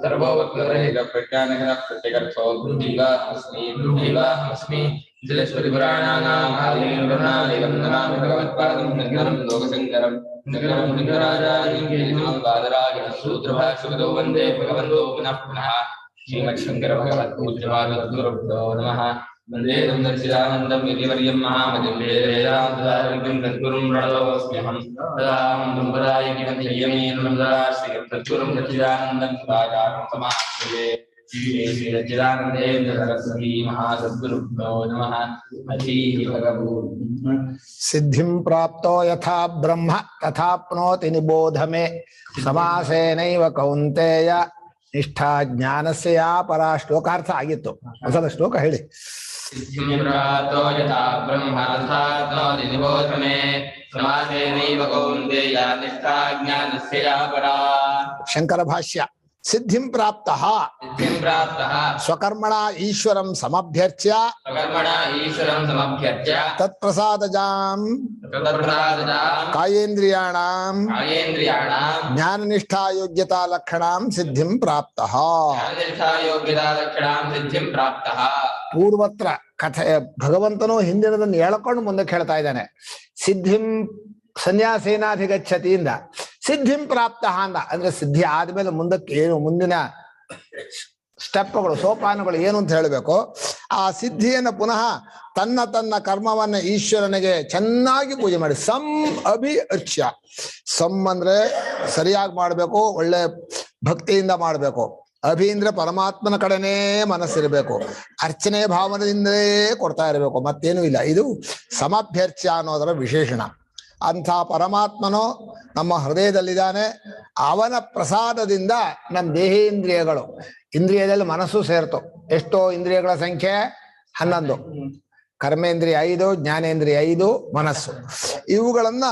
सर्वोपत्तरहित प्रज्ञानघन प्रत्यगर्थो बुद्धिवाहमस्मि जलस्पतिपुराणानाम् आदिं ब्रह्मादिकं नमामि भगवत्पादं शङ्करं लोकशङ्करं शङ्करं बादरायण सूत्रभाष्यकृतो वन्दे भगवन्तो पुनः पुनः श्रीमच्छङ्करभगवत्पूज्यपादगुरुभ्यो नमः वन्दे दर्शिदानन्दं यतिवर्यं महामतिं वेदान्तारविन्दं तद्गुरुं प्रणतोऽस्म्यहं तदाहं पदायिकमध्यमेन नमदाश्रियं तद्गुरुं दर्शिदानन्दं सदाचारं समाश्रये श्री सच्चिदानन्देन्द्र सरस्वती महासद्गुरुभ्यो नमः। अथीः भगवन् सिद्धिं प्राप्तो यथा ब्रह्म तथाप्नोति निबोध मे समासेनैव कौन्तेय निष्ठा ज्ञानस्य या परा ಶ್ಲೋಕಾರ್ಥ ಆಗಿತ್ತು ಒಂದ್ಸಲ ಶ್ಲೋಕ ಹೇಳಿ सिद्धिं प्राप्तो यथा ब्रह्म तथाप्नोति निबोध मे समासेनैव कौन्तेय निष्ठा ज्ञानस्य या परा ಶಂಕರ ಭಾಷ್ಯ सिद्धिं प्राप्तः स्वकर्मणा ईश्वरं समभ्यर्च्य तत्प्रसादजां कायेन्द्रियाणां ज्ञाननिष्ठा योग्यता लक्षणां सिद्धिं प्राप्तः पूर्वत्र कथे भगवंतनु ಹಿಂದಿನದನ್ನು ಹೇಳಿಕೊಂಡು ಮುಂದಕ್ಕೆ ಹೇಳ್ತಾ ಇದ್ದಾನೆ ಸಿದ್ಧಿಂ ಸನ್ಯಾಸೇನಾಧಿಗಚ್ಚತಿಯಿಂದ ಸಿದ್ಧಿಂ ಪ್ರಾಪ್ತ ಅಂದ ಅಂದ್ರೆ ಸಿದ್ಧಿ ಆದ್ಮೇಲೆ ಮುಂದಕ್ಕೆ ಏನು ಮುಂದಿನ ಸ್ಟೆಪ್ಗಳು ಸೋಪಾನಗಳು ಏನು ಅಂತ ಹೇಳಬೇಕು ಆ ಸಿದ್ಧಿಯನ್ನು ಪುನಃ ತನ್ನ ಕರ್ಮವನ್ನ ಈಶ್ವರನಿಗೆ ಚೆನ್ನಾಗಿ ಪೂಜೆ ಮಾಡಿ ಅರ್ಚ್ಯ ಅಂದ್ರೆ ಸರಿಯಾಗಿ ಮಾಡಬೇಕು ಒಳ್ಳೆ ಭಕ್ತಿಯಿಂದ ಮಾಡಬೇಕು ಅಭಿ ಅಂದ್ರೆ ಪರಮಾತ್ಮನ ಕಡೆನೇ ಮನಸ್ಸಿರಬೇಕು ಅರ್ಚನೆ ಭಾವನೆಯಿಂದಲೇ ಕೊಡ್ತಾ ಇರಬೇಕು ಮತ್ತೇನು ಇಲ್ಲ ಇದು ಸಮಭ್ಯರ್ಚ್ಯ ಅನ್ನೋದರ ವಿಶೇಷಣ ಅಂಥ ಪರಮಾತ್ಮನು ನಮ್ಮ ಹೃದಯದಲ್ಲಿದ್ದಾನೆ ಅವನ ಪ್ರಸಾದದಿಂದ ನಮ್ಮ ದೇಹೇಂದ್ರಿಯಗಳು ಇಂದ್ರಿಯದಲ್ಲಿ ಮನಸ್ಸು ಸೇರ್ತು ಎಷ್ಟೋ ಇಂದ್ರಿಯಗಳ ಸಂಖ್ಯೆ 11 ಕರ್ಮೇಂದ್ರಿಯ 5 ಜ್ಞಾನೇಂದ್ರಿಯ 5 ಮನಸ್ಸು ಇವುಗಳನ್ನ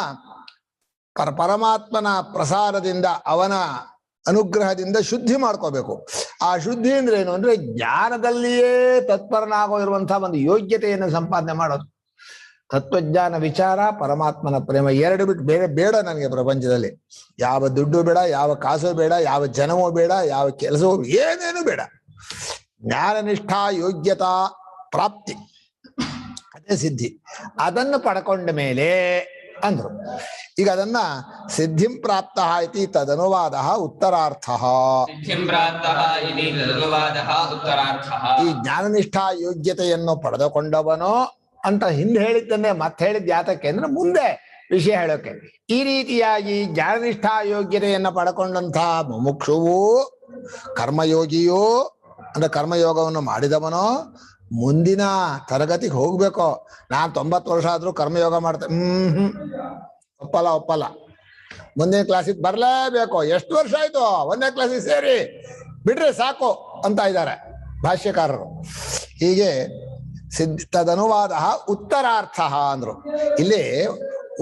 ಪರಮಾತ್ಮನ ಪ್ರಸಾದದಿಂದ ಅವನ ಅನುಗ್ರಹದಿಂದ ಶುದ್ಧಿ ಮಾಡ್ಕೋಬೇಕು ಆ ಶುದ್ಧಿ ಅಂದ್ರೆ ಏನು ಅಂದ್ರೆ ಜ್ಞಾನದಲ್ಲಿಯೇ ತತ್ಪರನಾಗೋ ಇರುವಂತಹ ಒಂದು ಯೋಗ್ಯತೆಯನ್ನು ಸಂಪಾದನೆ ಮಾಡೋದು ತತ್ವಜ್ಞಾನ ವಿಚಾರ ಪರಮಾತ್ಮನ ಪ್ರೇಮ ಎರಡು ಬಿಟ್ಟು ಬೇರೆ ಬೇಡ ನನಗೆ ಪ್ರಪಂಚದಲ್ಲಿ ಯಾವ ದುಡ್ಡು ಬೇಡ ಯಾವ ಕಾಸು ಬೇಡ ಯಾವ ಜನವೂ ಬೇಡ ಯಾವ ಕೆಲಸವೂ ಏನೇನು ಬೇಡ ಜ್ಞಾನನಿಷ್ಠಾ ಯೋಗ್ಯತಾ ಪ್ರಾಪ್ತಿ ಅದೇ ಸಿದ್ಧಿ ಅದನ್ನು ಪಡ್ಕೊಂಡ ಮೇಲೆ ಅಂದ್ರು ಈಗ ಅದನ್ನ ಸಿದ್ಧಿಂ ಪ್ರಾಪ್ತ ಇತಿ ತದನುವಾದ ಉತ್ತರಾರ್ಥ ಈ ಜ್ಞಾನನಿಷ್ಠಾ ಯೋಗ್ಯತೆಯನ್ನು ಪಡೆದುಕೊಂಡವನೋ ಅಂತ ಹಿಂದೆ ಹೇಳಿದ್ದನ್ನೇ ಮತ್ತೆ ಹೇಳಿದ್ ಯಾತಕ್ಕೆ ಅಂದ್ರೆ ಮುಂದೆ ವಿಷಯ ಹೇಳೋಕೆ ಈ ರೀತಿಯಾಗಿ ಜ್ಞಾನನಿಷ್ಠಾ ಯೋಗ್ಯತೆಯನ್ನ ಪಡ್ಕೊಂಡಂತಹ ಮುಮುಕ್ಷುವು ಕರ್ಮಯೋಗಿಯು ಅಂದ್ರೆ ಕರ್ಮಯೋಗವನ್ನು ಮಾಡಿದವನೋ ಮುಂದಿನ ತರಗತಿಗೆ ಹೋಗ್ಬೇಕು ನಾನ್ 90 ವರ್ಷ ಆದ್ರೂ ಕರ್ಮಯೋಗ ಮಾಡ್ತೇನೆ ಒಪ್ಪಲ್ಲ ಮುಂದಿನ ಕ್ಲಾಸಿಗೆ ಬರ್ಲೇಬೇಕು ಎಷ್ಟು ವರ್ಷ ಆಯ್ತು 1ನೇ ಕ್ಲಾಸಿಗೆ ಸೇರಿ ಬಿಡ್ರಿ ಸಾಕು ಅಂತ ಇದ್ದಾರೆ ಭಾಷ್ಯಕಾರರು ಹೀಗೆ ತದನುವಾದ ಉತ್ತರಾರ್ಥ ಅಂದ್ರು ಇಲ್ಲಿ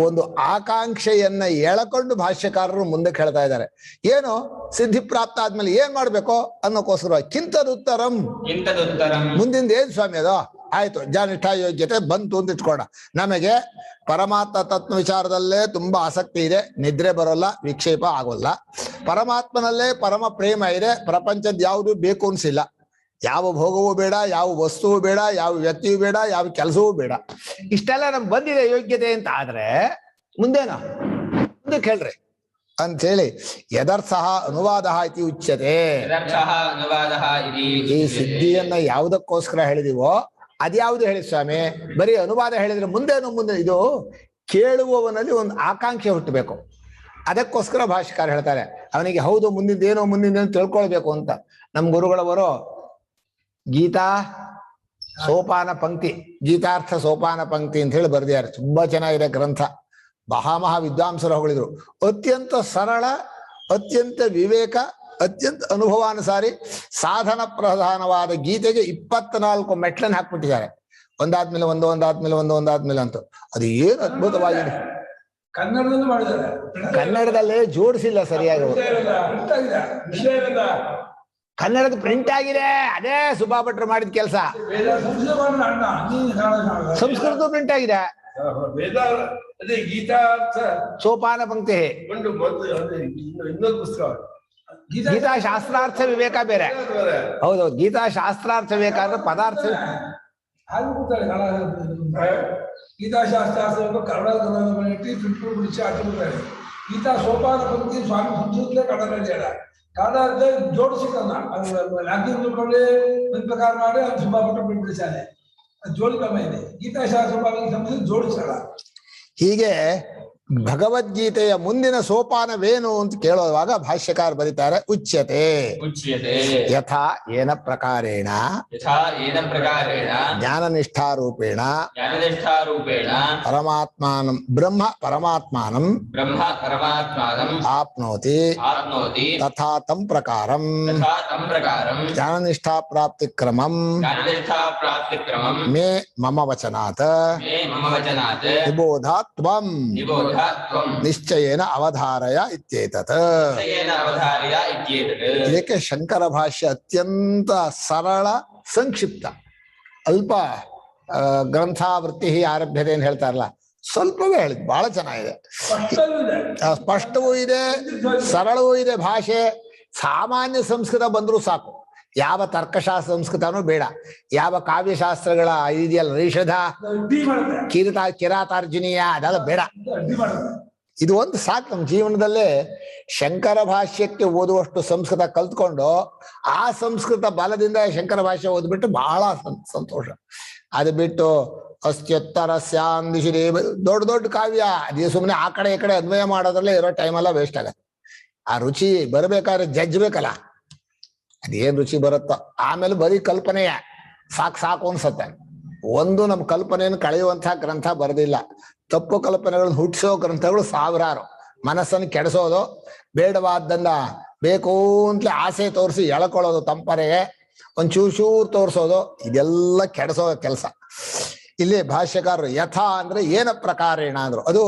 ಒಂದು ಆಕಾಂಕ್ಷೆಯನ್ನ ಎಳಕೊಂಡು ಭಾಷ್ಯಕಾರರು ಮುಂದಕ್ಕೆ ಹೇಳ್ತಾ ಇದ್ದಾರೆ ಏನು ಸಿದ್ಧಿ ಪ್ರಾಪ್ತ ಆದ್ಮೇಲೆ ಏನ್ ಮಾಡ್ಬೇಕು ಅನ್ನೋಕೋಸ್ಕರ ಕಿಂತದುತ್ತರಂ ಮುಂದಿಂದ ಏನ್ ಸ್ವಾಮಿ ಅದು ಆಯ್ತು ಜ್ಞಾನನಿಷ್ಠಾ ಯೋಗ್ಯತೆ ಬಂತು ಅಂತ ಇಟ್ಕೋಣ ನಮಗೆ ಪರಮಾತ್ಮ ತತ್ವ ವಿಚಾರದಲ್ಲೇ ತುಂಬಾ ಆಸಕ್ತಿ ಇದೆ ನಿದ್ರೆ ಬರೋಲ್ಲ ವಿಕ್ಷೇಪ ಆಗೋಲ್ಲ ಪರಮಾತ್ಮನಲ್ಲೇ ಪರಮ ಪ್ರೇಮ ಇದೆ ಪ್ರಪಂಚದ ಯಾವುದು ಬೇಕು ಅನ್ಸಿಲ್ಲ ಯಾವ ಭೋಗವೂ ಬೇಡ ಯಾವ ವಸ್ತುವು ಬೇಡ ಯಾವ ವ್ಯಕ್ತಿಯೂ ಬೇಡ ಯಾವ ಕೆಲಸವೂ ಬೇಡ ಇಷ್ಟೆಲ್ಲ ನಮ್ಗೆ ಬಂದಿದೆ ಯೋಗ್ಯತೆ ಅಂತ ಆದ್ರೆ ಮುಂದೇನೋ ಮುಂದಕ್ಕೆ ಹೇಳ್ರಿ ಅಂಥೇಳಿ ಯದರ್ಥ ಅನುವಾದ ಇತಿ ಉಚ್ಯತೆ ಈ ಸಿದ್ಧಿಯನ್ನ ಯಾವುದಕ್ಕೋಸ್ಕರ ಹೇಳಿದಿವೋ ಅದ್ಯಾವುದು ಹೇಳಿ ಸ್ವಾಮಿ ಬರೀ ಅನುವಾದ ಹೇಳಿದ್ರೆ ಮುಂದೆ ಇದು ಕೇಳುವವನಲ್ಲಿ ಒಂದು ಆಕಾಂಕ್ಷೆ ಹುಟ್ಟಬೇಕು ಅದಕ್ಕೋಸ್ಕರ ಭಾಷ್ಯಕಾರ ಹೇಳ್ತಾರೆ ಅವನಿಗೆ ಹೌದು ಮುಂದಿಂದೇನೋ ತಿಳ್ಕೊಳ್ಬೇಕು ಅಂತ ನಮ್ಮ ಗುರುಗಳವರು ಗೀತಾ ಸೋಪಾನ ಪಂಕ್ತಿ ಗೀತಾರ್ಥ ಸೋಪಾನ ಪಂಕ್ತಿ ಅಂತ ಹೇಳಿ ಬರ್ದಿದ್ದಾರೆ ತುಂಬಾ ಚೆನ್ನಾಗಿದೆ ಗ್ರಂಥ ಮಹಾ ವಿದ್ವಾಂಸರು ಹೊಗಳಿದ್ರು ಅತ್ಯಂತ ಸರಳ ಅತ್ಯಂತ ವಿವೇಕ ಅತ್ಯಂತ ಅನುಭವಾನುಸಾರಿ ಸಾಧನ ಪ್ರಧಾನವಾದ ಗೀತೆಗೆ 24 ಮೆಟ್ಲನ್ನು ಹಾಕ್ಬಿಟ್ಟಿದ್ದಾರೆ ಒಂದಾದ್ಮೇಲೆ ಒಂದಾದ್ಮೇಲೆ ಅಂತ ಅದು ಏನು ಅದ್ಭುತವಾಗಿದೆ ಕನ್ನಡದಲ್ಲೂ ಮಾಡಿದ್ದಾರೆ ಕನ್ನಡದಲ್ಲೇ ಜೋಡಿಸಿಲ್ಲ ಸರಿಯಾಗಿ ಕನ್ನಡದ ಪ್ರಿಂಟ್ ಆಗಿದೆ ಅದೇ ಸುಬ್ಬಾ ಭಟ್ರು ಮಾಡಿದ ಕೆಲಸ ಸಂಸ್ಕೃತ ಪ್ರಿಂಟ್ ಆಗಿದೆ ಗೀತಾ ಸೋಪಾನ ಪಂಕ್ತಿ ಇನ್ನೊಂದು ಪುಸ್ತಕ ಗೀತಾ ಶಾಸ್ತ್ರಾರ್ಥ ವಿವೇಕ ಬೇರೆ. ಹೌದೌದು, ಗೀತಾ ಶಾಸ್ತ್ರಾರ್ಥ ವಿವೇಕ ಅಂದ್ರೆ ಪದಾರ್ಥ. ಹಾಗೆ ಕೂತಾರೆ ಗೀತಾಶಾಸ್ತ್ರ ಕನ್ನಡ ಇಟ್ಟು ಬಿಟ್ಟು ಬಿಡಿಸಿ ಹಾಕಿಬಿಡ್ತಾರೆ. ಗೀತಾ ಸೋಪಾನ ಪಂಕ್ತಿ ಸ್ವಾಮಿ ಸಂಸ್ಕೃತಲೇ ಕನ್ನಡ ಕನ್ನಡ ಜೋಡಿಸಿಕಲ್ಲ ಅದು ರಾಜ್ಯ ತಿಳ್ಕೊಳ್ಳಿ ಒಂದು ಪ್ರಕಾರ ಮಾಡಿ ಅದು ಸುಬ್ಬ ಪಟ್ಟ ಬಿಡಿಸಾನೆ, ಅದು ಜೋಡಿಕಮ್ಮ ಇದೆ. ಗೀತಾಶಾಸ್ತ್ರ ಸಂಸ್ಕೃತ ಜೋಡಿಸಲ್ಲ. ಹೀಗೆ ಭಗವದ್ಗೀತೆಯ ಮುಂದಿನ ಸೋಪಾನವೇನು ಅಂತ ಕೇಳುವಾಗ ಭಾಷ್ಯಕಾರ ಬರೀತಾರೆ, ಉಚ್ಯತೆ ಯಥಾ ಏನ ಪ್ರಕಾರೇಣ ಜ್ಞಾನನಿಷ್ಠಾರೂಪೇಣ ಪರಮಾತ್ಮಾನಂ ಬ್ರಹ್ಮ ಪರಮಾತ್ಮಾನಂ ಆಪ್ನೋತಿ ತಥಾ ತಂ ಪ್ರಕಾರಂ ಜ್ಞಾನನಿಷ್ಠಾ ಪ್ರಾಪ್ತಿ ಕ್ರಮಂ ಮೇ ಮಮ ವಚನಾತ್ ನಿಬೋಧಾತ್ ತ್ವಂ ನಿಶ್ಚಯೇನ ಅವಧಾರಯ ಇತ್ಯೇತತ್. ಇದಕ್ಕೆ ಶಂಕರ ಭಾಷ್ಯ ಅತ್ಯಂತ ಸರಳ ಸಂಕ್ಷಿಪ್ತ ಅಲ್ಪ ಗ್ರಂಥಾವೃತ್ತಿ ಆರಭ್ಯತೆ ಅಂತ ಹೇಳ್ತಾರಲ್ಲ, ಸ್ವಲ್ಪವೇ ಹೇಳಿದ್ ಬಹಳ ಚೆನ್ನಾಗಿದೆ, ಸ್ಪಷ್ಟವೂ ಇದೆ, ಸರಳವೂ ಇದೆ ಭಾಷೆ. ಸಾಮಾನ್ಯ ಸಂಸ್ಕೃತ ಬಂದ್ರೂ ಸಾಕು, ಯಾವ ತರ್ಕಶಾಸ್ತ್ರ ಸಂಸ್ಕೃತನೂ ಬೇಡ, ಯಾವ ಕಾವ್ಯಶಾಸ್ತ್ರಗಳ ಇದೆಯಲ್ಲ ರಿಷಧ ಕಿರಾತಾರ್ಜುನೀಯ ಅದೆಲ್ಲ ಬೇಡ. ಇದು ಒಂದು ಸಾಕು ನಮ್ಮ ಜೀವನದಲ್ಲೇ. ಶಂಕರ ಭಾಷ್ಯಕ್ಕೆ ಓದುವಷ್ಟು ಸಂಸ್ಕೃತ ಕಲ್ತ್ಕೊಂಡು ಆ ಸಂಸ್ಕೃತ ಬಲದಿಂದ ಶಂಕರ ಭಾಷ್ಯ ಓದ್ಬಿಟ್ಟು ಬಹಳ ಸಂತೋಷ. ಅದು ಬಿಟ್ಟು ಅಸ್ತ್ಯುತ್ತರ ಸ್ಯಾಂದಿಶಿ ದೊಡ್ಡ ದೊಡ್ಡ ಕಾವ್ಯ ಅದೇ ಸುಮ್ಮನೆ ಆ ಕಡೆ ಈ ಕಡೆ ಅನ್ವಯ ಮಾಡೋದ್ರಲ್ಲೇ ಇರೋ ಟೈಮೆಲ್ಲ ವೇಸ್ಟ್ ಆಗತ್ತೆ. ಆ ರುಚಿ ಬರಬೇಕಾದ್ರೆ ಜಜ್ಬೇಕಲ್ಲ, ಅದೇನ್ ರುಚಿ ಬರುತ್ತೋ. ಆಮೇಲೆ ಬರೀ ಕಲ್ಪನೆಯ ಸಾಕು ಅನ್ಸತ್ತೆ. ಒಂದು ನಮ್ಮ ಕಲ್ಪನೆಯನ್ನು ಕಳೆಯುವಂತಹ ಗ್ರಂಥ ಬರೆದಿಲ್ಲ, ತಪ್ಪು ಕಲ್ಪನೆಗಳನ್ನು ಹುಟ್ಟಿಸೋ ಗ್ರಂಥಗಳು ಸಾವಿರಾರು. ಮನಸ್ಸನ್ನು ಕೆಡಿಸೋದು, ಬೇಡವಾದ್ದನ್ನ ಬೇಕು ಅಂತಲೇ ಆಸೆ ತೋರಿಸಿ ಎಳ್ಕೊಳ್ಳೋದು, ತಂಪರೆಗೆ ಒಂಚೂರು ತೋರಿಸೋದು, ಇದೆಲ್ಲ ಕೆಡಿಸೋ ಕೆಲಸ. ಇಲ್ಲಿ ಭಾಷ್ಯಕಾರರು ಯಥಾ ಅಂದ್ರೆ ಏನ ಪ್ರಕಾರೇಣ ಅಂದ್ರು. ಅದು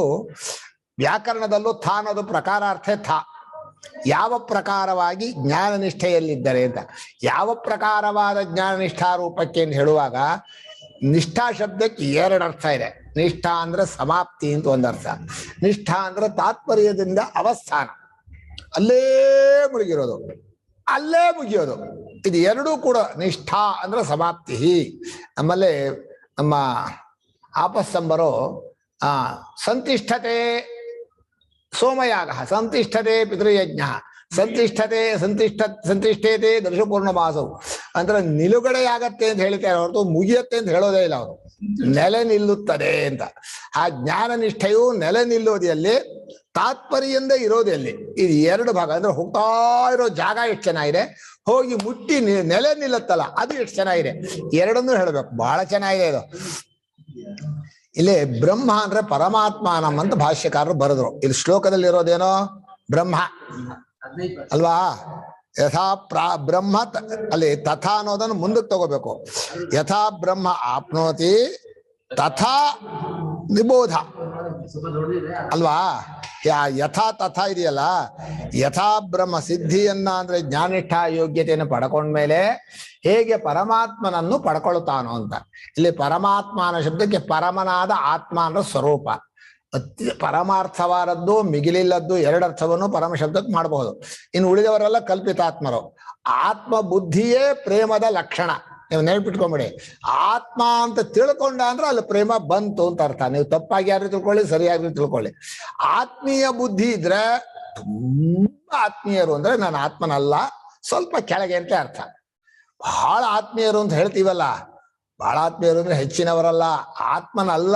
ವ್ಯಾಕರಣದಲ್ಲೂ ಥಾ ಅನ್ನೋದು ಪ್ರಕಾರಾರ್ಥೇ ಥಾ. ಯಾವ ಪ್ರಕಾರವಾಗಿ ಜ್ಞಾನನಿಷ್ಠೆಯಲ್ಲಿದ್ದರೆ ಅಂತ. ಯಾವ ಪ್ರಕಾರವಾದ ಜ್ಞಾನನಿಷ್ಠಾ ರೂಪಕ್ಕೆ ಅಂತ ಹೇಳುವಾಗ ನಿಷ್ಠಾ ಶಬ್ದಕ್ಕೆ ಎರಡು ಅರ್ಥ ಇದೆ. ನಿಷ್ಠಾ ಅಂದ್ರೆ ಸಮಾಪ್ತಿ ಅಂತ ಒಂದರ್ಥ, ನಿಷ್ಠಾ ಅಂದ್ರೆ ತಾತ್ಪರ್ಯದಿಂದ ಅವಸ್ಥಾನ, ಅಲ್ಲೇ ಮುಳುಗಿರೋದು, ಅಲ್ಲೇ ಮುಗಿಯೋದು. ಇದು ಎರಡೂ ಕೂಡ ನಿಷ್ಠಾ ಅಂದ್ರೆ ಸಮಾಪ್ತಿ. ನಮ್ಮಲ್ಲಿ ನಮ್ಮ ಆಪಸ್ಸಂಬರು ಸಂತಿಷ್ಠತೆ ಸೋಮಯಾಗ, ಸಂತಿಷ್ಠತೆ ಪಿತೃಯಜ್ಞ, ಸಂತಿಷ್ಠತೆ ದರ್ಶಪೂರ್ಣ ಮಾಸವು ಅಂದ್ರೆ ನಿಲುಗಡೆಯಾಗತ್ತೆ ಅಂತ ಹೇಳ್ತಾರೆ ಹೊರತು ಮುಗಿಯತ್ತೆ ಅಂತ ಹೇಳೋದೇ ಇಲ್ಲ ಅವರು. ನೆಲೆ ನಿಲ್ಲುತ್ತದೆ ಅಂತ. ಆ ಜ್ಞಾನ ನಿಷ್ಠೆಯು ನೆಲೆ ನಿಲ್ಲೋದು ಎಲ್ಲಿ, ತಾತ್ಪರ್ಯದಿಂದ ಇರೋದು ಎಲ್ಲಿ. ಇದು ಎರಡು ಭಾಗ. ಅಂದ್ರೆ ಹೋಗ್ತಾ ಇರೋ ಜಾಗ ಎಷ್ಟು ಚೆನ್ನಾಗಿದೆ, ಹೋಗಿ ಮುಟ್ಟಿ ನೆಲೆ ನಿಲ್ಲುತ್ತಲ್ಲ ಅದು ಎಷ್ಟು ಚೆನ್ನಾಗಿದೆ. ಎರಡನ್ನೂ ಹೇಳ್ಬೇಕು, ಬಹಳ ಚೆನ್ನಾಗಿದೆ ಇದು. ಇಲ್ಲಿ ಬ್ರಹ್ಮ ಅಂದ್ರೆ ಪರಮಾತ್ಮಾನಂ ಅಂತ ಭಾಷ್ಯಕಾರರು ಬರೆದ್ರು. ಇಲ್ಲಿ ಶ್ಲೋಕದಲ್ಲಿ ಇರೋದೇನೋ ಬ್ರಹ್ಮ ಅಲ್ವಾ. ಯಥಾ ಬ್ರಹ್ಮ ಅಲ್ಲಿ ತಥಾ ಅನ್ನೋದನ್ನು ಮುಂದಕ್ಕೆ ತಗೋಬೇಕು. ಯಥಾ ಬ್ರಹ್ಮ ಆಪ್ನೋತಿ ತಥಾ ನಿಬೋಧ ಅಲ್ವಾ. ಯಥಾ ತಥಾ ಇದೆಯಲ್ಲ, ಯಥಾ ಬ್ರಹ್ಮ ಸಿದ್ಧಿಯನ್ನ ಅಂದ್ರೆ ಜ್ಞಾನಿಷ್ಠ ಯೋಗ್ಯತೆಯನ್ನು ಪಡ್ಕೊಂಡ್ಮೇಲೆ ಹೇಗೆ ಪರಮಾತ್ಮನನ್ನು ಪಡ್ಕೊಳ್ತಾನೋ ಅಂತ. ಇಲ್ಲಿ ಪರಮಾತ್ಮನ ಶಬ್ದಕ್ಕೆ ಪರಮನಾದ ಆತ್ಮ ಅಂದ್ರೆ ಸ್ವರೂಪ. ಪರಮಾರ್ಥವಾದದ್ದು ಮಿಗಿಲಿಲ್ಲದ್ದು ಎರಡರ್ಥವನ್ನು ಪರಮ ಶಬ್ದಕ್ಕೆ ಮಾಡಬಹುದು. ಇನ್ನು ಉಳಿದವರೆಲ್ಲ ಕಲ್ಪಿತಾತ್ಮರು. ಆತ್ಮ ಬುದ್ಧಿಯೇ ಪ್ರೇಮದ ಲಕ್ಷಣ. ನೀವು ನೆನಪಿಟ್ಕೊಂಬಿಡಿ, ಆತ್ಮ ಅಂತ ತಿಳ್ಕೊಂಡ ಅಂದ್ರೆ ಅಲ್ಲಿ ಪ್ರೇಮ ಬಂತು ಅಂತ ಅರ್ಥ. ನೀವು ತಪ್ಪಾಗಿ ಯಾರು ತಿಳ್ಕೊಳ್ಳಿ, ಸರಿಯಾಗಿ ತಿಳ್ಕೊಳ್ಳಿ. ಆತ್ಮೀಯ ಬುದ್ಧಿ ಇದ್ರೆ ತುಂಬಾ ಆತ್ಮೀಯರು ಅಂದ್ರೆ ನಾನು ಆತ್ಮನಲ್ಲ, ಸ್ವಲ್ಪ ಕೆಳಗೆ ಅಂತ ಅರ್ಥ. ಬಹಳ ಆತ್ಮೀಯರು ಅಂತ ಹೇಳ್ತೀವಲ್ಲ, ಬಹಳ ಆತ್ಮೀಯರು ಅಂದ್ರೆ ಹೆಚ್ಚಿನವರಲ್ಲ, ಆತ್ಮನಲ್ಲ,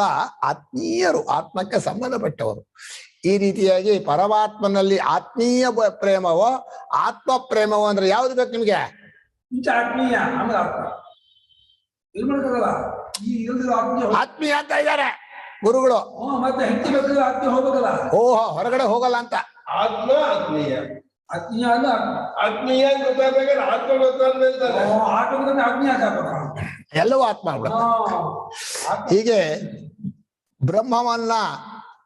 ಆತ್ಮೀಯರು, ಆತ್ಮಕ್ಕೆ ಸಂಬಂಧಪಟ್ಟವರು. ಈ ರೀತಿಯಾಗಿ ಪರಮಾತ್ಮನಲ್ಲಿ ಆತ್ಮೀಯ ಪ್ರೇಮವೋ ಆತ್ಮ ಪ್ರೇಮವೋ ಅಂದ್ರೆ ಯಾವ್ದು ಬೇಕು ನಿಮ್ಗೆ? ಆತ್ಮೀಯ ಆತ್ಮೀಯ ಅಂತ ಇದ್ದಾರೆ ಗುರುಗಳು. ಮತ್ತೆ ಹೆಚ್ಚು ಬೇಕಾದ್ರೆ ಆತ್ಮೀಯ ಹೋಗ್ಬೇಕಲ್ಲ. ಓಹೋ, ಹೊರಗಡೆ ಹೋಗಲ್ಲ ಅಂತ. ಆತ್ಮ ಆತ್ಮೀಯ, ಆತ್ಮೀಯ ಅಲ್ಲ ಆತ್ಮೀಯ ಗೊತ್ತಾಗಬೇಕಾದ್ರೆ ಆತ್ಮ ಗೊತ್ತಾಗ್ತಾರೆ. ಆತ್ಮೀಯ ಎಲ್ಲವೂ ಆತ್ಮ. ಹೀಗೆ ಬ್ರಹ್ಮವನ್ನ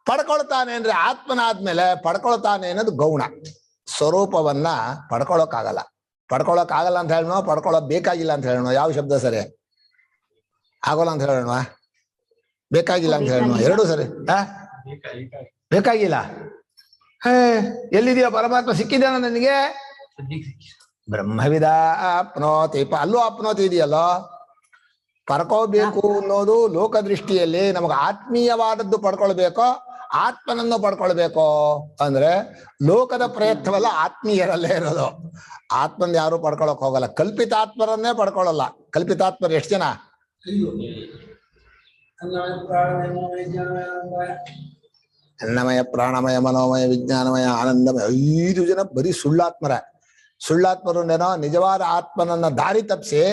ಪಡ್ಕೊಳ್ತಾನೆ ಅಂದ್ರೆ ಆತ್ಮನಾದ್ಮೇಲೆ ಪಡ್ಕೊಳ್ತಾನೆ ಅನ್ನೋದು ಗೌಣ. ಸ್ವರೂಪವನ್ನ ಪಡ್ಕೊಳಕ್ಕಾಗಲ್ಲ ಅಂತ ಹೇಳೋಣ, ಪಡ್ಕೊಳ್ಳೋ ಬೇಕಾಗಿಲ್ಲ ಅಂತ ಹೇಳೋಣ. ಯಾವ ಶಬ್ದ ಸರಿ? ಆಗೋಲ್ಲ ಅಂತ ಹೇಳೋಣ, ಬೇಕಾಗಿಲ್ಲ ಅಂತ ಹೇಳೋಣ, ಎರಡೂ ಸರಿ. ಬೇಕಾಗಿಲ್ಲ. ಎಲ್ಲಿದೆಯಾ ಪರಮಾತ್ಮ? ಸಿಕ್ಕಿದ್ದಾನ ನನಗೆ? ಬ್ರಹ್ಮವಿದ ಆಪ್ನೋತಿ, ಅಲ್ಲೂ ಆಪ್ನೋತಿ ಇದೆಯಲ್ಲೋ. ಪಡ್ಕೋಬೇಕು ಅನ್ನೋದು ಲೋಕದೃಷ್ಟಿಯಲ್ಲಿ ನಮಗೆ ಆತ್ಮೀಯವಾದದ್ದು ಪಡ್ಕೊಳ್ಬೇಕೋ ಆತ್ಮನನ್ನು ಪಡ್ಕೊಳ್ಬೇಕೋ ಅಂದ್ರೆ ಲೋಕದ ಪ್ರಯತ್ನವಲ್ಲ, ಆತ್ಮೀಯರಲ್ಲೇ ಇರೋದು. ಆತ್ಮನ್ ಯಾರು ಪಡ್ಕೊಳಕ್ ಹೋಗಲ್ಲ, ಕಲ್ಪಿತಾತ್ಮರನ್ನೇ ಪಡ್ಕೊಳ್ಳಲ್ಲ. ಕಲ್ಪಿತಾತ್ಮರು ಎಷ್ಟು ಜನ? ಅನ್ನಮಯ, ಪ್ರಾಣಮಯ, ಮನೋಮಯ, ವಿಜ್ಞಾನಮಯ, ಆನಂದಮಯ, 5 ಜನ ಬರೀ ಸುಳ್ಳಾತ್ಮರ. ಸುಳ್ಳಾತ್ಮರನ್ನೇನೋ ನಿಜವಾದ ಆತ್ಮನನ್ನ ದಾರಿ ತಪ್ಪಿಸಿ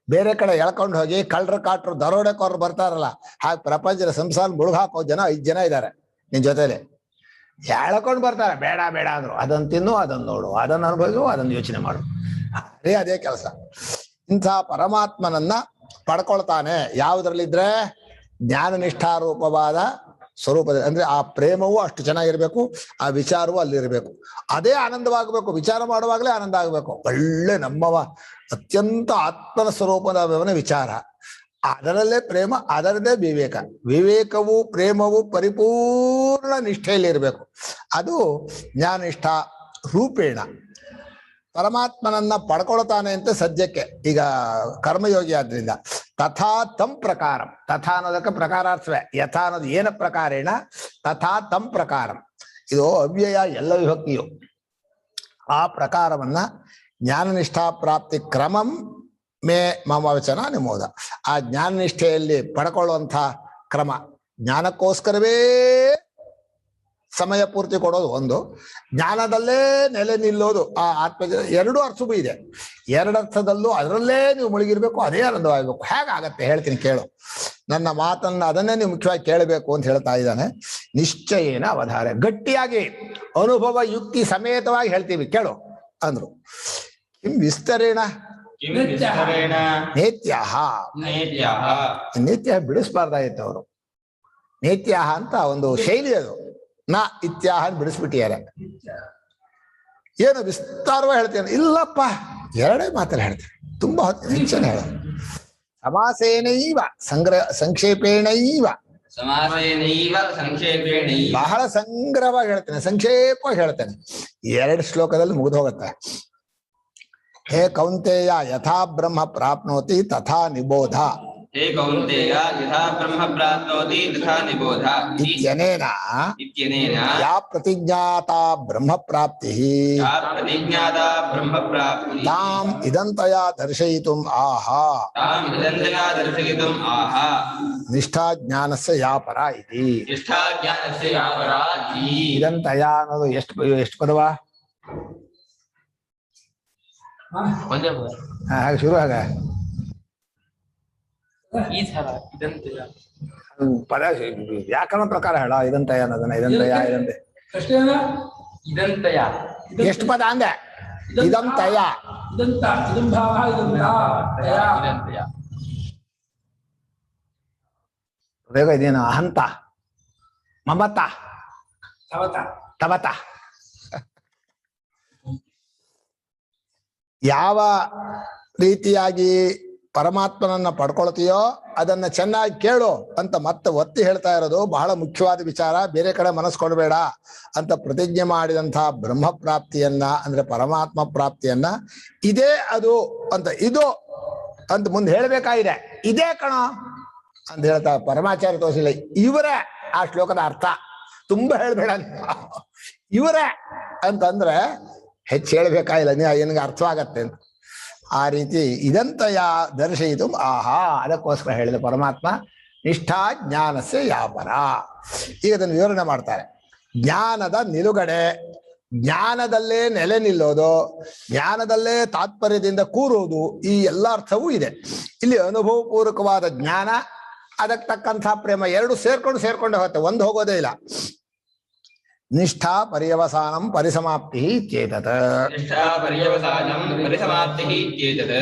ಬೇರೆ ಕಡೆ ಎಳ್ಕೊಂಡು ಹೋಗಿ ಕಳ್ಳರ ಕಾಟ್ರು ದರೋಡೆಕೋರು ಬರ್ತಾರಲ್ಲ, ಹಾಗೆ ಪ್ರಪಂಚದ ಸಂಸಾರ ಮುಳುಗಾಕೋ ಜನ 5 ಜನ ಇದ್ದಾರೆ ನಿನ್ ಜೊತೆಲಿ. ಎಳ್ಕೊಂಡು ಬರ್ತಾರೆ, ಬೇಡ ಬೇಡ ಅಂದ್ರು. ಅದನ್ನ ತಿನ್ನು, ಅದನ್ನ ನೋಡು, ಅದನ್ನ ಅನುಭವಿಸು, ಅದನ್ನ ಯೋಚನೆ ಮಾಡು. ಅದೇ ಕೆಲಸ. ಇಂಥ ಪರಮಾತ್ಮನನ್ನ ಪಡ್ಕೊಳ್ತಾನೆ ಯಾವುದ್ರಲ್ಲಿದ್ರೆ ಜ್ಞಾನ ನಿಷ್ಠಾರೂಪವಾದ ಸ್ವರೂಪದಲ್ಲಿ. ಅಂದ್ರೆ ಆ ಪ್ರೇಮವೂ ಅಷ್ಟು ಚೆನ್ನಾಗಿರ್ಬೇಕು, ಆ ವಿಚಾರವೂ ಅಲ್ಲಿರ್ಬೇಕು. ಅದೇ ಆನಂದವಾಗಬೇಕು. ವಿಚಾರ ಮಾಡುವಾಗಲೇ ಆನಂದ ಆಗಬೇಕು. ಒಳ್ಳೆ ನಮ್ಮವ ಅತ್ಯಂತ ಆತ್ಮನ ಸ್ವರೂಪದ ವಿಚಾರ, ಅದರಲ್ಲೇ ಪ್ರೇಮ, ಅದರದೇ ವಿವೇಕ. ವಿವೇಕವು ಪ್ರೇಮವು ಪರಿಪೂರ್ಣ ನಿಷ್ಠೆಯಲ್ಲಿ ಇರಬೇಕು. ಅದು ಜ್ಞಾನನಿಷ್ಠಾ ರೂಪೇಣ ಪರಮಾತ್ಮನನ್ನ ಪಡ್ಕೊಳ್ತಾನೆ ಅಂತ ಸದ್ಯಕ್ಕೆ. ಈಗ ಕರ್ಮಯೋಗಿ ಆದ್ರಿಂದ ತಥಾ ತಂ ಪ್ರಕಾರ, ತಥಾ ಅನ್ನೋದಕ್ಕೆ ಪ್ರಕಾರಾರ್ಥವೇ. ಯಥಾ ಅನ್ನೋದು ಏನ ಪ್ರಕಾರೇಣ, ತಥಾ ತಂ ಪ್ರಕಾರ. ಇದು ಅವ್ಯಯ, ಎಲ್ಲ ವಿಭಕ್ತಿಯು. ಆ ಪ್ರಕಾರವನ್ನ ಜ್ಞಾನನಿಷ್ಠಾ ಪ್ರಾಪ್ತಿ ಕ್ರಮಂ ಮೇ ಮಮ ವಚನ ನಿಮೋದ. ಆ ಜ್ಞಾನನಿಷ್ಠೆಯಲ್ಲಿ ಪಡ್ಕೊಳ್ಳುವಂಥ ಕ್ರಮ, ಜ್ಞಾನಕ್ಕೋಸ್ಕರವೇ ಸಮಯ ಪೂರ್ತಿ ಕೊಡೋದು ಒಂದು, ಜ್ಞಾನದಲ್ಲೇ ನೆಲೆ ನಿಲ್ಲೋದು. ಆ ಆತ್ಮ ಎರಡೂ ಅರ್ಥವೂ ಇದೆ. ಎರಡರ್ಥದಲ್ಲೂ ಅದರಲ್ಲೇ ನೀವು ಮುಳುಗಿರ್ಬೇಕು, ಅದೇ ಆನಂದವಾಗಬೇಕು. ಹೇಗಾಗತ್ತೆ ಹೇಳ್ತೀನಿ ಕೇಳು. ನನ್ನ ಮಾತನ್ನ ಅದನ್ನೇ ನೀವು ಮುಖ್ಯವಾಗಿ ಕೇಳಬೇಕು ಅಂತ ಹೇಳ್ತಾ ಇದ್ದಾನೆ. ನಿಶ್ಚಯೇನ ಅವಧಾರ, ಗಟ್ಟಿಯಾಗಿ ಅನುಭವ ಯುಕ್ತಿ ಸಮೇತವಾಗಿ ಹೇಳ್ತೀವಿ ಕೇಳು ಅಂದ್ರು. ಕಿಂ ವಿಸ್ತರೇಣ ನೇತ್ಯಾಹ. ನೇತ್ಯ ಬಿಡಿಸ್ಬಾರ್ದಾಗಿತ್ತು ಅವರು. ನೇತ್ಯಾಹ ಅಂತ ಒಂದು ಶೈಲಿ ಅದು. ನಾ ಇತ್ಯಾಹ ಬಿಡಿಸ್ಬಿಟ್ಟಿದ್ದಾರೆ. ಏನು ವಿಸ್ತಾರವಾಗಿ ಹೇಳ್ತೇನೆ? ಇಲ್ಲಪ್ಪ, ಎರಡೇ ಮಾತಲ್ಲಿ ಹೇಳ್ತೇನೆ, ತುಂಬಾ ಹೆಚ್ಚನೆ ಹೇಳ. ಸಮಾಸೇನೈವ ಸಂಕ್ಷೇಪೇಣೈವ, ಬಹಳ ಸಂಗ್ರಹವಾಗಿ ಹೇಳ್ತೇನೆ, ಸಂಕ್ಷೇಪವಾಗಿ ಹೇಳ್ತೇನೆ. 2 ಶ್ಲೋಕದಲ್ಲಿ ಮುಗಿದು ಹೋಗುತ್ತೆ. ಹೇ ಕೌಂತೆಯ ಯಥಾ ಬ್ರಹ್ಮ ಪ್ರಾಪ್ನೋತಿ ತಥಾ ನಿಬೋಧ. ಹೇ ಕೌಂತೆಯ ಯಥಾ ಬ್ರಹ್ಮ ಪ್ರಾಪ್ನೋತಿ ತಥಾ ನಿಬೋಧ. ಇತ್ಯನೇನ ಯಾ ಪ್ರತಿಜ್ಞಾತಾ ಬ್ರಹ್ಮ ಪ್ರಾಪ್ತಿ ತಾಂ ಇದಂತಯಾ ದರ್ಶಯಿತುಂ ಆಹಾ. ನಿಷ್ಠಾ ಜ್ಞಾನಸ್ಯ ಯಾ ಪರ ಇತಿ. ಇದಂತಯಾ ಅನ್ನೋದು ಎಷ್ಟು ಪದವ? ಹಾಗೆ ಶುರು ಆಗ ಪದ ವ್ಯಾಕರಣ ಪ್ರಕಾರ ಹೇಳ. ಇದಂತಯ ಅನ್ನೋದನ್ನ ಇದಂತಯ ಎಷ್ಟು ಪದ ಅಂದೆ? ಇದಂತಯ ಬೇಗ ಇದೇನು? ಅಹಂತ, ಮಮತ, ತವತ. ಯಾವ ರೀತಿಯಾಗಿ ಪರಮಾತ್ಮನನ್ನ ಪಡ್ಕೊಳ್ತೀಯೋ ಅದನ್ನ ಚೆನ್ನಾಗಿ ಕೇಳು ಅಂತ ಮತ್ತೆ ಒತ್ತಿ ಹೇಳ್ತಾ ಇರೋದು ಬಹಳ ಮುಖ್ಯವಾದ ವಿಚಾರ. ಬೇರೆ ಕಡೆ ಮನಸ್ಸು ಕೊಡಬೇಡ ಅಂತ ಪ್ರತಿಜ್ಞೆ ಮಾಡಿದಂತಹ ಬ್ರಹ್ಮ ಪ್ರಾಪ್ತಿಯನ್ನ, ಅಂದ್ರೆ ಪರಮಾತ್ಮ ಪ್ರಾಪ್ತಿಯನ್ನ ಇದೇ ಅದು ಅಂತ, ಇದು ಅಂತ ಮುಂದೆ ಹೇಳ್ಬೇಕಾಗಿದೆ. ಇದೇ ಕಣ ಅಂತ ಹೇಳ್ತಾ ಪರಮಾಚಾರ್ಯ ತೋರಿಸಿಲ್ಲ. ಇವರೇ ಆ ಶ್ಲೋಕದ ಅರ್ಥ. ತುಂಬಾ ಹೇಳ್ಬೇಡ, ಇವರೇ ಅಂತಂದ್ರೆ ಹೆಚ್ಚು ಹೇಳ್ಬೇಕಾಗಿಲ್ಲ, ನಿನಗೆ ಅರ್ಥವಾಗತ್ತೆ ಅಂತ. ಆ ರೀತಿ ಇದಂತಯ ದರ್ಶಯಿತು ಆಹಾ. ಅದಕ್ಕೋಸ್ಕರ ಹೇಳಿದ ಪರಮಾತ್ಮ ನಿಷ್ಠಾ ಜ್ಞಾನಸ್ಯ ಯಾಪರ. ಈಗ ಅದನ್ನು ವಿವರಣೆ ಮಾಡ್ತಾರೆ. ಜ್ಞಾನದ ನಿಲುಗಡೆ, ಜ್ಞಾನದಲ್ಲೇ ನೆಲೆ ನಿಲ್ಲೋದು, ಜ್ಞಾನದಲ್ಲೇ ತಾತ್ಪರ್ಯದಿಂದ ಕೂರುವುದು, ಈ ಎಲ್ಲ ಅರ್ಥವೂ ಇದೆ ಇಲ್ಲಿ. ಅನುಭವಪೂರ್ವಕವಾದ ಜ್ಞಾನ, ಅದಕ್ಕೆ ತಕ್ಕಂಥ ಪ್ರೇಮ, ಎರಡು ಸೇರ್ಕೊಂಡು ಹೋಗುತ್ತೆ, ಒಂದು ಹೋಗೋದೇ ಇಲ್ಲ. ನಿಷ್ಠಾ ಪರ್ಯವಸಾನಂ ಪರಿಸಮಾಪ್ತಿ ಚೇತತ.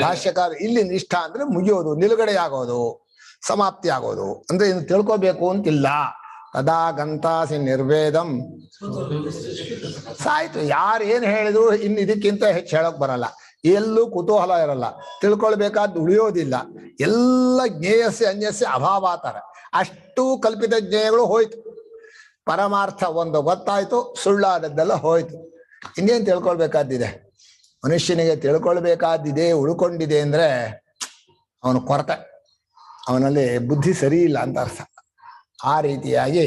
ಭಾಷ್ಯಕಾರ ಇಲ್ಲಿ ನಿಷ್ಠಾ ಅಂದ್ರೆ ಮುಗಿಯೋದು, ನಿಲುಗಡೆಯಾಗೋದು, ಸಮಾಪ್ತಿ ಆಗೋದು. ಅಂದ್ರೆ ಇನ್ನು ತಿಳ್ಕೋಬೇಕು ಅಂತಿಲ್ಲ. ತದಾ ಗಂತಾಸಿ ನಿರ್ವೇದಂ. ಸಾಯ್ತು, ಯಾರು ಏನ್ ಹೇಳಿದ್ರು ಇನ್ನು ಇದಕ್ಕಿಂತ ಹೆಚ್ಚು ಹೇಳಕ್ ಬರಲ್ಲ. ಎಲ್ಲೂ ಕುತೂಹಲ ಇರಲ್ಲ, ತಿಳ್ಕೊಳ್ಬೇಕಾದ್ದು ಉಳಿಯೋದಿಲ್ಲ. ಎಲ್ಲ ಜ್ಞೇಯಸ್ಯ ಅನ್ಯಸ್ಯ ಅಭಾವಾತರ. ಅಷ್ಟು ಕಲ್ಪಿತ ಜ್ಞೇಯಗಳು ಹೋಯ್ತು. ಪರಮಾರ್ಥ ಒಂದು ಗೊತ್ತಾಯ್ತು, ಸುಳ್ಳಾದದ್ದೆಲ್ಲ ಹೋಯ್ತು. ಇನ್ನೇನು ತಿಳ್ಕೊಳ್ಬೇಕಾದ್ದಿದೆ? ಮನುಷ್ಯನಿಗೆ ತಿಳ್ಕೊಳ್ಬೇಕಾದಿದೆ ಉಳ್ಕೊಂಡಿದೆ ಅಂದ್ರೆ ಅವನು ಕೊರತೆ, ಅವನಲ್ಲಿ ಬುದ್ಧಿ ಸರಿ ಇಲ್ಲ ಅಂತ ಅರ್ಥ. ಆ ರೀತಿಯಾಗಿ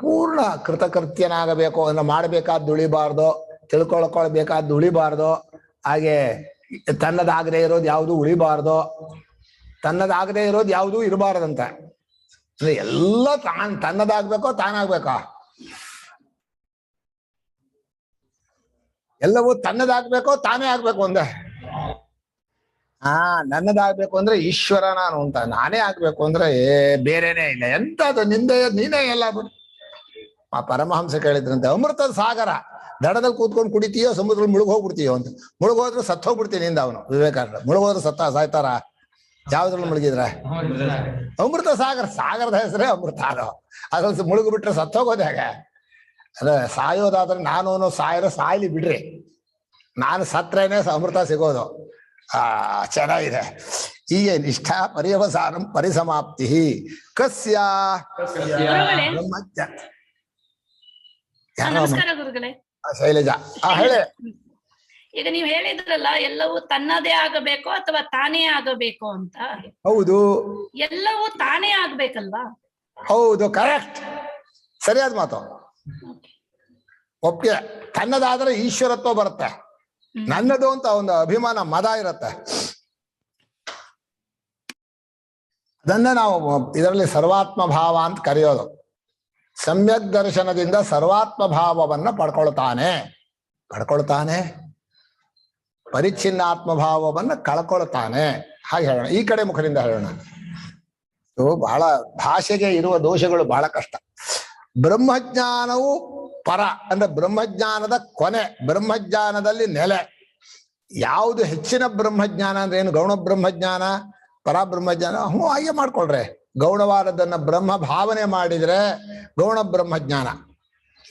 ಪೂರ್ಣ ಕೃತಕೃತ್ಯನಾಗಬೇಕು ಅಂದ್ರೆ ಮಾಡಬೇಕಾದ್ದು ಉಳಿಬಾರ್ದು, ತಿಳ್ಕೊಳ್ಕೊಳ್ಬೇಕಾದ್ದು ಉಳಿಬಾರ್ದು, ಹಾಗೆ ತನ್ನದಾಗದೆ ಇರೋದು ಯಾವುದು ಉಳಿಬಾರ್ದು, ತನ್ನದಾಗದೆ ಇರೋದು ಯಾವುದು ಇರಬಾರ್ದಂತ. ಅಂದ್ರೆ ಎಲ್ಲ ತನ್ನದಾಗ್ಬೇಕೋ ತಾನಾಗ್ಬೇಕೋ, ಎಲ್ಲವೂ ತನ್ನದಾಗ್ಬೇಕೋ ತಾನೇ ಆಗ್ಬೇಕು ಅಂದೆ. ನನ್ನದಾಗ್ಬೇಕು ಅಂದ್ರೆ ಈಶ್ವರ ನಾನು ಅಂತ, ನಾನೇ ಆಗ್ಬೇಕು ಅಂದ್ರೆ ಬೇರೆನೇ ಇಲ್ಲ. ಎಂತದು ನಿಂದೆ ನೀನೇ ಎಲ್ಲ ಬಿಡು. ಆ ಪರಮಹಂಸ ಕೇಳಿದ್ರಂತೆ, ಅಮೃತದ ಸಾಗರ ದಡದಲ್ಲಿ ಕೂತ್ಕೊಂಡು ಕುಡಿತೀಯೋ ಸಮುದ್ರದಲ್ಲಿ ಮುಳುಗೋಗ್ಬಿಡ್ತೀಯೋ ಅಂತ. ಮುಳುಗೋದ್ರು ಸತ್ತೋಗ್ಬಿಡ್ತೀನಿ ನಿಂದ ಅವನು ವಿವೇಕಾನಂದ. ಮುಳುಗೋದ್ರು ಸಾಯ್ತಾರ? ಯಾವ್ದ್ರಲ್ಲಿ ಮುಳುಗಿದ್ರೆ? ಅಮೃತ ಸಾಗರ, ಸಾಗರದ ಹೆಸರೇ ಅಮೃತ. ಅದ್ರಲ್ಲಿ ಮುಳುಗ್ಬಿಟ್ರೆ ಸತ್ತೋಗೋದು ಹೇಗೆ? ಅದೇ ಸಾಯೋದಾದ್ರೆ ನಾನು ಸಾಯಲಿ ಬಿಡ್ರಿ, ನಾನು ಸತ್ರೇನೆ ಅಮೃತ ಸಿಗೋದು. ಚೆನ್ನಾಗಿದೆ. ಹೀಗೆ ನಿಷ್ಠಾ ಪರ್ಯವಸಾನಂ ಪರಿಸಮಾಪ್ತಿ ಕಸ್ಯ ನಮಸ್ಕಾರ ಗುರುಗಳೇ. ಶೈಲಜಾ ಹೇಳಿ. ಈಗ ನೀವು ಹೇಳಿದ್ರಲ್ಲ ಎಲ್ಲವೂ ತನ್ನದೇ ಆಗಬೇಕು ಅಥವಾ ತಾನೇ ಆಗಬೇಕು ಅಂತ. ಹೌದು, ಎಲ್ಲವೂ ತಾನೇ ಆಗ್ಬೇಕಲ್ವಾ? ಹೌದು, ಕರೆಕ್ಟ್, ಸರಿಯಾದ ಮಾತು. ಒಪ್ಪಿಗೆ. ತನ್ನದಾದ್ರೆ ಈಶ್ವರತ್ವ ಬರುತ್ತೆ, ನನ್ನದು ಅಂತ ಒಂದು ಅಭಿಮಾನ ಮದ ಇರುತ್ತೆ. ಅದನ್ನ ನಾವು ಇದರಲ್ಲಿ ಸರ್ವಾತ್ಮ ಭಾವ ಅಂತ ಕರೆಯೋದು. ಸಮ್ಯಕ್ ದರ್ಶನದಿಂದ ಸರ್ವಾತ್ಮ ಭಾವವನ್ನ ಪಡ್ಕೊಳ್ತಾನೆ, ಪರಿಚ್ಛಿನ್ನಾತ್ಮ ಭಾವವನ್ನ ಕಳ್ಕೊಳ್ತಾನೆ. ಹಾಗೆ ಹೇಳೋಣ, ಈ ಕಡೆ ಮುಖದಿಂದ ಹೇಳೋಣ. ಬಹಳ ಭಾಷೆಗೆ ಇರುವ ದೋಷಗಳು ಬಹಳ ಕಷ್ಟ. ಬ್ರಹ್ಮಜ್ಞಾನವು ಪರ ಅಂದ್ರೆ ಬ್ರಹ್ಮಜ್ಞಾನದ ಕೊನೆ, ಬ್ರಹ್ಮಜ್ಞಾನದಲ್ಲಿ ನೆಲೆ. ಯಾವುದು ಹೆಚ್ಚಿನ ಬ್ರಹ್ಮಜ್ಞಾನ ಅಂದ್ರೆ ಏನು? ಗೌಣ ಬ್ರಹ್ಮಜ್ಞಾನ, ಪರ ಬ್ರಹ್ಮಜ್ಞಾನ. ಹಾಗೆ ಮಾಡ್ಕೊಳ್ರೆ. ಗೌಣವಾದದನ್ನ ಬ್ರಹ್ಮ ಭಾವನೆ ಮಾಡಿದ್ರೆ ಗೌಣ ಬ್ರಹ್ಮಜ್ಞಾನ.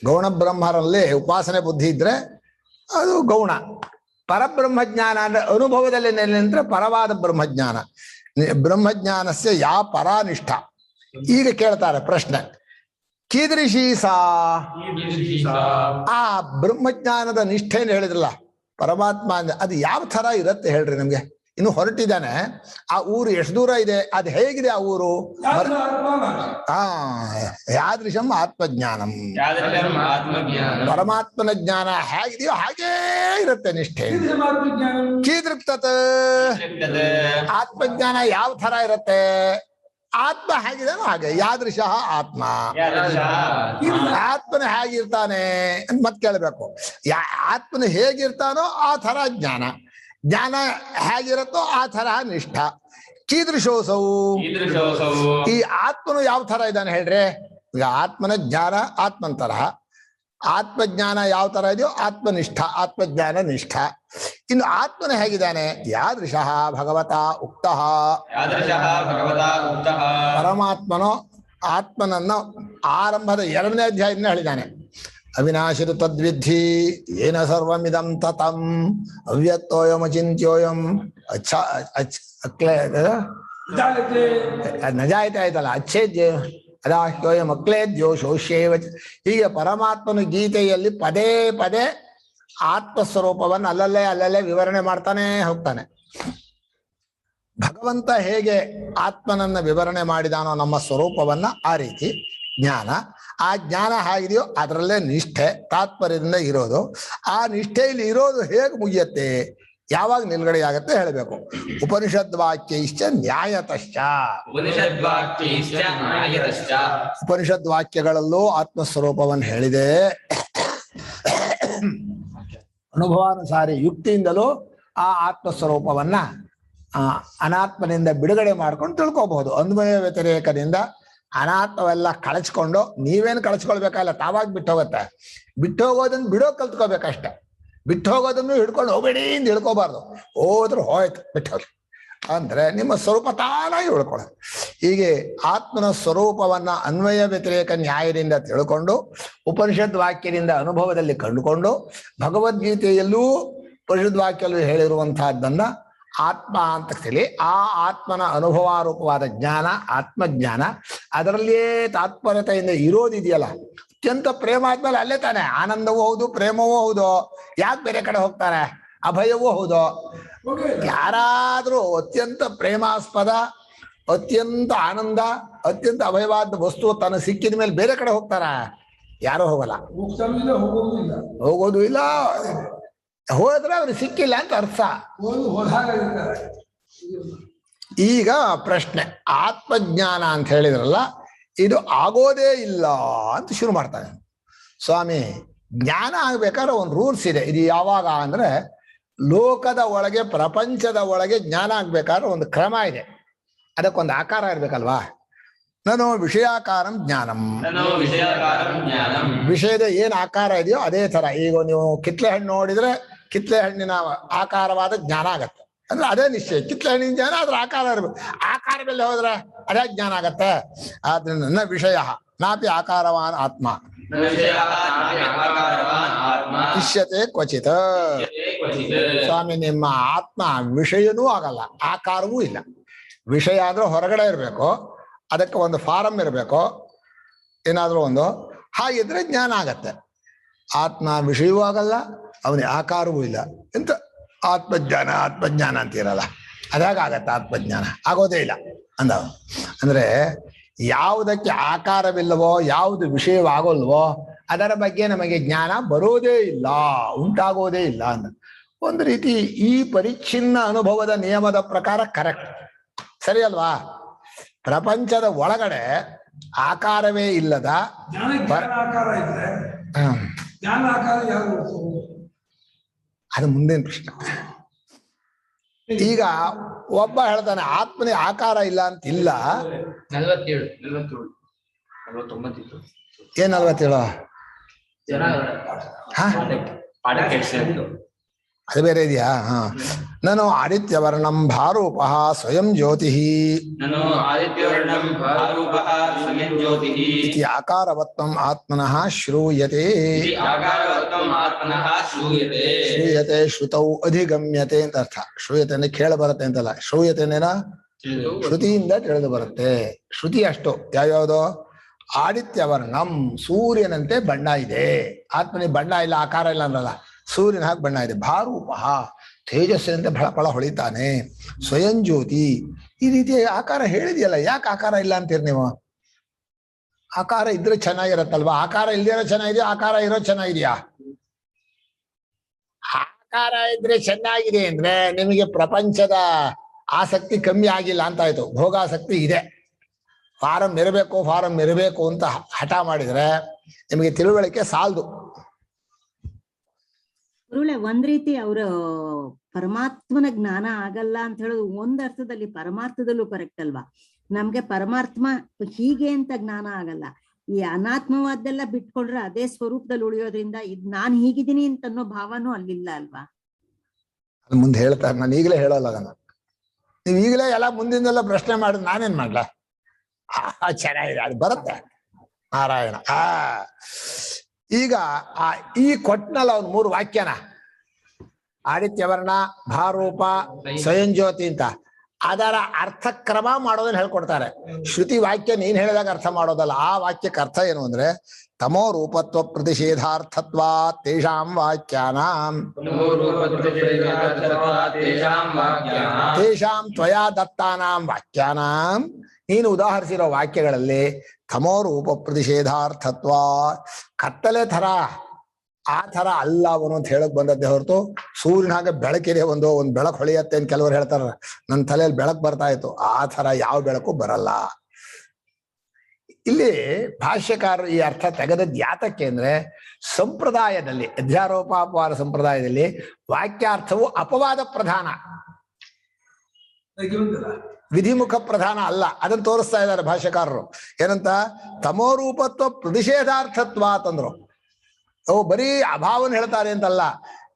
ಗೌಣ ಬ್ರಹ್ಮರಲ್ಲಿ ಉಪಾಸನೆ ಬುದ್ಧಿ ಇದ್ರೆ ಅದು ಗೌಣ. ಪರಬ್ರಹ್ಮಜ್ಞಾನ ಅಂದ್ರೆ ಅನುಭವದಲ್ಲಿ ನೆಲೆ ನಿಂತ್ರೆ ಪರವಾದ ಬ್ರಹ್ಮಜ್ಞಾನ. ಬ್ರಹ್ಮಜ್ಞಾನಸ್ಯ ಯಾ ಪರಾನಿಷ್ಠ. ಈಗ ಕೇಳ್ತಾರೆ ಪ್ರಶ್ನೆ, ಕೀದೃಶಿ ಸಾ? ಆ ಬ್ರಹ್ಮಜ್ಞಾನದ ನಿಷ್ಠೆಯನ್ನು ಹೇಳಿದ್ರಲ್ಲ ಪರಮಾತ್ಮ, ಅದು ಯಾವ ತರ ಇರತ್ತೆ ಹೇಳ್ರಿ ನಮ್ಗೆ. ಇನ್ನು ಹೊರಟಿದ್ದಾನೆ, ಆ ಊರು ಎಷ್ಟು ದೂರ ಇದೆ, ಅದು ಹೇಗಿದೆ ಆ ಊರು? ಯಾದೃಶಂ ಆತ್ಮಜ್ಞಾನಂ, ಪರಮಾತ್ಮನ ಜ್ಞಾನ ಹೇಗಿದೆಯೋ ಹಾಗೇ ಇರುತ್ತೆ ನಿಷ್ಠೆ. ಕೀದೃಕ್ತತ್, ಆತ್ಮಜ್ಞಾನ ಯಾವ ತರ ಇರುತ್ತೆ? ಆತ್ಮ ಹೇಗಿದಾನೋ ಹಾಗೆ. ಯಾದೃಶ ಆತ್ಮ, ಆತ್ಮನ ಹೇಗಿರ್ತಾನೆ ಅಂತ ಮತ್ ಕೇಳ್ಬೇಕು. ಆತ್ಮನ ಹೇಗಿರ್ತಾನೋ ಆ ತರ ಜ್ಞಾನ, ಜ್ಞಾನ ಹೇಗಿರುತ್ತೋ ಆ ತರ ನಿಷ್ಠ. ಕೀದೃಶೋಸವು, ಈ ಆತ್ಮನು ಯಾವ ತರ ಇದ್ದಾನೆ ಹೇಳ್ರಿ. ಈಗ ಆತ್ಮನ ಜ್ಞಾನ ಆತ್ಮನ ತರಹ, ಆತ್ಮಜ್ಞಾನ ಯಾವ ತರ ಇದೆಯೋ ಆತ್ಮನಿಷ್ಠ, ಆತ್ಮಜ್ಞಾನ ನಿಷ್ಠ. ಇನ್ನು ಆತ್ಮನ ಹೇಗಿದ್ದಾನೆ? ಯಾದೃಶಃ ಭಗವತಾ ಉಕ್ತಃ, ಪರಮಾತ್ಮನೋ ಆತ್ಮನನ್ನ ಆರಂಭದ 2ನೇ ಅಧ್ಯಾಯದಿಂದ ಹೇಳಿದ್ದಾನೆ. ಅವಿನಾಶಿರು ತದ್ವಿಧಿ ಏನ ಸರ್ವಮಿದಂ ತತಂ ಅವ್ಯಕ್ತೋಯಂ ಅಚಿಂತ್ಯೋಯಂ ನಜಾಯತೆ ಆಯ್ತಲ್ಲ, ಅಚ್ಛೇದ್ಯ ಅದಾಹ್ಯೋಯಂ ಅಕ್ಲೇದ್ಯೋ ಶೋಷ್ಯೇವ. ಹೀಗೆ ಪರಮಾತ್ಮನ ಗೀತೆಯಲ್ಲಿ ಪದೇ ಪದೇ ಆತ್ಮಸ್ವರೂಪವನ್ನು ಅಲ್ಲಲ್ಲೇ ವಿವರಣೆ ಮಾಡ್ತಾನೆ ಹೋಗ್ತಾನೆ. ಭಗವಂತ ಹೇಗೆ ಆತ್ಮನನ್ನ ವಿವರಣೆ ಮಾಡಿದಾನೋ ನಮ್ಮ ಸ್ವರೂಪವನ್ನ, ಆ ರೀತಿ ಜ್ಞಾನ. ಆ ಜ್ಞಾನ ಹೇಗಿದೆಯೋ ಅದರಲ್ಲೇ ನಿಷ್ಠೆ, ತಾತ್ಪರ್ಯದಿಂದ ಇರೋದು. ಆ ನಿಷ್ಠೆಯಲ್ಲಿ ಇರೋದು ಹೇಗೆ ಮುಗಿಯತ್ತೆ, ಯಾವಾಗ ನಿಲ್ಗಡೆ ಆಗತ್ತೆ ಹೇಳಬೇಕು. ಉಪನಿಷದ್ ವಾಕ್ಯೈಶ್ಚ ನ್ಯಾಯತಶ್ಚ, ಉಪನಿಷದ್ ವಾಕ್ಯಗಳಲ್ಲೂ ಆತ್ಮಸ್ವರೂಪವನ್ನು ಹೇಳಿದೆ. ಅನುಭವಾನುಸಾರಿ ಯುಕ್ತಿಯಿಂದಲೂ ಆ ಆತ್ಮಸ್ವರೂಪವನ್ನ ಅನಾತ್ಮನಿಂದ ಬಿಡುಗಡೆ ಮಾಡ್ಕೊಂಡು ತಿಳ್ಕೋಬಹುದು. ಅನ್ವಯ ವ್ಯತಿರೇಕದಿಂದ ಅನಾತ್ಮವೆಲ್ಲ ಕಳಚ್ಕೊಂಡು, ನೀವೇನು ಕಳಚ್ಕೊಳ್ಬೇಕಲ್ಲ, ತಾವಾಗಿ ಬಿಟ್ಟು ಹೋಗುತ್ತೆ. ಬಿಟ್ಟು ಹೋಗೋದನ್ನ ಬಿಡೋ ಕಲ್ತ್ಕೋಬೇಕಷ್ಟೆ. ಬಿಟ್ಟು ಹೋಗೋದನ್ನು ಹಿಡ್ಕೊಂಡು ಹೋಗ್ಬೇಡಿ ಅಂತ ಹಿಡ್ಕೋಬಾರ್ದು. ಹೋದ್ರು ಹೋಯ್ತು, ಬಿಟ್ಟೋಗಿ ಅಂದ್ರೆ ನಿಮ್ಮ ಸ್ವರೂಪ ತಾನಾಗಿ ಉಳ್ಕೊಳ್ಳೋದು. ಹೀಗೆ ಆತ್ಮನ ಸ್ವರೂಪವನ್ನ ಅನ್ವಯ ವ್ಯತಿರೇಕ ನ್ಯಾಯದಿಂದ ತಿಳ್ಕೊಂಡು, ಉಪನಿಷದ್ ವಾಕ್ಯದಿಂದ ಅನುಭವದಲ್ಲಿ ಕಂಡುಕೊಂಡು, ಭಗವದ್ಗೀತೆಯಲ್ಲೂ ಉಪನಿಷದ್ ವಾಕ್ಯಲ್ಲೂ ಹೇಳಿರುವಂತಹದ್ದನ್ನ ಆತ್ಮ ಅಂತ ತಿಳಿ, ಆ ಆತ್ಮನ ಅನುಭವಾರೂಪವಾದ ಜ್ಞಾನ ಆತ್ಮಜ್ಞಾನ, ಅದರಲ್ಲಿಯೇ ತಾತ್ಪರ್ಯತೆಯಿಂದ ಇರೋದಿದೆಯಲ್ಲ. ಅತ್ಯಂತ ಪ್ರೇಮ ಆದ್ಮೇಲೆ ಅಲ್ಲೇ ತಾನೆ ಆನಂದವೂ ಹೌದು ಪ್ರೇಮವೂ ಹೌದು. ಯಾಕೆ ಬೇರೆ ಕಡೆ ಹೋಗ್ತಾರೆ? ಅಭಯವೂ ಹೌದು. ಹೋಗೇ ಇಲ್ಲ. ಯಾರಾದ್ರೂ ಅತ್ಯಂತ ಪ್ರೇಮಾಸ್ಪದ, ಅತ್ಯಂತ ಆನಂದ, ಅತ್ಯಂತ ಅಭಯವಾದ ವಸ್ತು ತನಗೆ ಸಿಕ್ಕಿದ ಮೇಲೆ ಬೇರೆ ಕಡೆ ಹೋಗ್ತಾರ? ಯಾರು ಹೋಗಲ್ಲ. ಹೋಗ್ತಾನೂ ಇಲ್ಲ, ಹೋಗೋದು ಇಲ್ಲ. ಹೋಗೋದು ಇಲ್ಲ. ಹೋದ್ರೆ ಅವ್ರಿಗೆ ಸಿಕ್ಕಿಲ್ಲ ಅಂತ ಅರ್ಥ. ಹೋದಾಗಿರ್ತಾರೆ. ಈಗ ಪ್ರಶ್ನೆ, ಆತ್ಮಜ್ಞಾನ ಅಂತ ಹೇಳಿದ್ರಲ್ಲ, ಇದು ಆಗೋದೇ ಇಲ್ಲ ಅಂತ ಶುರು ಮಾಡ್ತಾನೆ. ಸ್ವಾಮಿ, ಜ್ಞಾನ ಆಗ್ಬೇಕಾದ್ರೆ ಒಂದು ರೂಲ್ಸ್ ಇದೆ. ಇದು ಯಾವಾಗ ಅಂದ್ರೆ, ಲೋಕದ ಒಳಗೆ, ಪ್ರಪಂಚದ ಒಳಗೆ ಜ್ಞಾನ ಆಗ್ಬೇಕಾದ್ರೆ ಒಂದು ಕ್ರಮ ಇದೆ. ಅದಕ್ಕೊಂದು ಆಕಾರ ಇರ್ಬೇಕಲ್ವಾ? ನಾನು ವಿಷಯಾಕಾರಂ ಜ್ಞಾನಂ. ವಿಷಯದ ಏನ್ ಆಕಾರ ಇದೆಯೋ ಅದೇ ತರ. ಈಗ ನೀವು ಕಿತ್ಲೆ ಹಣ್ಣು ನೋಡಿದ್ರೆ ಕಿತ್ಲೆ ಹಣ್ಣಿನ ಆಕಾರವಾದ ಜ್ಞಾನ ಆಗತ್ತೆ. ಅಂದ್ರೆ ಅದೇ ನಿಶ್ಚಯ. ಕಿತ್ಲೆ ಹಣ್ಣಿನ ಜ್ಞಾನ ಅದ್ರ ಆಕಾರ ಇರ್ಬೇಕು. ಆಕಾರ ಮೇಲೆ ಹೋದ್ರೆ ಅದೇ ಜ್ಞಾನ ಆಗತ್ತೆ. ಆದ್ರಿಂದ ನ ವಿಷಯ ನಾಪಿ ಆಕಾರವಾನ್ ಆತ್ಮ ಇಷ್ಯತೆ ಕ್ವಚಿತ್. ಸ್ವಾಮಿ, ನಿಮ್ಮ ಆತ್ಮ ವಿಷಯನೂ ಆಗಲ್ಲ, ಆಕಾರವೂ ಇಲ್ಲ. ವಿಷಯ ಅಂದ್ರೆ ಹೊರಗಡೆ ಇರಬೇಕು, ಅದಕ್ಕೆ ಒಂದು ಫಾರಂ ಇರಬೇಕು, ಏನಾದ್ರೂ ಒಂದು. ಹಾಗಿದ್ರೆ ಜ್ಞಾನ ಆಗತ್ತೆ. ಆತ್ಮ ವಿಷಯವೂ ಆಗಲ್ಲ, ಅವನಿಗೆ ಆಕಾರವೂ ಇಲ್ಲ. ಎಂತ ಆತ್ಮಜ್ಞಾನ ಆತ್ಮಜ್ಞಾನ ಅಂತೀರಲ್ಲ, ಅದಾಗತ್ತೆ ಆತ್ಮಜ್ಞಾನ? ಆಗೋದೇ ಇಲ್ಲ ಅಂದವ. ಅಂದ್ರೆ ಯಾವುದಕ್ಕೆ ಆಕಾರವಿಲ್ಲವೋ, ಯಾವುದು ವಿಷಯವಾಗೋಲ್ವೋ ಅದರ ಬಗ್ಗೆ ನಮಗೆ ಜ್ಞಾನ ಬರೋದೇ ಇಲ್ಲ, ಉಂಟಾಗೋದೇ ಇಲ್ಲ ಅಂದ. ಒಂದು ರೀತಿ ಈ ಪರಿಚ್ಛಿನ್ನ ಅನುಭವದ ನಿಯಮದ ಪ್ರಕಾರ ಕರೆಕ್ಟ್, ಸರಿ ಅಲ್ವಾ? ಪ್ರಪಂಚದ ಒಳಗಡೆ ಆಕಾರವೇ ಇಲ್ಲದ ಜ್ಞಾನ ಆಕಾರ ಇದ್ರೆ ಜ್ಞಾನ ಆಕಾರ ಯಾರು? ಅದು ಮುಂದಿನ ಪ್ರಶ್ನೆ. ಈಗ ಒಬ್ಬ ಹೇಳ್ತಾನೆ ಆತ್ಮನಿಗೆ ಆಕಾರ ಇಲ್ಲ ಅಂತ. ಇಲ್ಲ. 47 ಏನ್ 47? ಅದು ಬೇರೆ ಇದೆಯಾ? ಹಾ. ನಾನು ಆದಿತ್ಯವರ್ಣಂ ಭಾರೂಪ ಸ್ವಯಂ ಜ್ಯೋತಿ ಇತಿ ಆಕಾರವತ್ವಂ ಆತ್ಮನಃ ಶ್ರೂಯತೆ. ಶ್ರೂಯತೆ ಶ್ರುತೌ ಅಧಿಗಮ್ಯತೆ ಅಂತ ಅರ್ಥ. ಶ್ರೂಯತೆ ಅಂದ್ರೆ ಕೇಳ ಬರುತ್ತೆ ಅಂತಲ್ಲ, ಶ್ರೂಯತೆನೇನ ಶ್ರುತಿಯಿಂದ ತಿಳಿದು ಬರುತ್ತೆ. ಶ್ರುತಿ ಅಷ್ಟು ಯಾವ್ಯಾವ್ದು? ಆದಿತ್ಯವರ್ಣಂ, ಸೂರ್ಯನಂತೆ ಬಣ್ಣ ಇದೆ. ಆತ್ಮನಿಗೆ ಬಣ್ಣ ಇಲ್ಲ, ಆಕಾರ ಇಲ್ಲ ಅನ್ನಲ್ಲ, ಸೂರ್ಯನ ಹಾಗೆ ಬಣ್ಣ ಇದೆ. ಭಾರೂಪ, ತೇಜಸ್ಸಿನಂತೆ ಫಳ ಹೊಳಿತಾನೆ. ಸ್ವಯಂ ಜ್ಯೋತಿ, ಈ ರೀತಿಯ ಆಕಾರ ಹೇಳಿದೆಯಲ್ಲ, ಯಾಕೆ ಆಕಾರ ಇಲ್ಲ ಅಂತೀರಿ ನೀವು? ಆಕಾರ ಇದ್ರೆ ಚೆನ್ನಾಗಿರತ್ತಲ್ವಾ? ಆಕಾರ ಇಲ್ದಿರೋ ಚೆನ್ನಾಗಿದೆಯಾ, ಆಕಾರ ಇರೋ ಚೆನ್ನಾಗಿದೆಯಾ? ಆಕಾರ ಇದ್ರೆ ಚೆನ್ನಾಗಿದೆ ಅಂದ್ರೆ ನಿಮಗೆ ಪ್ರಪಂಚದ ಆಸಕ್ತಿ ಕಮ್ಮಿ ಆಗಿಲ್ಲ ಅಂತಾಯ್ತು. ಭೋಗಾಸಕ್ತಿ ಇದೆ. ಫಾರಂ ಇರಬೇಕು ಅಂತ ಹಠ ಮಾಡಿದ್ರೆ ನಿಮಗೆ ತಿಳುವಳಿಕೆ ಸಾಲದು. ಗುರುಳೆ, ಒಂದ್ ರೀತಿ ಅವರು ಪರಮಾತ್ಮನ ಜ್ಞಾನ ಆಗಲ್ಲ ಅಂತ ಹೇಳೋದು ಒಂದ್ ಅರ್ಥದಲ್ಲಿ ಪರಮಾರ್ಥದಲ್ಲೂ ಕರೆಕ್ಟ್ ಅಲ್ವಾ? ನಮ್ಗೆ ಪರಮಾತ್ಮ ಹೀಗೆ ಅಂತ ಜ್ಞಾನ ಆಗಲ್ಲ. ಈ ಅನಾತ್ಮವಾದ್ದೆಲ್ಲ ಬಿಟ್ಕೊಂಡ್ರೆ ಅದೇ ಸ್ವರೂಪದಲ್ಲಿ ಉಳಿಯೋದ್ರಿಂದ ಇದ್ ನಾನ್ ಹೀಗಿದ್ದೀನಿ ಅಂತ ಅನ್ನೋ ಭಾವನೂ ಅಲ್ಲಿಲ್ಲ ಅಲ್ವಾ? ಮುಂದೆ ಹೇಳ್ತಾರೆ, ನಾನು ಈಗಲೇ ಹೇಳಲ್ಲ ಅದನ್ನ. ನೀವ್ ಈಗಲೇ ಎಲ್ಲ ಮುಂದಿನೆಲ್ಲ ಪ್ರಶ್ನೆ ಮಾಡಿದ್ ನಾನೇನ್ ಮಾಡ್ಲ? ಚೆನ್ನಾಗಿದೆ, ಅದು ಬರುತ್ತೆ. ನಾರಾಯಣ. ಈಗ ಈ ಕೊಟ್ನಲ್ಲ ಅವ್ನು 3 ವಾಕ್ಯನ, ಆದಿತ್ಯವರ್ಣ, ಭಾರೂಪ, ಸ್ವಯಂ ಜ್ಯೋತಿ ಅಂತ, ಅದರ ಅರ್ಥಕ್ರಮ ಮಾಡೋದನ್ನ ಹೇಳ್ಕೊಡ್ತಾರೆ. ಶ್ರುತಿ ವಾಕ್ಯ ನೀನ್ ಹೇಳಿದಾಗ ಅರ್ಥ ಮಾಡೋದಲ್ಲ. ಆ ವಾಕ್ಯಕ್ಕೆ ಅರ್ಥ ಏನು ಅಂದ್ರೆ, ತಮೋ ರೂಪತ್ವ ಪ್ರತಿಷೇಧಾರ್ಥತ್ವ ತೇಷಾಂ ವಾಕ್ಯಾನಾಂ ತೇಷಾಂ ತ್ವಯಾ ದತ್ತಾನಾಂ ವಾಕ್ಯಾನಾಂ. ನೀನು ಉದಾಹರಿಸಿರೋ ವಾಕ್ಯಗಳಲ್ಲಿ ತಮೋ ರೂಪ ಪ್ರತಿಷೇಧಾರ್ಥತ್ವ, ಕತ್ತಲೆ ಥರ ಆ ಥರ ಅಲ್ಲ ಅವನು ಅಂತ ಹೇಳಕ್ ಬಂದದ್ದೇ ಹೊರತು ಸೂರ್ಯನ ಹಾಗೆ ಬೆಳಕಿದೆ, ಒಂದು ಬೆಳಕು ಹೊಳೆಯತ್ತೆ ಅಂತ ಕೆಲವರು ಹೇಳ್ತಾರ. ನನ್ನ ತಲೆಯಲ್ಲಿ ಬೆಳಕು ಬರ್ತಾ ಇತ್ತು, ಆ ಥರ ಯಾವ ಬೆಳಕು ಬರಲ್ಲ. ಇಲ್ಲಿ ಭಾಷ್ಯಕಾರರು ಈ ಅರ್ಥ ತೆಗೆದದ್ದು ಯಾತಕ್ಕೆ ಅಂದ್ರೆ, ಸಂಪ್ರದಾಯದಲ್ಲಿ, ಅಧ್ಯಾರೋಪಾಪವಾದ ಸಂಪ್ರದಾಯದಲ್ಲಿ ವಾಕ್ಯಾರ್ಥವು ಅಪವಾದ ಪ್ರಧಾನ, ವಿಧಿಮುಖ ಪ್ರಧಾನ ಅಲ್ಲ. ಅದನ್ನು ತೋರಿಸ್ತಾ ಇದ್ದಾರೆ ಭಾಷ್ಯಕಾರರು. ಏನಂತ? ತಮೋರೂಪತ್ವ ಪ್ರತಿಷೇಧಾರ್ಥತ್ವ ಅಂತಂದ್ರು. ಬರೀ ಅಭಾವನ ಹೇಳ್ತಾರೆ ಅಂತಲ್ಲ,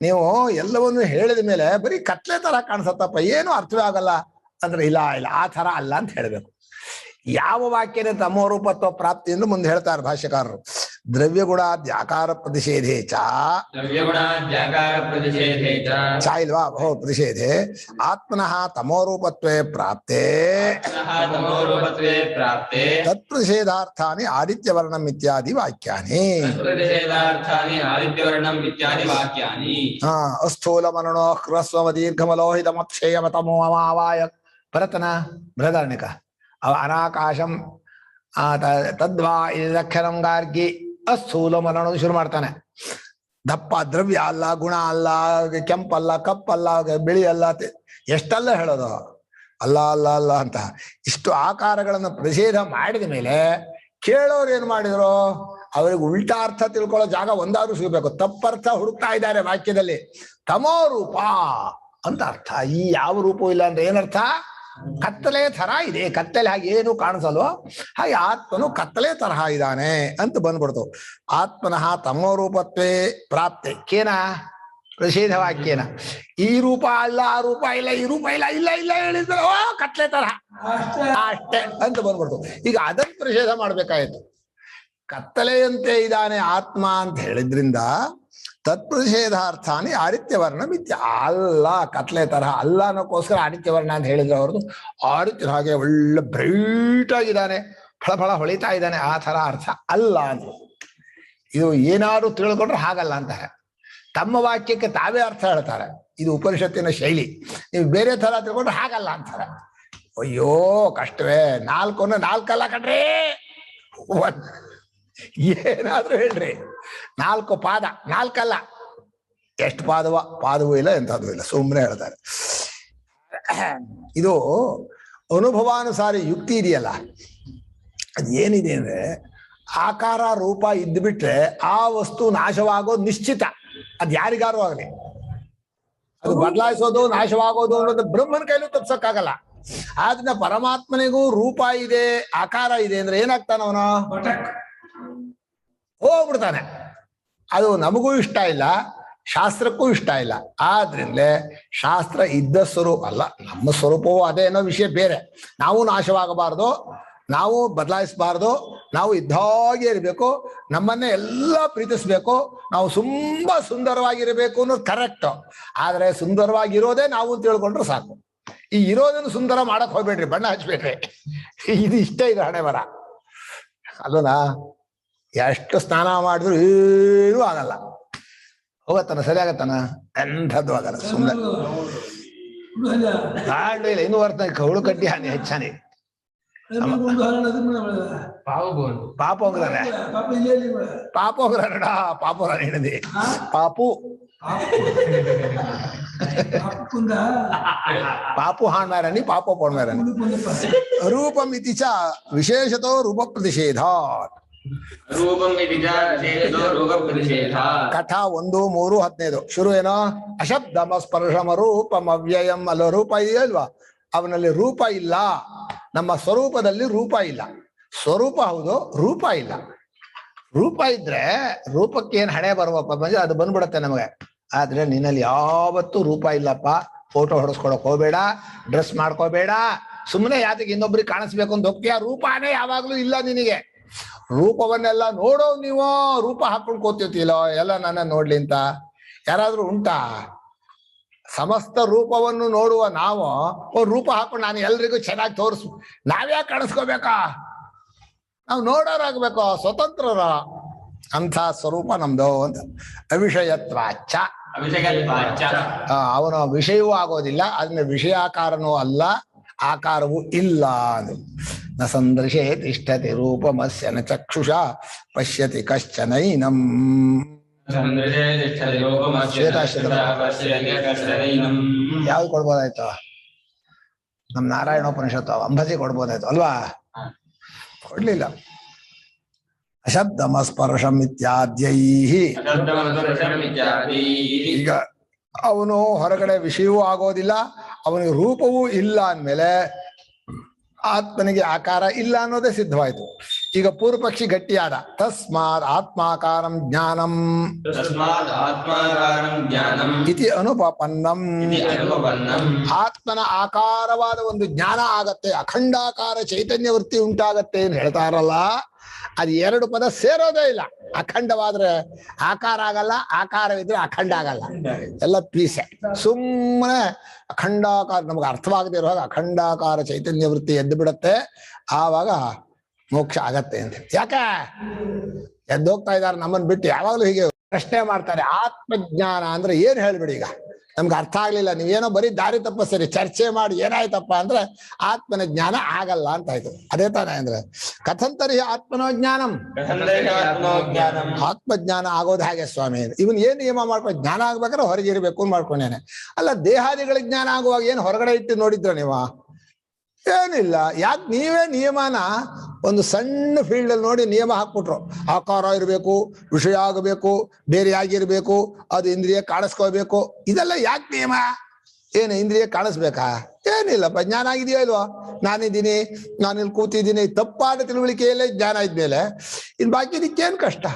ನೀವು ಎಲ್ಲವನ್ನು ಹೇಳಿದ ಮೇಲೆ ಬರೀ ಕತ್ಲೆ ತರ ಕಾಣಿಸತ್ತಪ್ಪ, ಏನು ಅರ್ಥವೇ ಆಗಲ್ಲ ಅಂದ್ರೆ, ಇಲ್ಲ ಆ ತರ ಅಲ್ಲ ಅಂತ ಹೇಳ್ಬೇಕು. ಯಾವ ವಾಕ್ಯನೇ ತಮೋರೂಪತ್ವ ಪ್ರಾಪ್ತಿ ಎಂದು ಮುಂದೆ ಹೇಳ್ತಾರೆ ಭಾಷ್ಯಕಾರರು. ದ್ರವ್ಯಗುಣಾದ್ಯಾಕಾರ ಪ್ರತಿಷೇಧೇ ದ್ರವ್ಯಗುಣಾದ್ಯಾಕಾರ ಪ್ರತಿಷೇಧೇ ಚ ಇಲ್ವಾ ಬಹು ಪ್ರತಿಷೇಧೆ ಆತ್ಮನಃ ತಮೋರೂಪತ್ವೇ ಪ್ರಾಪ್ತೆ ತಮೋರೂಪತ್ವೇ ಪ್ರಾಪ್ತೆ ತತ್ಪ್ರತಿಷೇಧಾರ್ಥಾನಿ ಆದಿತ್ಯವರ್ಣಂ ಇತ್ಯಾದಿ ವಾಕ್ಯಾನಿ ಪ್ರತಿಷೇಧಾರ್ಥಾನಿ ಆದಿತ್ಯವರ್ಣಂ ಇತ್ಯಾದಿ ವಾಕ್ಯಾನಿ ಅಸ್ಥೂಲ ಮನೋ ಹ್ರಸ್ವಮ ದೀರ್ಘಮಲೋಹಿತಮಕ್ಷೇಯಮತಮೋ ಅಮಾವಾಯ ಭರತನ ಬೃಹದಾರಣ್ಯಕ ಅನಾಕಾಶಂ ತದ್ವಾ ಇಲಕ್ಷಣಂ ಗಾರ್ಗಿ ಅಸ್ಥೂಲ ಮನೋ ಶುರು ಮಾಡ್ತಾನೆ. ದಪ್ಪ ದ್ರವ್ಯ ಅಲ್ಲ, ಗುಣ ಅಲ್ಲ, ಕೆಂಪಲ್ಲ, ಕಪ್ಪಲ್ಲ, ಬಿಳಿ ಅಲ್ಲ, ಎಷ್ಟಲ್ಲ ಹೇಳೋದು ಅಲ್ಲ ಅಲ್ಲ ಅಲ್ಲ ಅಂತ. ಇಷ್ಟು ಆಕಾರಗಳನ್ನು ಪ್ರತಿಷೇಧ ಮಾಡಿದ ಮೇಲೆ ಕೇಳೋರು ಏನ್ ಮಾಡಿದ್ರು, ಅವ್ರಿಗೆ ಉಲ್ಟಾ ಅರ್ಥ ತಿಳ್ಕೊಳ್ಳೋ ಜಾಗ ಒಂದಾದ್ರೂ ಸಿಗಬೇಕು. ತಪ್ಪರ್ಥ ಹುಡುಕ್ತಾ ಇದ್ದಾರೆ ವಾಕ್ಯದಲ್ಲಿ. ತಮೋ ರೂಪ ಅಂತ ಅರ್ಥ. ಈ ಯಾವ ರೂಪವೂ ಇಲ್ಲ ಅಂದ್ರೆ ಏನರ್ಥ? ಕತ್ತಲೆ ತರ ಇದೆ, ಕತ್ತಲೆ ಹಾಗೆ ಏನು ಕಾಣಿಸಲ್ವೋ ಹಾಗೆ ಆತ್ಮನು ಕತ್ತಲೆ ತರಹ ಇದ್ದಾನೆ ಅಂತ ಬಂದ್ಬಿಡ್ತು. ಆತ್ಮನಃ ತಮೋ ರೂಪತ್ವೇ ಪ್ರಾಪ್ತೆ ಕೇನ ಪ್ರಸಿದ್ಧ ವಾಕ್ಯನ. ಈ ರೂಪ ಅಲ್ಲ, ಆ ರೂಪ ಇಲ್ಲ, ಈ ರೂಪ ಇಲ್ಲ, ಇಲ್ಲ ಇಲ್ಲ ಹೇಳಿದ್ರೆ ಓ ಕತ್ಲೆ ತರಹ ಅಷ್ಟೇ ಅಂತ ಬಂದ್ಬಿಡ್ತು. ಈಗ ಅದನ್ನ ಪ್ರಷೇಧ ಮಾಡ್ಬೇಕಾಯ್ತು. ಕತ್ತಲೆಯಂತೆ ಇದ್ದಾನೆ ಆತ್ಮ ಅಂತ ಹೇಳಿದ್ರಿಂದ ತತ್ಪ್ರತಿಷೇಧಾರ್ಥಾನಿ ಆದಿತ್ಯವರ್ಣ ಮಿಥ್ಯ. ಅಲ್ಲ ಕತ್ಲೆ ತರಹ ಅಲ್ಲ ಅನ್ನೋಕ್ಕೋಸ್ಕರ ಆದಿತ್ಯವರ್ಣ ಅಂತ ಹೇಳಿದ್ರೆ ಅವ್ರದ್ದು ಆದಿತ್ಯ ಹಾಗೆ ಒಳ್ಳೆ ಬ್ರೈಟ್ ಆಗಿದ್ದಾನೆ, ಫಳಫಳ ಹೊಳಿತಾ ಇದ್ದಾನೆ, ಆ ತರ ಅರ್ಥ ಅಲ್ಲ ಅಂತ. ಇದು ಏನಾದ್ರು ತಿಳ್ಕೊಂಡ್ರೆ ಹಾಗಲ್ಲ ಅಂತಾರೆ. ತಮ್ಮ ವಾಕ್ಯಕ್ಕೆ ತಾವೇ ಅರ್ಥ ಹೇಳ್ತಾರೆ. ಇದು ಉಪನಿಷತ್ತಿನ ಶೈಲಿ. ನೀವು ಬೇರೆ ತರ ತಿಳ್ಕೊಂಡ್ರೆ ಹಾಗಲ್ಲ ಅಂತಾರೆ. ಅಯ್ಯೋ ಕಷ್ಟವೇ, ನಾಲ್ಕಲ್ಲ ಕಣ್ರಿ, ಏನಾದ್ರೂ ಹೇಳ್ರಿ. 4 ಪಾದ, 4 ಅಲ್ಲ, ಎಷ್ಟು ಪಾದವೂ ಇಲ್ಲ, ಎಂಥದ್ದು ಇಲ್ಲ, ಸುಮ್ಮನೆ ಹೇಳ್ತಾರೆ. ಇದು ಅನುಭವಾನುಸಾರಿ ಯುಕ್ತಿ ಇದೆಯಲ್ಲ, ಅದು ಏನಿದೆ ಅಂದ್ರೆ ಆಕಾರ ರೂಪ ಇದ್ಬಿಟ್ರೆ ಆ ವಸ್ತು ನಾಶವಾಗೋದು ನಿಶ್ಚಿತ. ಅದು ಯಾರಿಗಾರು ಆಗಲಿ, ಅದು ಬದಲಾಯಿಸೋದು ನಾಶವಾಗೋದು ಅನ್ನೋದು ಬ್ರಹ್ಮನ ಕೈಲೂ ತಪ್ಸಕ್ಕಾಗಲ್ಲ. ಆದ್ರಿಂದ ಪರಮಾತ್ಮನಿಗೂ ರೂಪ ಇದೆ, ಆಕಾರ ಇದೆ ಅಂದ್ರೆ ಏನಾಗ್ತಾನ ಅವನು? ಹೋಗ್ಬಿಡ್ತಾನೆ. ಅದು ನಮಗೂ ಇಷ್ಟ ಇಲ್ಲ, ಶಾಸ್ತ್ರಕ್ಕೂ ಇಷ್ಟ ಇಲ್ಲ. ಆದ್ರಿಂದ ಶಾಸ್ತ್ರ ಇದ್ದ ಸ್ವರೂಪ ಅಲ್ಲ, ನಮ್ಮ ಸ್ವರೂಪವೂ ಅದೇ ಅನ್ನೋ ವಿಷಯ ಬೇರೆ. ನಾವು ನಾಶವಾಗಬಾರ್ದು, ನಾವು ಬದಲಾಯಿಸಬಾರ್ದು, ನಾವು ಇದ್ದಾಗೆ ಇರಬೇಕು, ನಮ್ಮನ್ನೇ ಎಲ್ಲ ಪ್ರೀತಿಸ್ಬೇಕು, ನಾವು ತುಂಬಾ ಸುಂದರವಾಗಿರ್ಬೇಕು ಅನ್ನೋದು ಕರೆಕ್ಟ್. ಆದ್ರೆ ಸುಂದರವಾಗಿರೋದೇ ನಾವು ತಿಳ್ಕೊಂಡ್ರೆ ಸಾಕು. ಈ ಇರೋದನ್ನು ಸುಂದರ ಮಾಡಕ್ ಹೋಗ್ಬೇಡ್ರಿ, ಬಣ್ಣ ಹಚ್ಬೇಡ್ರಿ. ಇದು ಇಷ್ಟ ಇದೆ ಹಣೆ ಬರ ಅಲ್ಲನಾ. ಎಷ್ಟು ಸ್ನಾನ ಮಾಡಿದ್ರು ಏನೂ ಆಗಲ್ಲ, ಹೋಗತ್ತಾನ, ಸರಿ ಆಗತ್ತಾನ, ಎಂಥದ್ದು ಆಗಲ್ಲ. ಸುಮ್ಮನೆ ಕಾಂಡ ಇಲ್ಲ, ಇನ್ನೂ ವರ್ತ ಕೌಳು ಕಡ್ಡಿ ಹಾನಿ ಹೆಚ್ಚಾನೆ. ಪಾಪ ಹೋಗ್ರಾನೆ, ಪಾಪ ಹೋಗ್ರಾನಡ, ಪಾಪು ರಾಣಿ ಹಿಡಿದಿ ಪಾಪು ಪಾಪು ಹಾಣ್ಮಾರನಿ ಪಾಪ ಪೋಣ್ಮಾರನಿ. ರೂಪಮಿತಿ ಚ ವಿಶೇಷತೋ ರೂಪ ಪ್ರತಿಷೇಧ. ಕಠ 1:3-15 ಶುರು ಏನೋ? ಅಶಬ್ದಮ ಸ್ಪರ್ಶಮ ರೂಪಮ ಅವ್ಯಯಂ. ಅಲ್ಲ ರೂಪ ಇದೆಯಲ್ವಾ, ಅವನಲ್ಲಿ ರೂಪ ಇಲ್ಲ. ನಮ್ಮ ಸ್ವರೂಪದಲ್ಲಿ ರೂಪ ಇಲ್ಲ. ಸ್ವರೂಪ ಹೌದು, ರೂಪ ಇಲ್ಲ. ರೂಪ ಇದ್ರೆ ರೂಪಕ್ಕೆ ಏನ್ ಹಣೆ ಬರುವಪ್ಪ ಬಂದ್ರೆ ಅದು ಬಂದ್ಬಿಡತ್ತೆ ನಮಗೆ. ಆದ್ರೆ ನಿನ್ನಲ್ಲಿ ಯಾವತ್ತೂ ರೂಪ ಇಲ್ಲಪ್ಪ. ಫೋಟೋ ಹೊಡೆಸ್ಕೊಳಕ್ ಹೋಗ್ಬೇಡ, ಡ್ರೆಸ್ ಮಾಡ್ಕೋಬೇಡ, ಸುಮ್ಮನೆ ಯಾತಕ್ಕೆ ಇನ್ನೊಬ್ರಿಗೆ ಕಾಣಿಸ್ಬೇಕು ಅಂತ ಹೋಗ್ತೀಯ. ರೂಪನೇ ಯಾವಾಗ್ಲೂ ಇಲ್ಲ ನಿನಗೆ. ರೂಪವನ್ನೆಲ್ಲ ನೋಡೋ ನೀವು, ರೂಪ ಹಾಕೊಂಡು ಕೂತಿರ್ತೀಲೋ ಎಲ್ಲ ನನ್ನ ನೋಡ್ಲಿ ಅಂತ ಯಾರಾದ್ರೂ ಉಂಟಾ? ಸಮಸ್ತ ರೂಪವನ್ನು ನೋಡುವ ನಾವು ರೂಪ ಹಾಕೊಂಡು ನಾನು ಎಲ್ರಿಗೂ ಚೆನ್ನಾಗಿ ತೋರಿಸ್, ನಾವ್ಯಾಕೆ ಕಾಣಿಸ್ಕೋಬೇಕಾ? ನಾವು ನೋಡೋರಾಗ್ಬೇಕು, ಸ್ವತಂತ್ರರ. ಅಂಥ ಸ್ವರೂಪ ನಮ್ದು ಅಂತ. ಅವಿಷಯತ್ವಾಚ, ಅವನ ವಿಷಯವೂ ಆಗೋದಿಲ್ಲ, ಅದನ್ನ ವಿಷಯಾಕಾರನೂ ಅಲ್ಲ, ಆಕಾರವೂ ಇಲ್ಲ. ಅದು ನ ಸಂದೃಶೇ ತಿಷ್ಠತಿ ರೂಪಮಸ್ಯ ನ ಚಕ್ಷುಷ ಪಶ್ಯತಿ ಕಶ್ಚನೈನಂ. ಯಾವ್ದು ಕೊಡ್ಬೋದಾಯ್ತು? ನಮ್ ನಾರಾಯಣೋಪನಿಷತ್ತು ಅಂಬಸಿ ಕೊಡ್ಬೋದಾಯ್ತು ಅಲ್ವಾ? ಕೊಡ್ಲಿಲ್ಲ. ಅಶಬ್ದಮ ಸ್ಪರ್ಶಂ ಇತ್ಯಾದ್ಯೈ. ಈಗ ಅವನು ಹೊರಗಡೆ ವಿಷಯವೂ ಆಗೋದಿಲ್ಲ, ಅವನಿಗೆ ರೂಪವೂ ಇಲ್ಲ ಅಂದ್ಮೇಲೆ ಆತ್ಮನಿಗೆ ಆಕಾರ ಇಲ್ಲ ಅನ್ನೋದೇ ಸಿದ್ಧವಾಯ್ತು. ಈಗ ಪೂರ್ವ ಪಕ್ಷಿ ಗಟ್ಟಿಯಾದ. ತಸ್ಮಾತ್ ಆತ್ಮಾಕಾರಂ ಜ್ಞಾನಂ ಇತಿ ಅನುಪಪನ್ನಂ. ಆತ್ಮನ ಆಕಾರವಾದ ಒಂದು ಜ್ಞಾನ ಆಗತ್ತೆ, ಅಖಂಡಾಕಾರ ಚೈತನ್ಯ ವೃತ್ತಿ ಉಂಟಾಗತ್ತೆ ಅಂತ ಹೇಳ್ತಾರಲ್ಲ, ಅದು ಎರಡು ಪದ ಸೇರೋದೇ ಇಲ್ಲ. ಅಖಂಡವಾದ್ರೆ ಆಕಾರ ಆಗಲ್ಲ, ಆಕಾರವಿದ್ರೆ ಅಖಂಡ ಆಗಲ್ಲ, ಎಲ್ಲ ಪೀಸೆ. ಸುಮ್ಮನೆ ಅಖಂಡಾಕಾರ, ನಮ್ಗೆ ಅರ್ಥವಾಗದೇ ಇರುವಾಗ ಅಖಂಡಾಕಾರ ಚೈತನ್ಯ ವೃತ್ತಿ ಎದ್ದು ಬಿಡುತ್ತೆ, ಆವಾಗ ಮೋಕ್ಷ ಆಗತ್ತೆ ಅಂತ. ಯಾಕೆ ಎದ್ದೋಗ್ತಾ ಇದ್ದಾರೆ ನಮ್ಮನ್ನು ಬಿಟ್ಟು? ಯಾವಾಗಲೂ ಹೀಗೆ ಪ್ರಶ್ನೆ ಮಾಡ್ತಾರೆ, ಆತ್ಮಜ್ಞಾನ ಅಂದ್ರೆ ಏನ್ ಹೇಳ್ಬಿಡಿ. ಈಗ ನಮ್ಗೆ ಅರ್ಥ ಆಗ್ಲಿಲ್ಲ, ನೀವೇನೋ ಬರೀ ದಾರಿ ತಪ್ಪಿಸ್ತೀರಿ, ಚರ್ಚೆ ಮಾಡಿ ಏನಾಯ್ತಪ್ಪ ಅಂದ್ರೆ ಆತ್ಮನ ಜ್ಞಾನ ಆಗಲ್ಲ ಅಂತ ಆಯ್ತು. ಅದೇ ತಾನೇ ಅಂದ್ರೆ ಕಥಂತರಿ ಆತ್ಮನೋ ಜ್ಞಾನಂ, ಆತ್ಮಜ್ಞಾನ ಆಗೋದು ಹಾಗೆ ಸ್ವಾಮಿ. ಇವನ್ ಏನ್ ನಿಯಮ ಮಾಡ್ಕೊಂಡು ಜ್ಞಾನ ಆಗ್ಬೇಕಾದ್ರೆ ಹೊರಗೆ ಇರ್ಬೇಕು ಅಂತ ಮಾಡ್ಕೊಂಡೇನೆ. ಅಲ್ಲ, ದೇಹಾದಿಗಳ ಜ್ಞಾನ ಆಗುವಾಗ ಏನ್ ಹೊರಗಡೆ ಇಟ್ಟು ನೋಡಿದ್ರ ನೀವು? ಏನಿಲ್ಲ. ಯಾಕೆ ನೀವೇ ನಿಯಮನ ಒಂದು ಸಣ್ಣ ಫೀಲ್ಡ್ ಅಲ್ಲಿ ನೋಡಿ ನಿಯಮ ಹಾಕ್ಬಿಟ್ರು. ಆಕಾರ ಇರಬೇಕು, ವಿಷಯ ಆಗಬೇಕು, ಬೇರೆ ಆಗಿರ್ಬೇಕು, ಅದು ಇಂದ್ರಿಯ ಕಾಣಿಸ್ಕೋಬೇಕು. ಇದೆಲ್ಲ ಯಾಕೆ ನಿಯಮ? ಏನು ಇಂದ್ರಿಯ ಕಾಣಿಸ್ಬೇಕಾ? ಏನಿಲ್ಲಪ್ಪ, ಜ್ಞಾನ ಆಗಿದೆಯೋ ಇಲ್ವಾ? ನಾನಿದ್ದೀನಿ, ನಾನಿಲ್ಲಿ ಕೂತಿದ್ದೀನಿ, ತಪ್ಪಾದ ತಿಳುವಳಿಕೆಯಲ್ಲೇ ಜ್ಞಾನ ಇದ್ಮೇಲೆ ಇನ್ ಬಾಕಿ ಇದಕ್ಕೇನು ಕಷ್ಟ?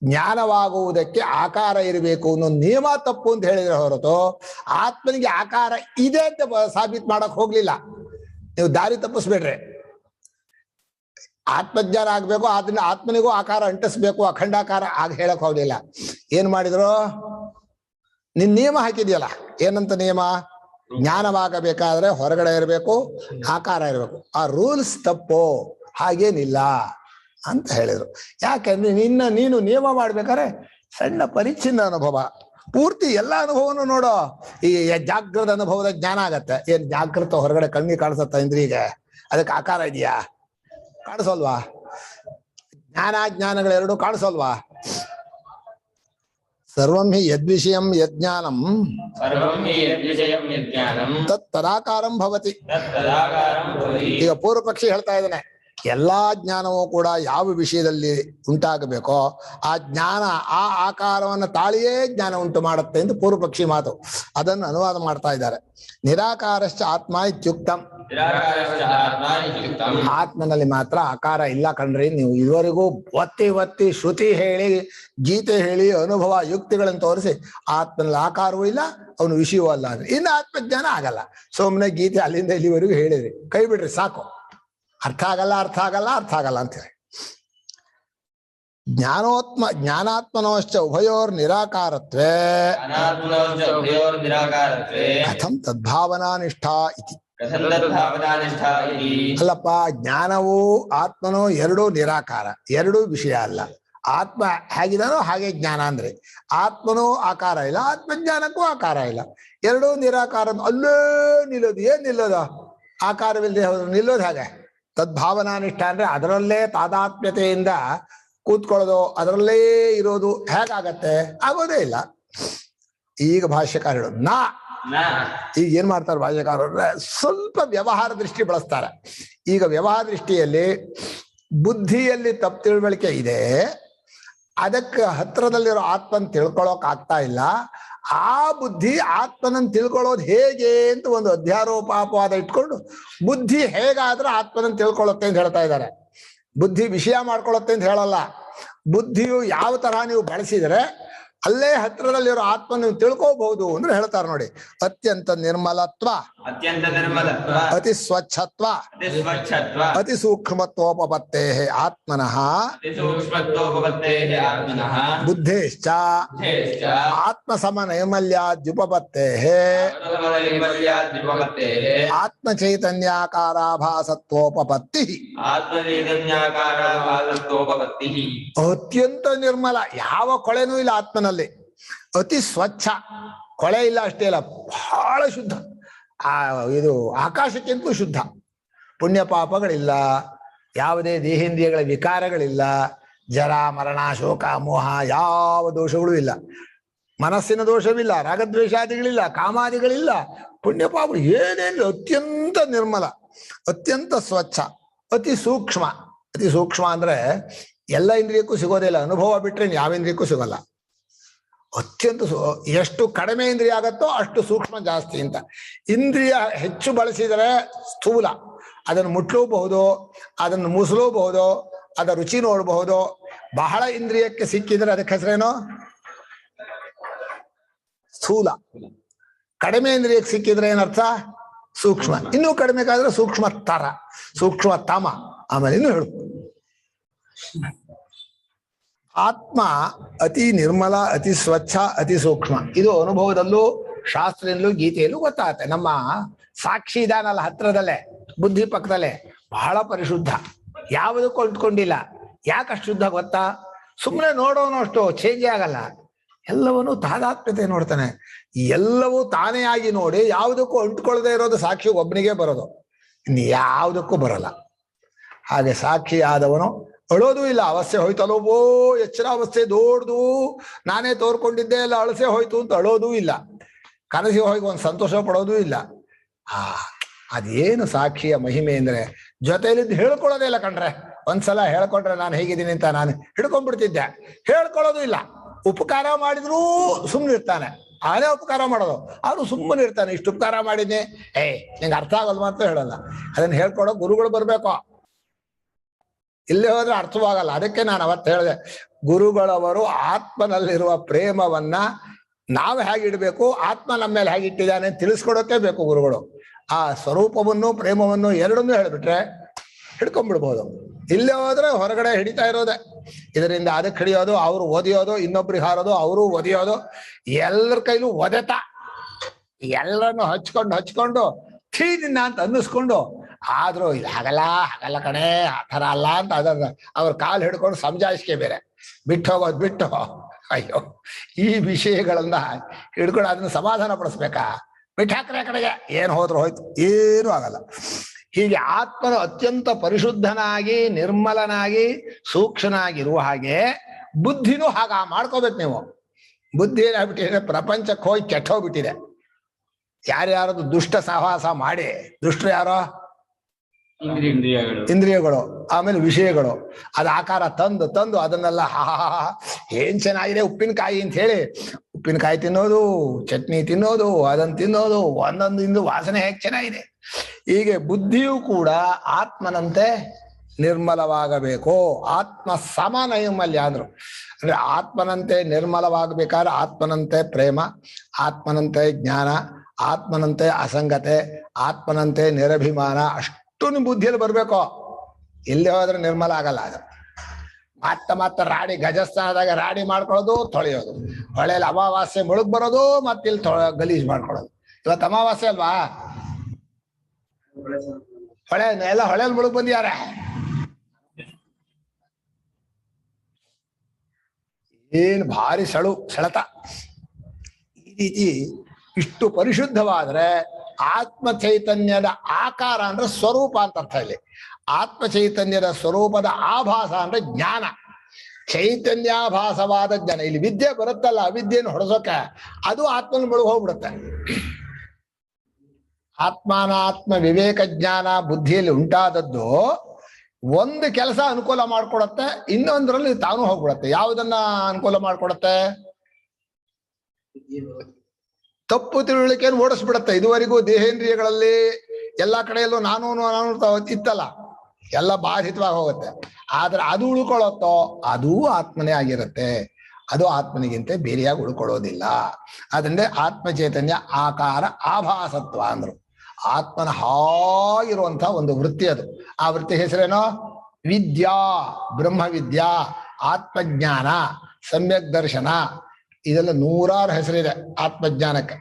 ಜ್ಞಾನವಾಗುವುದಕ್ಕೆ ಆಕಾರ ಇರಬೇಕು ಅನ್ನೋ ನಿಯಮ ತಪ್ಪು ಅಂತ ಹೇಳಿದ್ರೆ ಹೊರತು ಆತ್ಮನಿಗೆ ಆಕಾರ ಇದೆ ಅಂತ ಸಾಬೀತು ಮಾಡಕ್ ಹೋಗ್ಲಿಲ್ಲ. ನೀವು ದಾರಿ ತಪ್ಪಿಸ್ಬೇಡ್ರಿ. ಆತ್ಮಜ್ಞಾನ ಆಗ್ಬೇಕು, ಆದ್ರಿಂದ ಆತ್ಮನಿಗೂ ಆಕಾರ ಅಂಟಿಸ್ಬೇಕು, ಅಖಂಡಾಕಾರ ಆಗ ಹೇಳಕ್ ಹೋಗ್ಲಿಲ್ಲ. ಏನ್ ಮಾಡಿದ್ರು? ನಿನ್ ನಿಯಮ ಹಾಕಿದ್ಯಲ್ಲ, ಏನಂತ ನಿಯಮ? ಜ್ಞಾನವಾಗಬೇಕಾದ್ರೆ ಹೊರಗಡೆ ಇರಬೇಕು, ಆಕಾರ ಇರಬೇಕು. ಆ ರೂಲ್ಸ್ ತಪ್ಪು, ಹಾಗೇನಿಲ್ಲ ಅಂತ ಹೇಳಿದ್ರು. ಯಾಕಂದ್ರೆ ನೀನು ನಿಯಮ ಮಾಡ್ಬೇಕಾದ್ರೆ ಸಣ್ಣ ಪರಿಚ್ಛಿನ್ನ ಅನುಭವ, ಪೂರ್ತಿ ಎಲ್ಲ ಅನುಭವನು ನೋಡೋ. ಈ ಜಾಗೃತ ಅನುಭವದ ಜ್ಞಾನ ಆಗತ್ತೆ. ಏನ್ ಜಾಗೃತ ಹೊರಗಡೆ ಕಣ್ಣಿಗೆ ಕಾಣಿಸತ್ತ ಇಂದ್ರಿಗೆ? ಅದಕ್ಕೆ ಆಕಾರ ಇದೆಯಾ? ಕಾಣಿಸೋಲ್ವಾ? ಜ್ಞಾನಗಳೆರಡು ಕಾಣಿಸೋಲ್ವಾ? ಸರ್ವಂ ಹಿ ಯದ್ವಿಷಯಂ ಯಜ್ಞಾನಂ ತತ್ ತದಾಕಾರಂ ಭವತಿ. ಈಗ ಪೂರ್ವ ಪಕ್ಷಿ ಹೇಳ್ತಾ ಇದ್ದಾನೆ, ಎಲ್ಲಾ ಜ್ಞಾನವೂ ಕೂಡ ಯಾವ ವಿಷಯದಲ್ಲಿ ಉಂಟಾಗಬೇಕೋ ಆ ಜ್ಞಾನ ಆ ಆಕಾರವನ್ನು ತಾಳಿಯೇ ಜ್ಞಾನ ಉಂಟು ಮಾಡುತ್ತೆ ಎಂದು ಪೂರ್ವ ಪಕ್ಷಿ ಮಾತು. ಅದನ್ನು ಅನುವಾದ ಮಾಡ್ತಾ ಇದ್ದಾರೆ. ನಿರಾಕಾರಶ್ಚ ಆತ್ಮ ಇತ್ಯುಕ್ತಂ. ಆತ್ಮನಲ್ಲಿ ಮಾತ್ರ ಆಕಾರ ಇಲ್ಲ ಕಣ್ರಿ. ನೀವು ಇದುವರೆಗೂ ಒತ್ತಿ ಶ್ರುತಿ ಹೇಳಿ, ಗೀತೆ ಹೇಳಿ, ಅನುಭವ ಯುಕ್ತಿಗಳನ್ನು ತೋರಿಸಿ ಆತ್ಮನಲ್ಲಿ ಆಕಾರವೂ ಇಲ್ಲ, ಅವನು ವಿಷಯವೂ ಅಲ್ಲ ಅಂದ್ರೆ ಇನ್ನು ಆತ್ಮಜ್ಞಾನ ಆಗಲ್ಲ. ಸುಮ್ಮನೆ ಗೀತೆ ಅಲ್ಲಿಂದ ಇಲ್ಲಿವರೆಗೂ ಹೇಳಿದ್ರಿ, ಕೈ ಬಿಡ್ರಿ ಸಾಕು. ಅರ್ಥ ಆಗಲ್ಲ ಅಂತೇಳಿ. ಜ್ಞಾನಾತ್ಮನೋಶ್ಚ ಉಭಯೋರ್ ನಿರಾಕಾರತ್ವೇ ಕಥಂ ತದ್ಭಾವನಾ ನಿಷ್ಠಾ ಇತಿ. ಅಲ್ಲಪ್ಪ, ಜ್ಞಾನವೂ ಆತ್ಮನೋ ಎರಡೂ ನಿರಾಕಾರ, ಎರಡೂ ವಿಷಯ ಅಲ್ಲ. ಆತ್ಮ ಹೇಗಿದಾನೋ ಹಾಗೆ ಜ್ಞಾನ ಅಂದ್ರೆ, ಆತ್ಮನೂ ಆಕಾರ ಇಲ್ಲ, ಆತ್ಮಜ್ಞಾನಕ್ಕೂ ಆಕಾರ ಇಲ್ಲ, ಎರಡೂ ನಿರಾಕಾರ. ಅಲ್ಲೇ ನಿಲ್ಲೋದು. ಏನ್ ನಿಲ್ಲೋದು? ಆಕಾರವಿಲ್ಲದೆ ನಿಲ್ಲೋದು ಹಾಗೆ. ತದ್ಭಾವನಾನಿಷ್ಠ ಅಂದ್ರೆ ಅದರಲ್ಲೇ ತಾದಾತ್ಮ್ಯತೆಯಿಂದ ಕೂತ್ಕೊಳ್ಳೋದು, ಅದರಲ್ಲೇ ಇರೋದು ಹೇಗಾಗತ್ತೆ? ಆಗೋದೇ ಇಲ್ಲ. ಈಗ ಭಾಷ್ಯಕಾರ ಹೇಳೋದು ನಾ. ಈಗ ಏನ್ ಮಾಡ್ತಾರೆ ಭಾಷ್ಯಕಾರರು? ಸ್ವಲ್ಪ ವ್ಯವಹಾರ ದೃಷ್ಟಿ ಬಳಸ್ತಾರೆ. ಈಗ ವ್ಯವಹಾರ ದೃಷ್ಟಿಯಲ್ಲಿ ಬುದ್ಧಿಯಲ್ಲಿ ತಪ್ಪು ತಿಳುವಳಿಕೆ ಇದೆ, ಅದಕ್ಕೆ ಹತ್ರದಲ್ಲಿರೋ ಆತ್ಮನ್ ತಿಳ್ಕೊಳಕ್ ಆಗ್ತಾ ಇಲ್ಲ. ಆ ಬುದ್ಧಿ ಆತ್ಮನನ್ನು ತಿಳ್ಕೊಳ್ಳೋದು ಹೇಗೆ ಅಂತ ಒಂದು ಅಧ್ಯಾರೋಪಾಪವಾದ ಇಟ್ಕೊಂಡು ಬುದ್ಧಿ ಹೇಗಾದ್ರೂ ಆತ್ಮನನ್ನು ತಿಳ್ಕೊಳ್ಳುತ್ತೆ ಅಂತ ಹೇಳ್ತಾ ಇದ್ದಾರೆ. ಬುದ್ಧಿ ವಿಷಯ ಮಾಡ್ಕೊಳ್ಳುತ್ತೆ ಅಂತ ಹೇಳಲ್ಲ. ಬುದ್ಧಿಯು ಯಾವ ತರಹ ನೀವು ಬಳಸಿದರೆ ಅಲ್ಲೇ ಹತ್ರದಲ್ಲಿರೋ ಆತ್ಮ ನೀವು ತಿಳ್ಕೋಬಹುದು ಅಂದ್ರೆ ಹೇಳ್ತಾರೆ ನೋಡಿ. ಅತ್ಯಂತ ನಿರ್ಮಲತ್ವ, ಅತಿ ಸ್ವಚ್ಛತ್ವ, ಅತಿ ಸೂಕ್ಷ್ಮತ್ವೋಪಪತ್ತೇ ಆತ್ಮನಃ ಬುದ್ಧೇಶ್ಚ ಆತ್ಮ ಸಮ ನೈರ್ಮಲ್ಯಾದ್ಯುಪಪತ್ತೇ ಆತ್ಮ ಚೈತನ್ಯಾಕಾರಾಭಾಸತ್ವೋಪಪತ್ತಿ. ಅತ್ಯಂತ ನಿರ್ಮಲ, ಯಾವ ಕೊಳೆನೂ ಇಲ್ಲ ಆತ್ಮನಲ್ಲಿ. ಅತಿ ಸ್ವಚ್ಛ, ಕೊಳೆ ಇಲ್ಲ ಅಷ್ಟೇ ಅಲ್ಲ, ಬಹಳ ಶುದ್ಧ. ಇದು ಆಕಾಶಕ್ಕಿಂತಲೂ ಶುದ್ಧ. ಪುಣ್ಯ ಪಾಪಗಳಿಲ್ಲ, ಯಾವುದೇ ದೇಹೇಂದ್ರಿಯಗಳ ವಿಕಾರಗಳಿಲ್ಲ, ಜರ ಮರಣ ಶೋಕ ಮೋಹ ಯಾವ ದೋಷಗಳೂ ಇಲ್ಲ. ಮನಸ್ಸಿನ ದೋಷವಿಲ್ಲ, ರಾಗದ್ವೇಷಾದಿಗಳಿಲ್ಲ, ಕಾಮಾದಿಗಳಿಲ್ಲ, ಪುಣ್ಯ ಪಾಪ ಏನೇನು. ಅತ್ಯಂತ ನಿರ್ಮಲ, ಅತ್ಯಂತ ಸ್ವಚ್ಛ, ಅತಿ ಸೂಕ್ಷ್ಮ. ಅತಿ ಸೂಕ್ಷ್ಮ ಅಂದ್ರೆ ಎಲ್ಲ ಇಂದ್ರಿಯಕ್ಕೂ ಸಿಗೋದಿಲ್ಲ, ಅನುಭವ ಬಿಟ್ರೆ ಯಾವ ಇಂದ್ರಿಯಕ್ಕೂ ಸಿಗೋಲ್ಲ. ಅತ್ಯಂತ ಎಷ್ಟು ಕಡಿಮೆ ಇಂದ್ರಿಯ ಆಗತ್ತೋ ಅಷ್ಟು ಸೂಕ್ಷ್ಮ ಜಾಸ್ತಿ ಅಂತ. ಇಂದ್ರಿಯ ಹೆಚ್ಚು ಬಳಸಿದರೆ ಸ್ಥೂಲ, ಅದನ್ನು ಮುಟ್ಲೂಬಹುದು, ಅದನ್ನು ಮುಸಲೂಬಹುದು, ಅದರ ರುಚಿ ನೋಡಬಹುದು. ಬಹಳ ಇಂದ್ರಿಯಕ್ಕೆ ಸಿಕ್ಕಿದ್ರೆ ಅದಕ್ಕೆ ಹೆಸರೇನೋ ಸ್ಥೂಲ. ಕಡಿಮೆ ಇಂದ್ರಿಯಕ್ಕೆ ಸಿಕ್ಕಿದ್ರೆ ಏನರ್ಥ? ಸೂಕ್ಷ್ಮ. ಇನ್ನೂ ಕಡಿಮೆ ಕಾದ್ರೆ ಸೂಕ್ಷ್ಮ ತರ, ಸೂಕ್ಷ್ಮ ತಮ. ಆಮೇಲೆ ಇನ್ನು ಹೇಳು ಆತ್ಮ ಅತಿ ನಿರ್ಮಲ, ಅತಿ ಸ್ವಚ್ಛ, ಅತಿ ಸೂಕ್ಷ್ಮ. ಇದು ಅನುಭವದಲ್ಲೂ ಶಾಸ್ತ್ರದಲ್ಲೂ ಗೀತೆಯಲ್ಲೂ ಗೊತ್ತಾಗತ್ತೆ. ನಮ್ಮ ಸಾಕ್ಷಿ ಇದಾನಲ್ಲ ಹತ್ರದಲ್ಲೇ, ಬುದ್ಧಿ ಪಕ್ಕದಲ್ಲೇ, ಬಹಳ ಪರಿಶುದ್ಧ, ಯಾವುದಕ್ಕೂ ಅಂಟ್ಕೊಂಡಿಲ್ಲ. ಯಾಕಷ್ಟು ಶುದ್ಧ ಗೊತ್ತಾ? ಸುಮ್ಮನೆ ನೋಡೋನು ಅಷ್ಟು ಚೇಂಜೇ ಆಗಲ್ಲ, ಎಲ್ಲವನ್ನೂ ತಾದಾತ್ಮ್ಯತೆ ನೋಡ್ತಾನೆ. ಎಲ್ಲವೂ ತಾನೇ ಆಗಿ ನೋಡಿ ಯಾವುದಕ್ಕೂ ಅಂಟ್ಕೊಳ್ಳದೆ ಇರೋದು ಸಾಕ್ಷಿ ಒಬ್ಬನಿಗೆ ಬರೋದು, ಇನ್ನು ಯಾವುದಕ್ಕೂ ಬರಲ್ಲ. ಹಾಗೆ ಸಾಕ್ಷಿ ಆದವನು ಅಳೋದು ಇಲ್ಲ. ಅವಸ್ಥೆ ಹೋಯ್ತಲ್ಲೋ, ಓ ಎಚ್ಚರ ಅವಸ್ಥೆ ದೊಡ್ಡದು, ನಾನೇ ತೋರ್ಕೊಂಡಿದ್ದೆ ಎಲ್ಲ ಅಳಸೆ ಹೋಯ್ತು ಅಂತ ಅಳೋದೂ ಇಲ್ಲ. ಕನಸಿಗೆ ಹೋಗಿ ಒಂದು ಸಂತೋಷ ಪಡೋದೂ ಇಲ್ಲ. ಅದೇನು ಸಾಕ್ಷಿಯ ಮಹಿಮೆ ಅಂದ್ರೆ ಜೊತೆಯಲ್ಲಿದ್ದು ಹೇಳ್ಕೊಳ್ಳೋದೇ ಇಲ್ಲ ಕಣ್ರೆ. ಒಂದ್ಸಲ ಹೇಳ್ಕೊಂಡ್ರೆ ನಾನು ಹೇಗಿದ್ದೀನಿ ಅಂತ ನಾನು ಹಿಡ್ಕೊಂಡ್ಬಿಡ್ತಿದ್ದೆ, ಹೇಳ್ಕೊಳ್ಳೋದು ಇಲ್ಲ. ಉಪಕಾರ ಮಾಡಿದ್ರೂ ಸುಮ್ಮನೆ ಇರ್ತಾನೆ, ಅವನೇ ಉಪಕಾರ ಮಾಡೋದು, ಅವನು ಸುಮ್ಮನೆ ಇರ್ತಾನೆ. ಇಷ್ಟು ಉಪಕಾರ ಮಾಡಿದ್ನಿ, ನಿಂಗೆ ಅರ್ಥ ಆಗಲ್ವಾ ಅಂತ ಹೇಳಲ್ಲ. ಅದನ್ನ ಹೇಳ್ಕೊಡೋ ಗುರುಗಳು ಬರ್ಬೇಕು. ಇಲ್ಲೇ ಹೋದ್ರೆ ಅರ್ಥವಾಗಲ್ಲ. ಅದಕ್ಕೆ ನಾನು ಅವತ್ತು ಹೇಳಿದೆ, ಗುರುಗಳವರು ಆತ್ಮನಲ್ಲಿರುವ ಪ್ರೇಮವನ್ನ ನಾವು ಹೇಗಿಡ್ಬೇಕು, ಆತ್ಮ ನಮ್ಮ ಮೇಲೆ ಹೇಗಿಟ್ಟಿದ್ದಾನೆ ತಿಳಿಸ್ಕೊಡೋಕೆ ಬೇಕು ಗುರುಗಳು. ಆ ಸ್ವರೂಪವನ್ನು ಪ್ರೇಮವನ್ನು ಎರಡನ್ನೂ ಹೇಳ್ಬಿಟ್ರೆ ಹಿಡ್ಕೊಂಡ್ಬಿಡ್ಬೋದು. ಇಲ್ಲೇ ಹೋದ್ರೆ ಹೊರಗಡೆ ಹಿಡಿತಾ ಇರೋದೆ. ಇದರಿಂದ ಅದಕ್ಕೆ ಹಿಡಿಯೋದು, ಅವ್ರು ಓದಿಯೋದು, ಇನ್ನೊಬ್ರಿಗೆ ಹಾರೋದು, ಅವರು ಓದಿಯೋದು, ಎಲ್ಲರ ಕೈಲೂ ಒದೆತ, ಎಲ್ಲರನ್ನು ಹಚ್ಕೊಂಡು ನಿನ್ನ ಅಂತ ಅನ್ನಿಸ್ಕೊಂಡು, ಆದ್ರೂ ಇದು ಹಾಗಲ್ಲ ಕಣೆ, ಆ ಥರ ಅಲ್ಲ ಅಂತ ಅದನ್ನ ಅವ್ರ ಕಾಲು ಹಿಡ್ಕೊಂಡು ಸಮಜಾಯಿಸಿಕೆ ಬೇರೆ, ಬಿಟ್ಟು ಹೋಗೋದು ಬಿಟ್ಟು. ಅಯ್ಯೋ, ಈ ವಿಷಯಗಳನ್ನ ಹಿಡ್ಕೊಂಡು ಅದನ್ನ ಸಮಾಧಾನ ಪಡಿಸ್ಬೇಕಾ? ಬಿಟ್ಟು ಹಾಕ್ರೆ ಕಡೆಗೆ, ಏನು ಹೋದ್ರು ಹೋಯ್ತು, ಏನೂ ಆಗಲ್ಲ. ಹೀಗೆ ಆತ್ಮನು ಅತ್ಯಂತ ಪರಿಶುದ್ಧನಾಗಿ, ನಿರ್ಮಲನಾಗಿ, ಸೂಕ್ಷ್ಮನಾಗಿರುವ ಹಾಗೆ ಬುದ್ಧಿನೂ ಹಾಗ ಮಾಡ್ಕೋಬೇಕು ನೀವು. ಬುದ್ಧಿ ಏನಾಗ್ಬಿಟ್ಟಿದೆ, ಪ್ರಪಂಚಕ್ಕೆ ಹೋಗಿ ಕೆಟ್ಟೋಗ್ಬಿಟ್ಟಿದೆ. ಯಾರ್ಯಾರದು ದುಷ್ಟ ಸಹವಾಸ ಮಾಡಿ, ದುಷ್ಟರು ಯಾರೋ ಇಂದ್ರಿಯಗಳು, ಆಮೇಲೆ ವಿಷಯಗಳು, ಅದು ಆಕಾರ ತಂದು ಅದನ್ನೆಲ್ಲ ಏನ್ ಚೆನ್ನಾಗಿದೆ ಉಪ್ಪಿನಕಾಯಿ ಅಂತ ಹೇಳಿ ಉಪ್ಪಿನಕಾಯಿ ತಿನ್ನೋದು, ಚಟ್ನಿ ತಿನ್ನೋದು, ಅದನ್ನ ತಿನ್ನೋದು, ಒಂದೊಂದು ವಾಸನೆ ಹೇಗೆ ಚೆನ್ನಾಗಿದೆ. ಹೀಗೆ ಬುದ್ಧಿಯೂ ಕೂಡ ಆತ್ಮನಂತೆ ನಿರ್ಮಲವಾಗಬೇಕು. ಆತ್ಮ ಸಮ ನೈರ್ಮಲ್ಯ ಅಂದ್ರು. ಅಂದ್ರೆ ಆತ್ಮನಂತೆ ನಿರ್ಮಲವಾಗಬೇಕಾದ್ರೆ ಆತ್ಮನಂತೆ ಪ್ರೇಮ, ಆತ್ಮನಂತೆ ಜ್ಞಾನ, ಆತ್ಮನಂತೆ ಅಸಂಗತೆ, ಆತ್ಮನಂತೆ ನಿರಭಿಮಾನ, ಅಷ್ಟು ನಿಮ್ಮ ಬುದ್ಧಿಯಲ್ಲಿ ಬರ್ಬೇಕು. ಎಲ್ಲಿ ಹೋದ್ರೆ ನಿರ್ಮಲ ಆಗಲ್ಲ. ಅದು ಮತ್ತೆ ರಾಡಿ ಗಜಸ್ಥಾನದಾಗ ರಾಡಿ ಮಾಡ್ಕೊಳ್ಳೋದು, ತೊಳೆಯೋದು, ಹೊಳೆಯಲ್ಲಿ ಅಮಾವಾಸ್ಯೆ ಮುಳುಗ್ ಬರೋದು, ಮತ್ತೆ ಇಲ್ಲಿ ಗಲೀಜ್ ಮಾಡ್ಕೊಳ್ಳೋದು. ಇವತ್ತು ಅಮಾವಾಸ್ಯೆ ಅಲ್ವಾ? ಹೊಳೆಯಲ್ಲಿ ಮುಳುಗ್ ಬಂದಿಯಾರ. ಏನ್ ಭಾರಿ ಸೆಳೆತ. ಈ ರೀತಿ ಇಷ್ಟು ಪರಿಶುದ್ಧವಾದ್ರೆ ಆತ್ಮ ಚೈತನ್ಯದ ಆಕಾರ ಅಂದ್ರೆ ಸ್ವರೂಪ ಅಂತ ಅರ್ಥ. ಇಲ್ಲಿ ಆತ್ಮ ಚೈತನ್ಯದ ಸ್ವರೂಪದ ಆಭಾಸ ಅಂದ್ರೆ ಜ್ಞಾನ, ಚೈತನ್ಯಾಭಾಸವಾದ ಜ್ಞಾನ. ಇಲ್ಲಿ ವಿದ್ಯೆ ಬರುತ್ತಲ್ಲ, ಅವಿದ್ಯೆಯನ್ನು ಹೊಡೆಸೋಕೆ ಅದು ಆತ್ಮನ ಮುಳುಗ್ ಹೋಗ್ಬಿಡುತ್ತೆ. ಆತ್ಮಾನಾತ್ಮ ವಿವೇಕ ಜ್ಞಾನ ಬುದ್ಧಿಯಲ್ಲಿ ಉಂಟಾದದ್ದು ಒಂದು ಕೆಲಸ ಅನುಕೂಲ ಮಾಡ್ಕೊಡತ್ತೆ, ಇನ್ನೊಂದರಲ್ಲಿ ತಾನು ಹೋಗ್ಬಿಡತ್ತೆ. ಯಾವುದನ್ನ ಅನುಕೂಲ ಮಾಡ್ಕೊಡತ್ತೆ? ತಪ್ಪು ತಿಳುವಳಿಕೆಯನ್ನು ಓಡಿಸ್ಬಿಡತ್ತೆ. ಇದುವರೆಗೂ ದೇಹೇಂದ್ರಿಯಗಳಲ್ಲಿ ಎಲ್ಲಾ ಕಡೆಯಲ್ಲೂ ನಾನು ಇತ್ತಲ್ಲ, ಎಲ್ಲ ಬಾಧಿತವಾಗಿ ಹೋಗುತ್ತೆ. ಆದ್ರೆ ಅದು ಉಳ್ಕೊಳ್ಳುತ್ತೋ ಅದು ಆತ್ಮನೇ ಆಗಿರುತ್ತೆ. ಅದು ಆತ್ಮನಿಗಿಂತ ಬೇರೆಯಾಗಿ ಉಳ್ಕೊಳ್ಳೋದಿಲ್ಲ. ಅದರಿಂದ ಆತ್ಮ ಚೈತನ್ಯ ಆಕಾರ ಆಭಾಸತ್ವ ಅಂದ್ರು. ಆತ್ಮನ ಹಾಗಿರುವಂತ ಒಂದು ವೃತ್ತಿ ಅದು. ಆ ವೃತ್ತಿ ಹೆಸರೇನೋ? ವಿದ್ಯಾ, ಬ್ರಹ್ಮವಿದ್ಯಾ, ಆತ್ಮಜ್ಞಾನ, ಸಮ್ಯಕ್ ದರ್ಶನ, ಇದೆಲ್ಲ ನೂರಾರು ಹೆಸರಿದೆ ಆತ್ಮಜ್ಞಾನಕ್ಕೆ.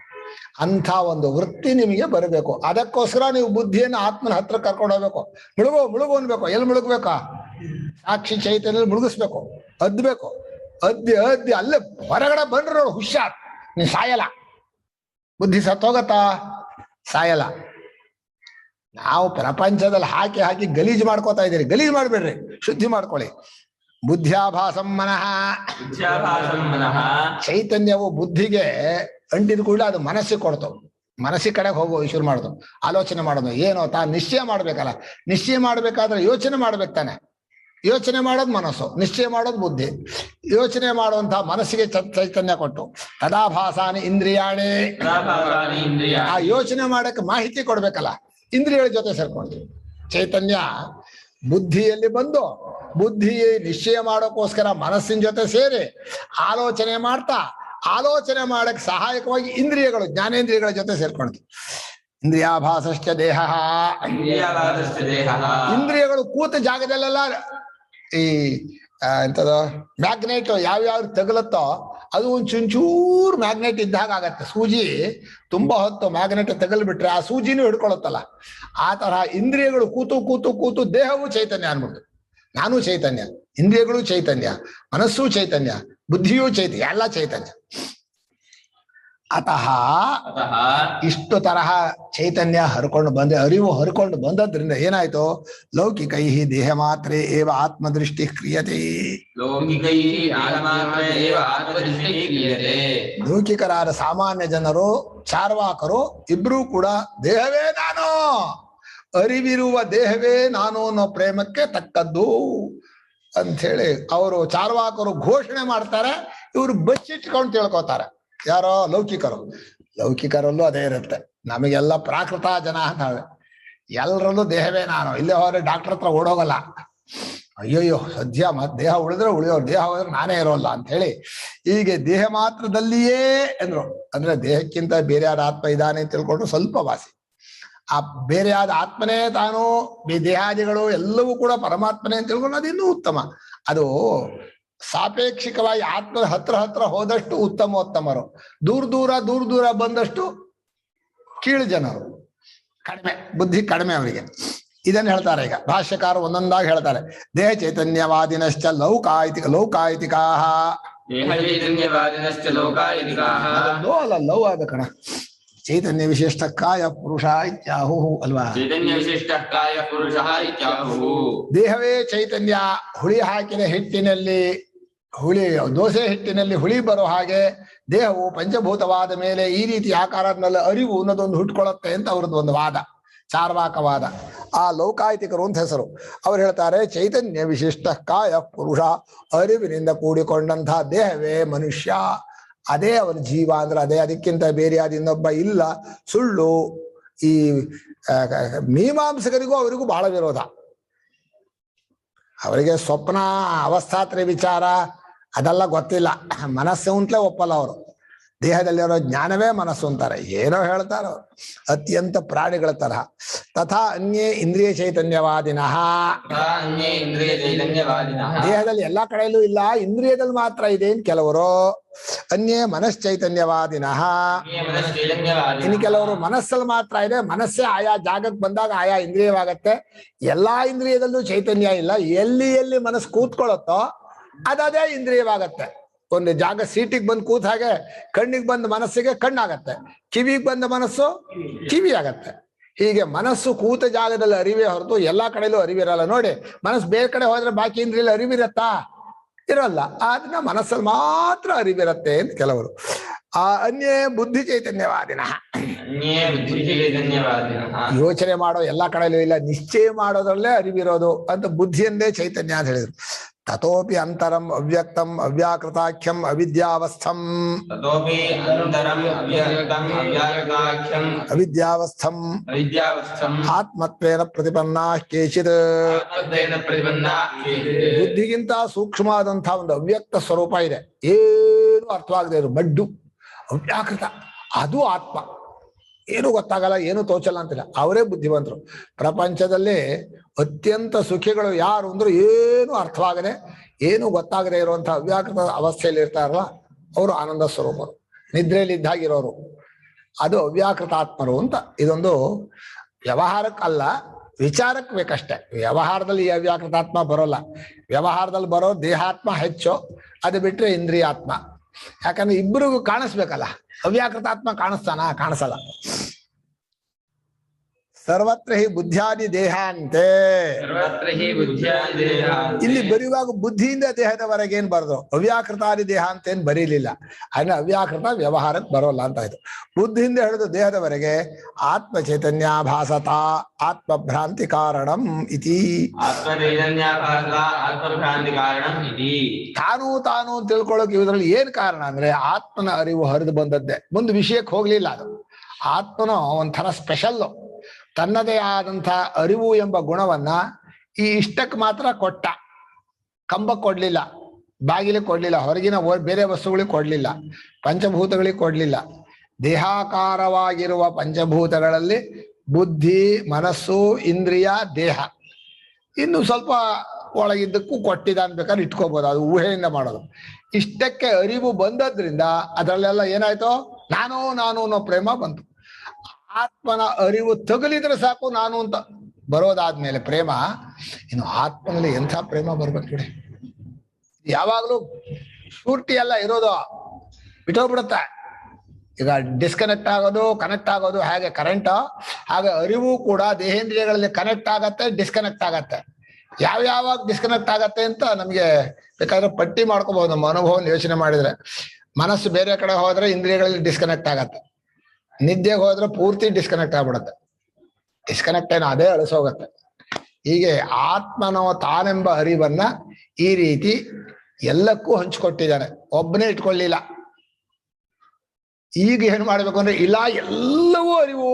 ಅಂಥ ಒಂದು ವೃತ್ತಿ ನಿಮಗೆ ಬರಬೇಕು. ಅದಕ್ಕೋಸ್ಕರ ನೀವು ಬುದ್ಧಿಯನ್ನು ಆತ್ಮನ ಹತ್ರ ಕರ್ಕೊಂಡು ಹೋಗ್ಬೇಕು. ಮುಳುಗು ಅನ್ಬೇಕು. ಎಲ್ಲಿ ಮುಳುಗ್ಬೇಕಾ? ಸಾಕ್ಷಿ ಚೈತನ್ಯ ಮುಳುಗಿಸ್ಬೇಕು, ಅದ್ಬೇಕು. ಅದ್ದಿ ಅಲ್ಲೇ ಹೊರಗಡೆ ಬಂದ್ರೆ ಹುಷಾರ್, ನೀನ್ ಸಾಯಲ್ಲ. ಬುದ್ಧಿ ಸತ್ತೋಗತ್ತಾ? ಸಾಯಲ್ಲ. ನಾವು ಪ್ರಪಂಚದಲ್ಲಿ ಹಾಕಿ ಗಲೀಜು ಮಾಡ್ಕೋತಾ ಇದ್ದೀರಿ. ಗಲೀಜು ಮಾಡ್ಬೇಡ್ರಿ, ಶುದ್ಧಿ ಮಾಡ್ಕೊಳ್ಳಿ. ಬುದ್ಧ್ಯಾಭಾಸಂ ಮನಃ, ಚೈತನ್ಯವು ಬುದ್ಧಿಗೆ ಅಂಟಿದ ಕೂಡ ಅದು ಮನಸ್ಸಿಗೆ ಕೊಡ್ತು. ಮನಸ್ಸಿಗೆ ಕಡೆಗೆ ಹೋಗೋ ಶುರು ಮಾಡೋದು, ಆಲೋಚನೆ ಮಾಡೋದು. ಏನೋ ತಾನು ನಿಶ್ಚಯ ಮಾಡ್ಬೇಕಲ್ಲ, ನಿಶ್ಚಯ ಮಾಡ್ಬೇಕಾದ್ರೆ ಯೋಚನೆ ಮಾಡ್ಬೇಕು ತಾನೆ. ಯೋಚನೆ ಮಾಡೋದು ಮನಸ್ಸು, ನಿಶ್ಚಯ ಮಾಡೋದು ಬುದ್ಧಿ. ಯೋಚನೆ ಮಾಡುವಂತಹ ಮನಸ್ಸಿಗೆ ಚೈತನ್ಯ ಕೊಟ್ಟು ತದಾಭಾಸಾನಿ ಇಂದ್ರಿಯಾಣಿ, ಆ ಯೋಚನೆ ಮಾಡಕ್ಕೆ ಮಾಹಿತಿ ಕೊಡ್ಬೇಕಲ್ಲ, ಇಂದ್ರಿಯಗಳ ಜೊತೆ ಸೇರ್ಕೊಂಡು ಚೈತನ್ಯ ಬುದ್ಧಿಯಲ್ಲಿ ಬಂದು ಬುದ್ಧಿ ನಿಶ್ಚಯ ಮಾಡೋಕ್ಕೋಸ್ಕರ ಮನಸ್ಸಿನ ಜೊತೆ ಸೇರಿ ಆಲೋಚನೆ ಮಾಡ್ತಾ, ಆಲೋಚನೆ ಮಾಡಕ್ಕೆ ಸಹಾಯಕವಾಗಿ ಇಂದ್ರಿಯಗಳು, ಜ್ಞಾನೇಂದ್ರಿಯಗಳ ಜೊತೆ ಸೇರ್ಕೊಳ್ತು. ಇಂದ್ರಿಯಾಭಾಸಶ್ಚ ದೇಹ, ಇಂದ್ರಿಯಗಳು ಕೂತ ಜಾಗದಲ್ಲೆಲ್ಲ ಈ ಎಂತದ ಮ್ಯಾಗ್ನೆಟ್ ಯಾವ್ಯಾವ ತಗಲತ್ತೋ ಅದು ಒಂದು ಚುಂಚೂರು ಮ್ಯಾಗ್ನೆಟ್ ಇದ್ದಾಗ ಆಗತ್ತೆ. ಸೂಜಿ ತುಂಬಾ ಹೊತ್ತು ಮ್ಯಾಗ್ನೆಟ್ ತಗಲ್ಬಿಟ್ರೆ ಆ ಸೂಜಿನೂ ಹಿಡ್ಕೊಳತ್ತಲ್ಲ, ಆ ತರಹ ಇಂದ್ರಿಯಗಳು ಕೂತು ಕೂತು ಕೂತು ದೇಹವು ಚೈತನ್ಯ ಅನ್ಬಿಡ್ತು. ನಾನು ಚೈತನ್ಯ, ಇಂದ್ರಿಯಗಳು ಚೈತನ್ಯ, ಮನಸ್ಸು ಚೈತನ್ಯ, ಬುದ್ಧಿಯೂ ಚೈತನ್ಯ, ಎಲ್ಲ ಚೈತನ್ಯ. ಅತಃ ಇಷ್ಟು ತರಹ ಚೈತನ್ಯ ಹರ್ಕೊಂಡು ಬಂದೆ, ಅರಿವು ಹರ್ಕೊಂಡು ಬಂದದ್ರಿಂದ ಏನಾಯ್ತು? ಲೌಕಿಕೈ ದೇಹ ಮಾತ್ರ ಏವ ಆತ್ಮದೃಷ್ಟಿ ಕ್ರಿಯತೆ. ಲೌಕಿಕರಾದ ಸಾಮಾನ್ಯ ಜನರು, ಚಾರ್ವಾಕರು ಇಬ್ರು ಕೂಡ ದೇಹವೇ ನಾನು, ಅರಿವಿರುವ ದೇಹವೇ ನಾನು ಅನ್ನೋ ಪ್ರೇಮಕ್ಕೆ ತಕ್ಕದ್ದು ಅಂಥೇಳಿ ಅವರು ಚಾರ್ವಾಕರು ಘೋಷಣೆ ಮಾಡ್ತಾರೆ. ಇವರು ಬಚ್ಚಿಟ್ಕೊಂಡು ತಿಳ್ಕೊತಾರೆ. ಯಾರೋ ಲೌಕಿಕರು. ಲೌಕಿಕರಲ್ಲೂ ಅದೇ ಇರುತ್ತೆ. ನಮಗೆಲ್ಲ ಪ್ರಾಕೃತ ಜನ ಅಂತ ಎಲ್ಲರಲ್ಲೂ ದೇಹವೇ ನಾನು. ಇಲ್ಲೇ ಹೋದ್ರೆ ಡಾಕ್ಟರ್ ಹತ್ರ ಓಡೋಗಲ್ಲ. ಅಯ್ಯೋಯ್ಯೋ ಸದ್ಯ ಮತ್ ದೇಹ ಉಳಿದ್ರೆ ಉಳಿಯೋರು, ದೇಹ ಹೋದ್ರೆ ನಾನೇ ಇರೋಲ್ಲ ಅಂತ ಹೇಳಿ ಹೀಗೆ ದೇಹ ಮಾತ್ರದಲ್ಲಿಯೇ ಎಂದ್ರು. ಅಂದ್ರೆ ದೇಹಕ್ಕಿಂತ ಬೇರೆಯಾದ ಆತ್ಮ ಇದ್ದಾನೆ ಅಂತ ತಿಳ್ಕೊಂಡು ಸ್ವಲ್ಪ ವಾಸಿ. ಆ ಬೇರೆಯಾದ ಆತ್ಮನೇ ತಾನು, ದೇಹಾದಿಗಳು ಎಲ್ಲವೂ ಕೂಡ ಪರಮಾತ್ಮನೇ ಅಂತ ತಿಳ್ಕೊಂಡು ಅದಿನ್ನೂ ಉತ್ತಮ. ಅದು ಸಾಪೇಕ್ಷಿಕವಾಗಿ ಆತ್ಮ ಹತ್ರ ಹತ್ರ ಹೋದಷ್ಟು ಉತ್ತಮೋತ್ತಮರು, ದೂರ ದೂರ ಬಂದಷ್ಟು ಕೀಳು ಜನರು, ಕಡಿಮೆ ಬುದ್ಧಿ ಕಡಿಮೆ ಅವರಿಗೆ. ಇದನ್ನ ಹೇಳ್ತಾರೆ ಈಗ ಭಾಷ್ಯಕಾರ ಒಂದೊಂದಾಗಿ ಹೇಳ್ತಾರೆ. ದೇಹ ಚೈತನ್ಯವಾದಿನಶ್ಚ ಲೌಕಾಯಿತಿಕಾಹ. ಅಲ್ಲ ಲವ್ ಆಗಬೇಕಣ. ಚೈತನ್ಯ ವಿಶಿಷ್ಟ ಕಾಯ ಪುರುಷ ಇತ್ಯಾಹು ಅಲ್ವಾ? ಚೈತನ್ಯ ವಿಶಿಷ್ಟ ಕಾಯ ಪುರುಷ ಇತ್ಯಾಹು. ದೇಹವೇ ಚೈತನ್ಯ. ಹುಳಿ ಹಾಕಿದ ಹಿಟ್ಟಿನಲ್ಲಿ ದೋಸೆ ಹಿಟ್ಟಿನಲ್ಲಿ ಹುಳಿ ಬರೋ ಹಾಗೆ ದೇಹವು ಪಂಚಭೂತವಾದ ಮೇಲೆ ಈ ರೀತಿ ಆಕಾರದಲ್ಲಿ ಅರಿವು ಅನ್ನೋದೊಂದು ಹುಟ್ಕೊಳ್ಳುತ್ತೆ ಅಂತ ಅವ್ರದ್ದು ಒಂದು ವಾದ, ಚಾರ್ವಾಕವಾದ. ಆ ಲೌಕಾಯಿತಿಕರು ಅಂತ ಹೆಸರು. ಅವ್ರು ಹೇಳ್ತಾರೆ ಚೈತನ್ಯ ವಿಶಿಷ್ಟ ಕಾಯ ಪುರುಷ, ಅರಿವಿನಿಂದ ಕೂಡಿಕೊಂಡಂತಹ ದೇಹವೇ ಮನುಷ್ಯ. ಅದೇ ಅವನ ಜೀವ ಅಂದ್ರೆ ಅದೇ, ಅದಕ್ಕಿಂತ ಬೇರೆ ಆದ ಇನ್ನೊಬ್ಬ ಇಲ್ಲ. ಸುಳ್ಳು. ಈ ಮೀಮಾಂಸಕರಿಗೂ ಅವರಿಗೂ ಬಹಳ ವಿರೋಧ. ಅವರಿಗೆ ಸ್ವಪ್ನ ಅವಸ್ಥಾತ್ರಯ ವಿಚಾರ ಅದೆಲ್ಲ ಗೊತ್ತಿಲ್ಲ. ಮನಸ್ಸು ಅಂತಲೇ ಒಪ್ಪಲ್ಲ ಅವರು. ದೇಹದಲ್ಲಿರೋ ಜ್ಞಾನವೇ ಮನಸ್ಸು ಅಂತಾರೆ. ಏನೋ ಹೇಳ್ತಾರೋ ಅತ್ಯಂತ ಪ್ರಾಣಿಗಳ ತರಹ. ತಥಾ ಅನ್ಯೇ ಇಂದ್ರಿಯ ಚೈತನ್ಯವಾದಿನಃ. ದೇಹದಲ್ಲಿ ಎಲ್ಲಾ ಕಡೆಯಲ್ಲೂ ಇಲ್ಲ, ಇಂದ್ರಿಯದಲ್ಲಿ ಮಾತ್ರ ಇದೆ ಅಂತ ಕೆಲವರು. ಅನ್ಯೇ ಮನಶ್ಚೈತನ್ಯವಾದಿನಃ. ಇನ್ನು ಕೆಲವರು ಮನಸ್ಸಲ್ಲಿ ಮಾತ್ರ ಇದೆ, ಮನಸ್ಸೇ ಆಯಾ ಜಾಗಕ್ಕೆ ಬಂದಾಗ ಆಯಾ ಇಂದ್ರಿಯವಾಗತ್ತೆ. ಎಲ್ಲಾ ಇಂದ್ರಿಯದಲ್ಲೂ ಚೈತನ್ಯ ಇಲ್ಲ. ಎಲ್ಲಿ ಎಲ್ಲಿ ಮನಸ್ಸು ಕೂತ್ಕೊಳ್ಳುತ್ತೋ ಅದೇ ಇಂದ್ರಿಯವಾಗತ್ತೆ. ಒಂದು ಜಾಗ ಸೀಟಿಗೆ ಬಂದು ಕೂತ ಹಾಗೆ ಕಣ್ಣಿಗೆ ಬಂದ ಮನಸ್ಸಿಗೆ ಕಣ್ಣಾಗತ್ತೆ, ಕಿವಿಗೆ ಬಂದ ಮನಸ್ಸು ಕಿವಿ ಆಗತ್ತೆ. ಹೀಗೆ ಮನಸ್ಸು ಕೂತ ಜಾಗದಲ್ಲಿ ಅರಿವೇ ಹೊರತು ಎಲ್ಲಾ ಕಡೆಯಲ್ಲೂ ಅರಿವಿರಲ್ಲ. ನೋಡಿ, ಮನಸ್ಸು ಬೇರೆ ಕಡೆ ಹೋದ್ರೆ ಬಾಕಿ ಇಂದ್ರಿಯಲ್ಲಿ ಅರಿವಿರತ್ತಾ? ಇರಲ್ಲ. ಆದ್ರಿಂದ ಮನಸ್ಸಲ್ಲಿ ಮಾತ್ರ ಅರಿವಿರತ್ತೆ ಅಂತ ಕೆಲವರು. ಆ ಅನ್ಯೇ ಬುದ್ಧಿ ಚೈತನ್ಯವಾದಿನ. ಯೋಚನೆ ಮಾಡೋ ಎಲ್ಲಾ ಕಡೆಯಲ್ಲೂ ಇಲ್ಲ, ನಿಶ್ಚಯ ಮಾಡೋದ್ರಲ್ಲೇ ಅರಿವಿರೋದು ಅಂತ ಬುದ್ಧಿಯಂದೇ ಚೈತನ್ಯ ಅಂತ ಹೇಳಿದ್ರು. ತಥೋಪಿ ಅಂತರಂ ಅವ್ಯಕ್ತಂ ಅವ್ಯಾಕೃತಾಖ್ಯಂ ಅವಿದ್ಯಾವಸ್ಥಂ. ಅವಿದ್ಯಾವಸ್ಥಂ ಆತ್ಮತ್ವೇನ ಪ್ರತಿಪನ್ನಾ ಕೇಚಿತ್. ಬುದ್ಧಿಗಿಂತ ಸೂಕ್ಷ್ಮವಾದಂತಹ ಒಂದು ಅವ್ಯಕ್ತ ಸ್ವರೂಪ ಇದೆ, ಏನು ಅರ್ಥವಾಗದೆ ಇರು ಮಡ್ಡು ಅವ್ಯಾಕೃತ. ಅದು ಆತ್ಮ. ಏನು ಗೊತ್ತಾಗಲ್ಲ, ಏನು ತೋಚಲ್ಲ ಅಂತಿಲ್ಲ. ಅವರೇ ಬುದ್ಧಿವಂತರು. ಪ್ರಪಂಚದಲ್ಲಿ ಅತ್ಯಂತ ಸುಖಿಗಳು ಯಾರು ಅಂದ್ರೆ ಏನು ಅರ್ಥವಾಗದೆ, ಏನು ಗೊತ್ತಾಗದೆ ಇರುವಂತಹ ಅವ್ಯಾಕೃತ ಅವಸ್ಥೆಯಲ್ಲಿ ಇರ್ತಾರಲ್ಲ ಅವರು ಆನಂದ ಸ್ವರೂಪರು, ನಿದ್ರೆಯಲ್ಲಿ ಇದ್ದಾಗಿರೋರು. ಅದು ಅವ್ಯಾಕೃತಾತ್ಮರು ಅಂತ. ಇದೊಂದು ವ್ಯವಹಾರಕ್ಕಲ್ಲ, ವಿಚಾರಕ್ಕೆ ಬೇಕಷ್ಟೆ. ವ್ಯವಹಾರದಲ್ಲಿ ಈ ಅವ್ಯಾಕೃತಾತ್ಮ ಬರೋಲ್ಲ. ವ್ಯವಹಾರದಲ್ಲಿ ಬರೋ ದೇಹಾತ್ಮ ಹೆಚ್ಚು, ಅದು ಬಿಟ್ರೆ ಇಂದ್ರಿಯಾತ್ಮ. ಯಾಕಂದ್ರೆ ಇಬ್ಬರಿಗೂ ಕಾಣಿಸ್ಬೇಕಲ್ಲ. ಅವ್ಯಾಕೃತಾತ್ಮ ಕಾಣಿಸಲ್ಲ. ಸರ್ವತ್ರ ಹಿ ಬುದ್ಧಿಯಾದಿ ದೇಹ ಅಂತೆ. ಇಲ್ಲಿ ಬರೆಯುವಾಗ ಬುದ್ಧಿಯಿಂದ ದೇಹದವರೆಗೆ ಏನ್ ಬರೆದು ಅವ್ಯಾಕೃತಾದಿ ದೇಹ ಅಂತ ಏನ್ ಬರೀಲಿಲ್ಲ. ಅಂದ್ರೆ ಅವ್ಯಾಕೃತ ವ್ಯವಹಾರಕ್ಕೆ ಬರೋಲ್ಲ ಅಂತ ಆಯ್ತು. ಬುದ್ಧಿಯಿಂದ ಹಿಡಿದು ದೇಹದವರೆಗೆ ಆತ್ಮ ಚೈತನ್ಯ ಭಾಸತ ಆತ್ಮಭ್ರಾಂತಿ ಕಾರಣಂ ಇತಿ. ತಾನು ತಿಳ್ಕೊಳ್ಳೋಕೆ ಇದ್ರಲ್ಲಿ ಏನ್ ಕಾರಣ ಅಂದ್ರೆ ಆತ್ಮನ ಅರಿವು ಹರಿದು ಬಂದದ್ದೇ. ಮುಂದೆ ವಿಷಯಕ್ಕೆ ಹೋಗ್ಲಿಲ್ಲ. ಅದು ಆತ್ಮನ ಒಂಥರ ಸ್ಪೆಷಲ್ಲು. ತನ್ನದೇ ಆದಂಥ ಅರಿವು ಎಂಬ ಗುಣವನ್ನ ಈ ಇಷ್ಟಕ್ಕೆ ಮಾತ್ರ ಕೊಟ್ಟ. ಕಂಬಕ್ಕೆ ಕೊಡ್ಲಿಲ್ಲ, ಬಾಗಿಲಿಗೆ ಕೊಡ್ಲಿಲ್ಲ, ಹೊರಗಿನ ಬೇರೆ ವಸ್ತುಗಳಿಗೆ ಕೊಡ್ಲಿಲ್ಲ, ಪಂಚಭೂತಗಳಿಗೆ ಕೊಡ್ಲಿಲ್ಲ. ದೇಹಾಕಾರವಾಗಿರುವ ಪಂಚಭೂತಗಳಲ್ಲಿ ಬುದ್ಧಿ, ಮನಸ್ಸು, ಇಂದ್ರಿಯ, ದೇಹ, ಇನ್ನು ಸ್ವಲ್ಪ ಒಳಗಿದ್ದಕ್ಕೂ ಕೊಟ್ಟಿದ್ದಾನೆ ಬೇಕಾದ್ರೆ ಇಟ್ಕೋಬಹುದು, ಅದು ಊಹೆಯಿಂದ ಮಾಡೋದು. ಇಷ್ಟಕ್ಕೆ ಅರಿವು ಬಂದದ್ರಿಂದ ಅದರಲ್ಲೆಲ್ಲ ಏನಾಯ್ತು, ನಾನು ಅನ್ನೋ ಪ್ರೇಮ ಬಂತು. ಆತ್ಮನ ಅರಿವು ತಗುಲಿದ್ರೆ ಸಾಕು ನಾನು ಅಂತ ಬರೋದಾದ್ಮೇಲೆ ಪ್ರೇಮ, ಇನ್ನು ಆತ್ಮನಲ್ಲಿ ಎಂಥ ಪ್ರೇಮ ಬರ್ಬೇಕು ನೋಡಿ. ಯಾವಾಗ್ಲೂ ಶೂರ್ಟಿ ಎಲ್ಲ ಇರೋದು ಬಿಟ್ಟೋಗ್ಬಿಡುತ್ತೆ. ಈಗ ಡಿಸ್ಕನೆಕ್ಟ್ ಆಗೋದು ಕನೆಕ್ಟ್ ಆಗೋದು ಹೇಗೆ ಕರೆಂಟ್, ಹಾಗೆ ಅರಿವು ಕೂಡ ದೇಹೇಂದ್ರಿಯಗಳಲ್ಲಿ ಕನೆಕ್ಟ್ ಆಗತ್ತೆ, ಡಿಸ್ಕನೆಕ್ಟ್ ಆಗತ್ತೆ. ಯಾವ್ಯಾವಾಗ ಡಿಸ್ಕನೆಕ್ಟ್ ಆಗತ್ತೆ ಅಂತ ನಮ್ಗೆ ಬೇಕಾದ್ರೆ ಪಟ್ಟಿ ಮಾಡ್ಕೋಬಹುದು. ನಮ್ಮ ಅನುಭವ ಯೋಚನೆ ಮಾಡಿದ್ರೆ, ಮನಸ್ಸು ಬೇರೆ ಕಡೆ ಹೋದ್ರೆ ಇಂದ್ರಿಯಗಳಲ್ಲಿ ಡಿಸ್ಕನೆಕ್ಟ್ ಆಗತ್ತೆ, ನಿದ್ದೆಗೆ ಹೋದ್ರೆ ಪೂರ್ತಿ ಡಿಸ್ಕನೆಕ್ಟ್ ಆಗ್ಬಿಡತ್ತೆ. ಡಿಸ್ಕನೆಕ್ಟ್ ಏನೋ ಅದೇ ಅಳಿಸೋಗತ್ತೆ. ಹೀಗೆ ಆತ್ಮನೋ ತಾನೆಂಬ ಅರಿವನ್ನ ಈ ರೀತಿ ಎಲ್ಲಕ್ಕೂ ಹಂಚ್ಕೊಟ್ಟಿದ್ದಾನೆ, ಒಬ್ಬನೇ ಇಟ್ಕೊಳ್ಳಿಲ್ಲ. ಈಗ ಏನ್ ಮಾಡ್ಬೇಕು ಅಂದ್ರೆ, ಇಲ್ಲ ಎಲ್ಲವೂ ಅರಿವು,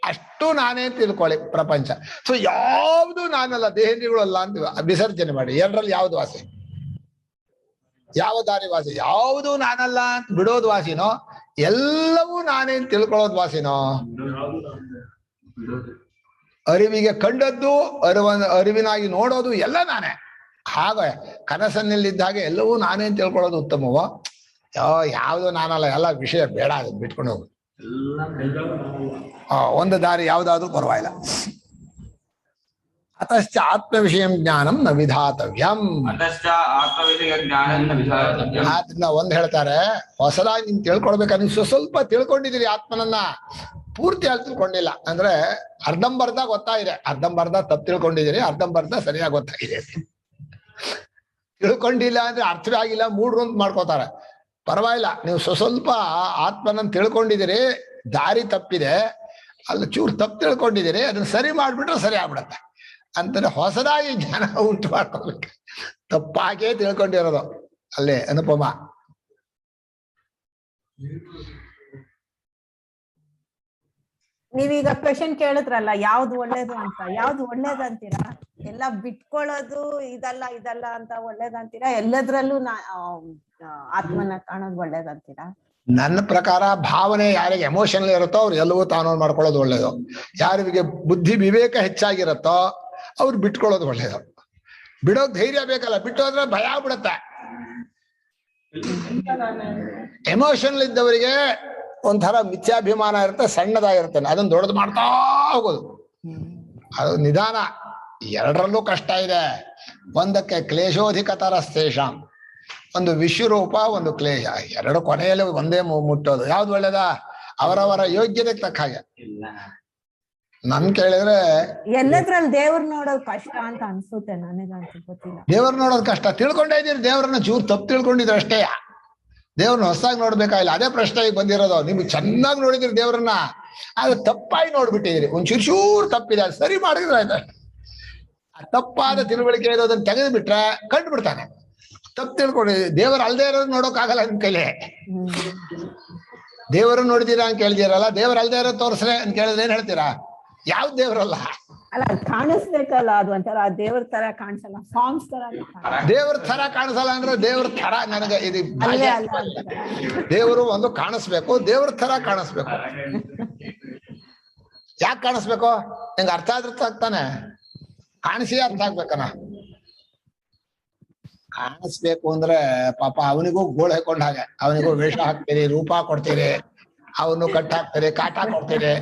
ಅಷ್ಟು ನಾನೇ ತಿಳ್ಕೊಳ್ಳಿ ಪ್ರಪಂಚ. ಸೊ ಯಾವುದು ನಾನಲ್ಲ, ದೇಹೇಂದ್ರಿಯಗಳು ಅಲ್ಲ ಅಂತ ವಿಸರ್ಜನೆ ಮಾಡಿ. ಎರಡರಲ್ಲಿ ಯಾವ್ದು ವಾಸಿ, ಯಾವ ದಾರಿ ವಾಸಿ? ಯಾವುದು ನಾನಲ್ಲ ಅಂತ ಬಿಡೋದು ವಾಸಿನೋ, ಎಲ್ಲವೂ ನಾನೇ ಅಂತ ತಿಳ್ಕೊಳ್ಳೋದು ವಾಸಿನೋ? ಅರಿವಿಗೆ ಕಂಡದ್ದು ಅರಿವಿನಾಗಿ ನೋಡೋದು ಎಲ್ಲ ನಾನೇ. ಹಾಗೆ ಕನಸನ್ನಲ್ಲಿದ್ದ ಹಾಗೆ ಎಲ್ಲವೂ ನಾನೇ ಅಂತ ತಿಳ್ಕೊಳ್ಳೋದು ಉತ್ತಮವೋ? ಯಾವುದು ನಾನಲ್ಲ, ಎಲ್ಲ ವಿಷಯ ಬೇಡ, ಅದನ್ನ ಬಿಟ್ಕೊಂಡು ಹೋಗುದು. ಒಂದು ದಾರಿ ಯಾವ್ದಾದ್ರೂ ಪರವಾಗಿಲ್ಲ. ಅತಶ್ಚ ಆತ್ಮ ವಿಷಯ ಜ್ಞಾನಂ ನ ವಿಧಾತವ್ಯಂ. ಆದ್ರಿಂದ ಒಂದ್ ಹೇಳ್ತಾರೆ, ಹೊಸದಾಗಿ ನಿನ್ ತಿಳ್ಕೊಳ್ಬೇಕಾದ್ರೆ ನೀವು ಸ್ವಲ್ಪ ತಿಳ್ಕೊಂಡಿದ್ದೀರಿ ಆತ್ಮನನ್ನ, ಪೂರ್ತಿಯಾಗಿ ತಿಳ್ಕೊಂಡಿಲ್ಲ. ಅಂದ್ರೆ ಅರ್ಧಂಬರ್ಧ ಗೊತ್ತಾಗಿದೆ, ಅರ್ಧಂಬರ್ಧ ತಪ್ಪು ತಿಳ್ಕೊಂಡಿದ್ದೀರಿ, ಅರ್ಧಂಬರ್ಧ ಸರಿಯಾಗಿ ಗೊತ್ತಾಗಿದೆ. ತಿಳ್ಕೊಂಡಿಲ್ಲ ಅಂದ್ರೆ ಅರ್ಥವೇ ಆಗಿಲ್ಲ, ಮೂಡ್ರು ಅಂತ ಮಾಡ್ಕೋತಾರೆ. ಪರವಾಗಿಲ್ಲ, ನೀವು ಸ್ವಲ್ಪ ಆತ್ಮನನ್ನು ತಿಳ್ಕೊಂಡಿದ್ದೀರಿ, ದಾರಿ ತಪ್ಪಿದೆ, ಅಲ್ಲಿ ಚೂರು ತಪ್ಪು ತಿಳ್ಕೊಂಡಿದ್ದೀರಿ, ಅದನ್ನ ಸರಿ ಮಾಡ್ಬಿಟ್ರೆ ಸರಿ ಆಗ್ಬಿಡತ್ತೆ. ಅಂತಾನೆ ಹೊಸದಾಗಿ ಜ್ಞಾನ ಉಂಟು ಮಾಡ್ಕೋಬೇಕು, ತಪ್ಪಾಗೇ ತಿಳ್ಕೊಂಡಿರೋದು. ಅಲ್ಲೇ ಅನುಪಮ. ನೀವೀಗ ಕ್ವೆಶನ್ ಕೇಳಿದ್ರಲ್ಲ, ಯಾವ್ದು ಒಳ್ಳೇದು ಅಂತ. ಯಾವ್ದು ಒಳ್ಳೇದು ಅಂತೀರಾ? ಎಲ್ಲ ಬಿಟ್ಕೊಳ್ಳೋದು ಇದಲ್ಲ ಅಂತ ಒಳ್ಳೇದಂತೀರಾ? ಎಲ್ಲದ್ರಲ್ಲೂ ಆತ್ಮನ ಕಾಣೋದು ಒಳ್ಳೇದಂತೀರಾ? ನನ್ನ ಪ್ರಕಾರ ಭಾವನೆ ಯಾರಿಗೆ ಎಮೋಷನಲ್ ಇರುತ್ತೋ ಅವ್ರು ಎಲ್ಲವೂ ತಾನು ಮಾಡ್ಕೊಳ್ಳೋದು ಒಳ್ಳೇದು. ಯಾರಿಗೆ ಬುದ್ಧಿ ವಿವೇಕ ಹೆಚ್ಚಾಗಿರುತ್ತೋ ಅವ್ರು ಬಿಟ್ಕೊಳ್ಳೋದು ಒಳ್ಳೇದು. ಬಿಡೋಕ್ ಧೈರ್ಯ ಬೇಕಲ್ಲ, ಬಿಟ್ಟು ಹೋದ್ರೆ ಭಯ ಆಗ್ಬಿಡತ್ತೆ. ಎಮೋಷನಲ್ ಇದ್ದವರಿಗೆ ಒಂಥರ ಮಿಥ್ಯಾಭಿಮಾನ ಇರುತ್ತೆ, ಸಣ್ಣದಾಗಿರುತ್ತೆ, ಅದನ್ನ ದೊಡ್ಡದು ಮಾಡ್ತಾ ಹೋಗೋದು. ಅದು ನಿಧಾನ. ಎರಡರಲ್ಲೂ ಕಷ್ಟ ಇದೆ. ಒಂದಕ್ಕೆ ಕ್ಲೇಶೋಧಿಕತರ ಶೇಷಾಂ, ಒಂದು ವಿಶ್ವರೂಪ, ಒಂದು ಕ್ಲೇಶ. ಎರಡು ಕೊನೆಯಲ್ಲಿ ಒಂದೇ ಮುಟ್ಟೋದು. ಯಾವ್ದು ಒಳ್ಳೇದ? ಅವರವರ ಯೋಗ್ಯತೆಗೆ ತಕ್ಕ ಹಾಗೆ. ನನ್ ಕೇಳಿದ್ರೆ ಎಲ್ಲದ್ರಲ್ಲಿ ದೇವ್ರ ನೋಡೋದು ಕಷ್ಟ ಅಂತ ಅನ್ಸುತ್ತೆ ನನಗಂತೂ. ಗೊತ್ತಿಲ್ಲ, ದೇವ್ರ ನೋಡೋದು ಕಷ್ಟ. ತಿಳ್ಕೊಂಡೇ ಇದೀರಿ ದೇವ್ರನ್ನ, ಚೂರು ತಪ್ಪು ತಿಳ್ಕೊಂಡಿದ್ರೆ ಅಷ್ಟೇ. ದೇವ್ರನ್ನ ಹೊಸದಾಗಿ ನೋಡ್ಬೇಕಾಗಿಲ್ಲ, ಅದೇ ಪ್ರಶ್ನೆ ಈಗ ಬಂದಿರೋದು. ನಿಮ್ಗೆ ಚೆನ್ನಾಗಿ ನೋಡಿದಿರಿ ದೇವ್ರನ್ನ, ಅದು ತಪ್ಪಾಗಿ ನೋಡ್ಬಿಟ್ಟಿದಿರಿ. ಒಂಚೂರು ತಪ್ಪಿದೆ, ಅದು ಸರಿ ಮಾಡಿದ್ರೆ ಆಯ್ತು. ಆ ತಪ್ಪಾದ ತಿಳುವಳಿಕೆ ಇರೋದನ್ನ ತೆಗೆದು ಬಿಟ್ರೆ ಕಂಡು ಬಿಡ್ತಾನೆ. ತಪ್ಪು ತಿಳ್ಕೊಂಡು ದೇವರು ಅಲ್ದೇ ಇರೋದು ನೋಡೋಕ್ಕಾಗಲ್ಲ ನಿಮ್ ಕೈಲಿ. ದೇವರು ನೋಡಿದೀರಾ ಅಂತ ಕೇಳ್ದಿರಲ್ಲ, ದೇವ್ರ ಅಲ್ದೇ ಇರೋದು ತೋರಿಸ್ರೆ ಅಂತ ಕೇಳಿದ್ರೆ ಏನ್ ಹೇಳ್ತೀರಾ? ಯಾವ್ದು ದೇವ್ರಲ್ಲ. ಅಲ್ಲ, ಕಾಣಿಸ್ಬೇಕಲ್ಲ, ಅದು ಒಂಥರ ದೇವ್ರ ತರ ಕಾಣಿಸಲ್ಲ, ಫಾರ್ಮ್ಸ್ ತರ. ದೇವ್ರ ತರ ಕಾಣಿಸಲ್ಲ ಅಂದ್ರೆ ದೇವ್ರ ತರ ನನಗೆ ಇದು ದೇವರು ಒಂದು ಕಾಣಿಸ್ಬೇಕು, ದೇವ್ರ ತರ ಕಾಣಿಸ್ಬೇಕು. ಯಾಕೆ ಕಾಣಿಸ್ಬೇಕು? ನಿಂಗೆ ಅರ್ಥ ಆದ್ರೆ ತಾನೆ, ಕಾಣಿಸಿ ಅರ್ಥ ಆಗ್ಬೇಕನ. ಕಾಣಿಸ್ಬೇಕು ಅಂದ್ರೆ ಪಾಪ ಅವನಿಗೂ ಗೋಳು ಹಾಕೊಂಡ್ ಹಾಗೆ, ಅವನಿಗೂ ವೇಷ ಹಾಕ್ತೀರಿ, ರೂಪ ಕೊಡ್ತೀರಿ, ಅವನು ಕಟ್ ಹಾಕ್ತೀರಿ, ಕಾಟ ಕೊಡ್ತೀರಿ,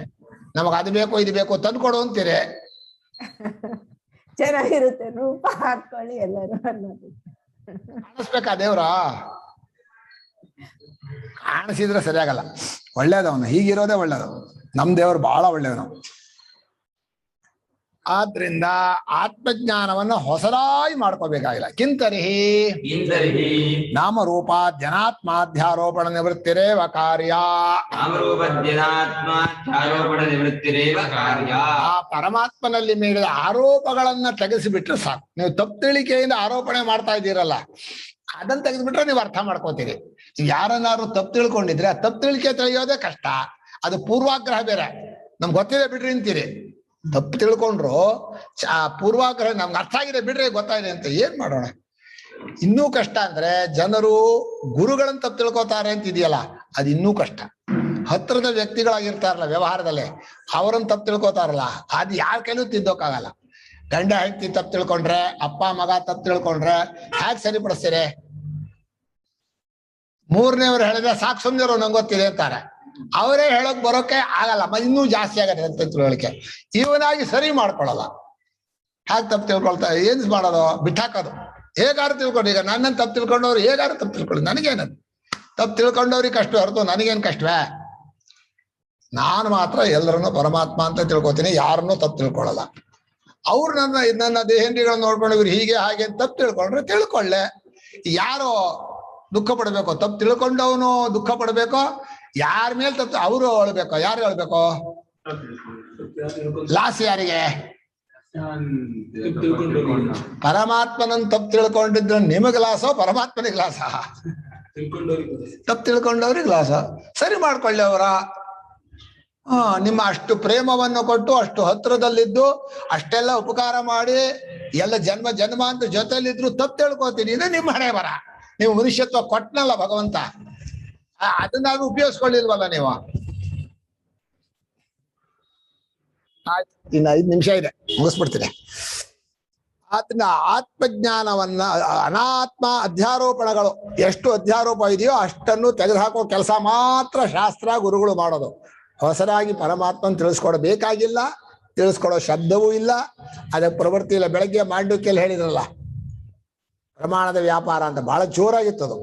ನಮಗ್ ಅದು ಬೇಕು ಇದು ಬೇಕು ತಂದ್ಕೊಡು ಅಂತೀರಿ. ಚೆನ್ನಾಗಿರುತ್ತೆ ರೂಪ ಹಾಕೊಳ್ಳಿ ಎಲ್ಲರೂ ಅನ್ನೋದು. ಕಾಣಿಸ್ಬೇಕಾ ದೇವ್ರ? ಕಾಣಿಸಿದ್ರೆ ಸರಿಯಾಗಲ್ಲ. ಒಳ್ಳೇದವನು ಹೀಗಿರೋದೇ ಒಳ್ಳೇದು. ನಮ್ ದೇವ್ರು ಬಹಳ ಒಳ್ಳೇದನು. ಆದ್ರಿಂದ ಆತ್ಮಜ್ಞಾನವನ್ನ ಹೊಸದಾಗಿ ಮಾಡ್ಕೋಬೇಕಾಗಿಲ್ಲ. ಕಿಂತರಿಹಿ ನಾಮರೂಪ ಜನಾತ್ಮಾಧ್ಯಾರೋಪಣ ನಿವೃತ್ತಿರೇವ ಕಾರ್ಯ. ಆ ಪರಮಾತ್ಮನಲ್ಲಿ ಮೇಲಿದ ಆರೋಪಗಳನ್ನ ತೆಗೆಸಿಬಿಟ್ರೆ ಸಾಕು. ನೀವು ತಪ್ಪು ತಿಳಿಕೆಯಿಂದ ಆರೋಪಣೆ ಮಾಡ್ತಾ ಇದ್ದೀರಲ್ಲ, ಅದನ್ನ ತೆಗೆದ್ಬಿಟ್ರೆ ನೀವು ಅರ್ಥ ಮಾಡ್ಕೋತೀರಿ. ಯಾರನ್ನಾರು ತಪ್ಪು ತಿಳ್ಕೊಂಡಿದ್ರೆ ಆ ತಪ್ಪು ತಿಳಿಕೆ ತಿಳಿಯೋದೇ ಕಷ್ಟ. ಅದು ಪೂರ್ವಾಗ್ರಹ ಬೇರೆ. ನಮ್ಗೆ ಗೊತ್ತಿದೆ ಬಿಡ್ರಿ ಅಂತೀರಿ. ತಪ್ಪು ತಿಳ್ಕೊಂಡ್ರು ಆ ಪೂರ್ವಾಗ್ರಹ ನಮ್ಗೆ ಅರ್ಥ ಆಗಿದೆ ಬಿಡ್ರಿ, ಗೊತ್ತಾಗಿದೆ ಅಂತ ಏನ್ ಮಾಡೋಣ? ಇನ್ನೂ ಕಷ್ಟ ಅಂದ್ರೆ ಜನರು ಗುರುಗಳನ್ನ ತಪ್ಪು ತಿಳ್ಕೊತಾರೆ ಅಂತ ಇದೆಯಲ್ಲ, ಅದು ಇನ್ನೂ ಕಷ್ಟ. ಹತ್ರದ ವ್ಯಕ್ತಿಗಳಾಗಿರ್ತಾರಲ್ಲ ವ್ಯವಹಾರದಲ್ಲಿ, ಅವರನ್ನ ತಪ್ಪು ತಿಳ್ಕೊತಾರಲ್ಲ, ಅದು ಯಾರ ಕೈಲೂ ತಿದ್ದೋಕ್ಕಾಗಲ್ಲ. ಗಂಡ ಹೆಂಡತಿ ತಪ್ಪು ತಿಳ್ಕೊಂಡ್ರೆ, ಅಪ್ಪ ಮಗ ತಪ್ಪು ತಿಳ್ಕೊಂಡ್ರೆ ಹೇಗೆ ಸರಿಪಡಿಸ್ತೀರಿ? ಮೂರನೇವ್ರು ಹೇಳಿದ್ರೆ ಸಾಕು ಸುಮ್ನಿರು ನಂಗೆ ಗೊತ್ತಿದೆ ಅಂತಾರೆ. ಅವರೇ ಹೇಳಕ್ ಬರೋಕೆ ಆಗಲ್ಲ, ಇನ್ನೂ ಜಾಸ್ತಿ ಆಗತ್ತೆ ಅಂತ ತಿಳುವಳಿಕೆ. ಇವನಾಗಿ ಸರಿ ಮಾಡ್ಕೊಳಲ್ಲ. ಹೇಗೆ ತಪ್ಪು ತಿಳ್ಕೊಳ್ತಾ ಏನ್ ಮಾಡೋದು? ಬಿಟ್ಟಾಕೋದು. ಹೇಗಾರು ತಿಳ್ಕೊಂಡು, ಈಗ ನನ್ನನ್ನು ತಪ್ಪು ತಿಳ್ಕೊಂಡವ್ರು ಹೇಗಾರು ತಪ್ಪು ತಿಳ್ಕೊಳ್ಳಿ, ನನಗೇನದು? ತಪ್ಪು ತಿಳ್ಕೊಂಡವ್ರಿಗೆ ಕಷ್ಟ ಹೊರತು ನನಗೇನು ಕಷ್ಟವೇ? ನಾನು ಮಾತ್ರ ಎಲ್ಲರನ್ನು ಪರಮಾತ್ಮ ಅಂತ ತಿಳ್ಕೊತೀನಿ, ಯಾರನ್ನೂ ತಪ್ಪು ತಿಳ್ಕೊಳ್ಳಲ್ಲ. ಅವ್ರು ನನ್ನ ದೇಹೇಂದ್ರಿಯಗಳನ್ನ ನೋಡ್ಕೊಂಡು ಇವ್ರು ಹೀಗೆ ಹಾಗೆ ತಪ್ಪು ತಿಳ್ಕೊಂಡ್ರೆ ತಿಳ್ಕೊಳ್ಳೆ. ಯಾರೋ ದುಃಖ ಪಡ್ಬೇಕು? ತಪ್ಪು ತಿಳ್ಕೊಂಡವನು ದುಃಖ ಪಡ್ಬೇಕೋ? ಯಾರ ಮೇಲೆ ತಪ್ಪು ಅವರು ಹೇಳ್ಬೇಕೋ? ಯಾರು ಹೇಳ್ಬೇಕೋ? ಲಾಸ್ ಯಾರಿಗೆ? ಪರಮಾತ್ಮನನ್ನ ತಪ್ಪು ತಿಳ್ಕೊಂಡಿದ್ರೆ ನಿಮಗೆ ಲಾಸೋ ಪರಮಾತ್ಮನಿಗೆ ಲಾಸ? ತಪ್ಪು ತಿಳ್ಕೊಂಡವ್ರಿಗೆ ಲಾಸ. ಸರಿ ಮಾಡ್ಕೊಳ್ಳಿ ಅವರ. ನಿಮ್ಮ ಅಷ್ಟು ಪ್ರೇಮವನ್ನು ಕೊಟ್ಟು, ಅಷ್ಟು ಹತ್ರದಲ್ಲಿದ್ದು, ಅಷ್ಟೆಲ್ಲ ಉಪಕಾರ ಮಾಡಿ, ಎಲ್ಲ ಜನ್ಮ ಜನ್ಮ ಅಂತ ಜೊತೆಲಿದ್ರು ತಪ್ಪು ತಿಳ್ಕೊತೀನಿ, ಇದು ನಿಮ್ಮ ಹಣೆ ಬರ. ನೀವು ಮನುಷ್ಯತ್ವ ಕೊಟ್ಟನಲ್ಲ ಭಗವಂತ, ಅದನ್ನ ಉಪಯೋಗಿಸ್ಕೊಳ್ಳಿಲ್ವಲ್ಲ ನೀವು. ಆಯ್ತು, ಇನ್ನು 5 ನಿಮಿಷ ಇದೆ, ಮುಗಿಸ್ಬಿಡ್ತೀನಿ. ಅದನ್ನ ಆತ್ಮಜ್ಞಾನವನ್ನ, ಅನಾತ್ಮ ಅಧ್ಯಾರೋಪಣಗಳು ಎಷ್ಟು ಅಧ್ಯಾರೋಪ ಇದೆಯೋ ಅಷ್ಟನ್ನು ತೆಗೆದುಹಾಕೋ ಕೆಲಸ ಮಾತ್ರ ಶಾಸ್ತ್ರ ಗುರುಗಳು ಮಾಡೋದು. ಹೊಸದಾಗಿ ಪರಮಾತ್ಮನ ತಿಳಿಸ್ಕೊಡಬೇಕಾಗಿಲ್ಲ, ತಿಳಿಸ್ಕೊಡೋ ಶಬ್ದವೂ ಇಲ್ಲ, ಅದಕ್ಕೆ ಪ್ರವೃತ್ತಿ ಇಲ್ಲ. ಬೆಳಗ್ಗೆ ಮಾಂಡುಕ್ಯಲ್ಲಿ ಹೇಳಿದ್ರಲ್ಲ ಪ್ರಮಾಣದ ವ್ಯಾಪಾರ ಅಂತ, ಬಹಳ ಜೋರಾಗಿತ್ತದು.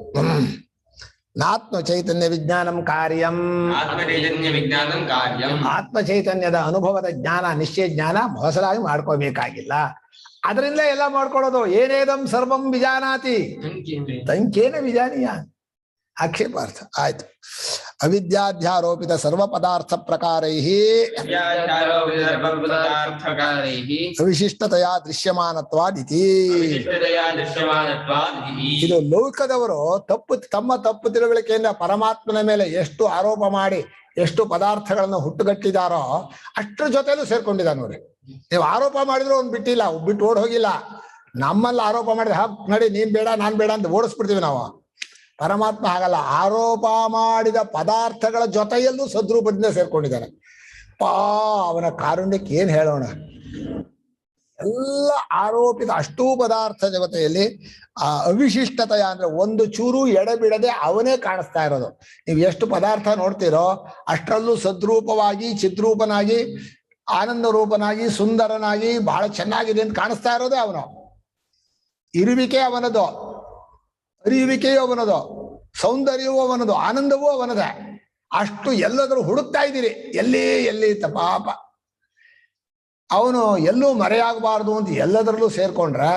ನಾತ್ಮ ಚೈತನ್ಯ ವಿಜ್ಞಾನಂ ಕಾರ್ಯಂ, ಆತ್ಮ ಚೈತನ್ಯದ ಅನುಭವದ ಜ್ಞಾನ, ನಿಶ್ಚಯ ಜ್ಞಾನ ಹೊಸದಾಗಿ ಮಾಡ್ಕೋಬೇಕಾಗಿಲ್ಲ. ಅದರಿಂದ ಎಲ್ಲ ಮಾಡ್ಕೊಳ್ಳೋದು. ಏನೇದಂ ಸರ್ವಂ ವಿಜಾನಾತಿ ತಂಕೇನ ವಿಜಾನೀಯ, ಆಕ್ಷೇಪಾರ್ಥ. ಆಯ್ತು. ಅವಿದ್ಯಾಧ್ಯಾರೋಪಿತ ಸರ್ವ ಪದಾರ್ಥ ಪ್ರಕಾರೈಃ ಅವಿಶಿಷ್ಟತೆಯ ದೃಶ್ಯಮಾನತ್ವಾದಿತಿ. ಇದು ಲೌಕಿಕದವರು ತಮ್ಮ ತಪ್ಪು ತಿಳುವಳಿಕೆಯಿಂದ ಪರಮಾತ್ಮನ ಮೇಲೆ ಎಷ್ಟು ಆರೋಪ ಮಾಡಿ ಎಷ್ಟು ಪದಾರ್ಥಗಳನ್ನು ಹುಟ್ಟುಗಟ್ಟಿದಾರೋ ಅಷ್ಟರ ಜೊತೆಲೂ ಸೇರ್ಕೊಂಡಿದ್ದಾರೆ ನೋಡಿ. ನೀವು ಆರೋಪ ಮಾಡಿದ್ರು ಅವ್ನು ಬಿಟ್ಟಿಲ್ಲ, ಬಿಟ್ಟು ಓಡ್ ಹೋಗಿಲ್ಲ. ನಮ್ಮಲ್ಲಿ ಆರೋಪ ಮಾಡಿದ್ರೆ ನಡಿ ನೀನ್ ಬೇಡ ನಾನ್ ಬೇಡ ಅಂತ ಓಡಿಸ್ಬಿಡ್ತೀವಿ ನಾವು. ಪರಮಾತ್ಮ ಹಾಗಲ್ಲ, ಆರೋಪ ಮಾಡಿದ ಪದಾರ್ಥಗಳ ಜೊತೆಯಲ್ಲೂ ಸದ್ರೂಪದಿಂದ ಸೇರ್ಕೊಂಡಿದ್ದಾನೆ. ಅವನ ಕಾರುಣ್ಯಕ್ಕೆ ಏನ್ ಹೇಳೋಣ. ಎಲ್ಲ ಆರೋಪಿತ ಅಷ್ಟೂ ಪದಾರ್ಥ ಜಗತೆಯಲ್ಲಿ ಆ ಅವಿಶಿಷ್ಟತೆಯ ಅಂದ್ರೆ ಒಂದು ಚೂರು ಎಡೆಬಿಡದೆ ಅವನೇ ಕಾಣಿಸ್ತಾ ಇರೋದು. ನೀವು ಎಷ್ಟು ಪದಾರ್ಥ ನೋಡ್ತೀರೋ ಅಷ್ಟರಲ್ಲೂ ಸದ್ರೂಪವಾಗಿ, ಚಿದ್ರೂಪನಾಗಿ, ಆನಂದ ರೂಪನಾಗಿ, ಸುಂದರನಾಗಿ, ಬಹಳ ಚೆನ್ನಾಗಿದೆ ಅಂತ ಕಾಣಿಸ್ತಾ ಇರೋದೇ ಅವನು. ಇರುವಿಕೆ ಅವನದು, ಅರಿಯುವಿಕೆಯೂ ಅವನದು, ಸೌಂದರ್ಯವೂ ಅವನದು, ಆನಂದವೂ ಅವನದೇ. ಅಷ್ಟು ಎಲ್ಲದರೂ ಹುಡುಕ್ತಾ ಇದ್ದೀರಿ, ಎಲ್ಲಿ ಪಾಪ. ಅವನು ಎಲ್ಲೂ ಮರೆಯಾಗಬಾರ್ದು ಅಂತ ಎಲ್ಲದರಲ್ಲೂ ಸೇರ್ಕೊಂಡ್ರೆ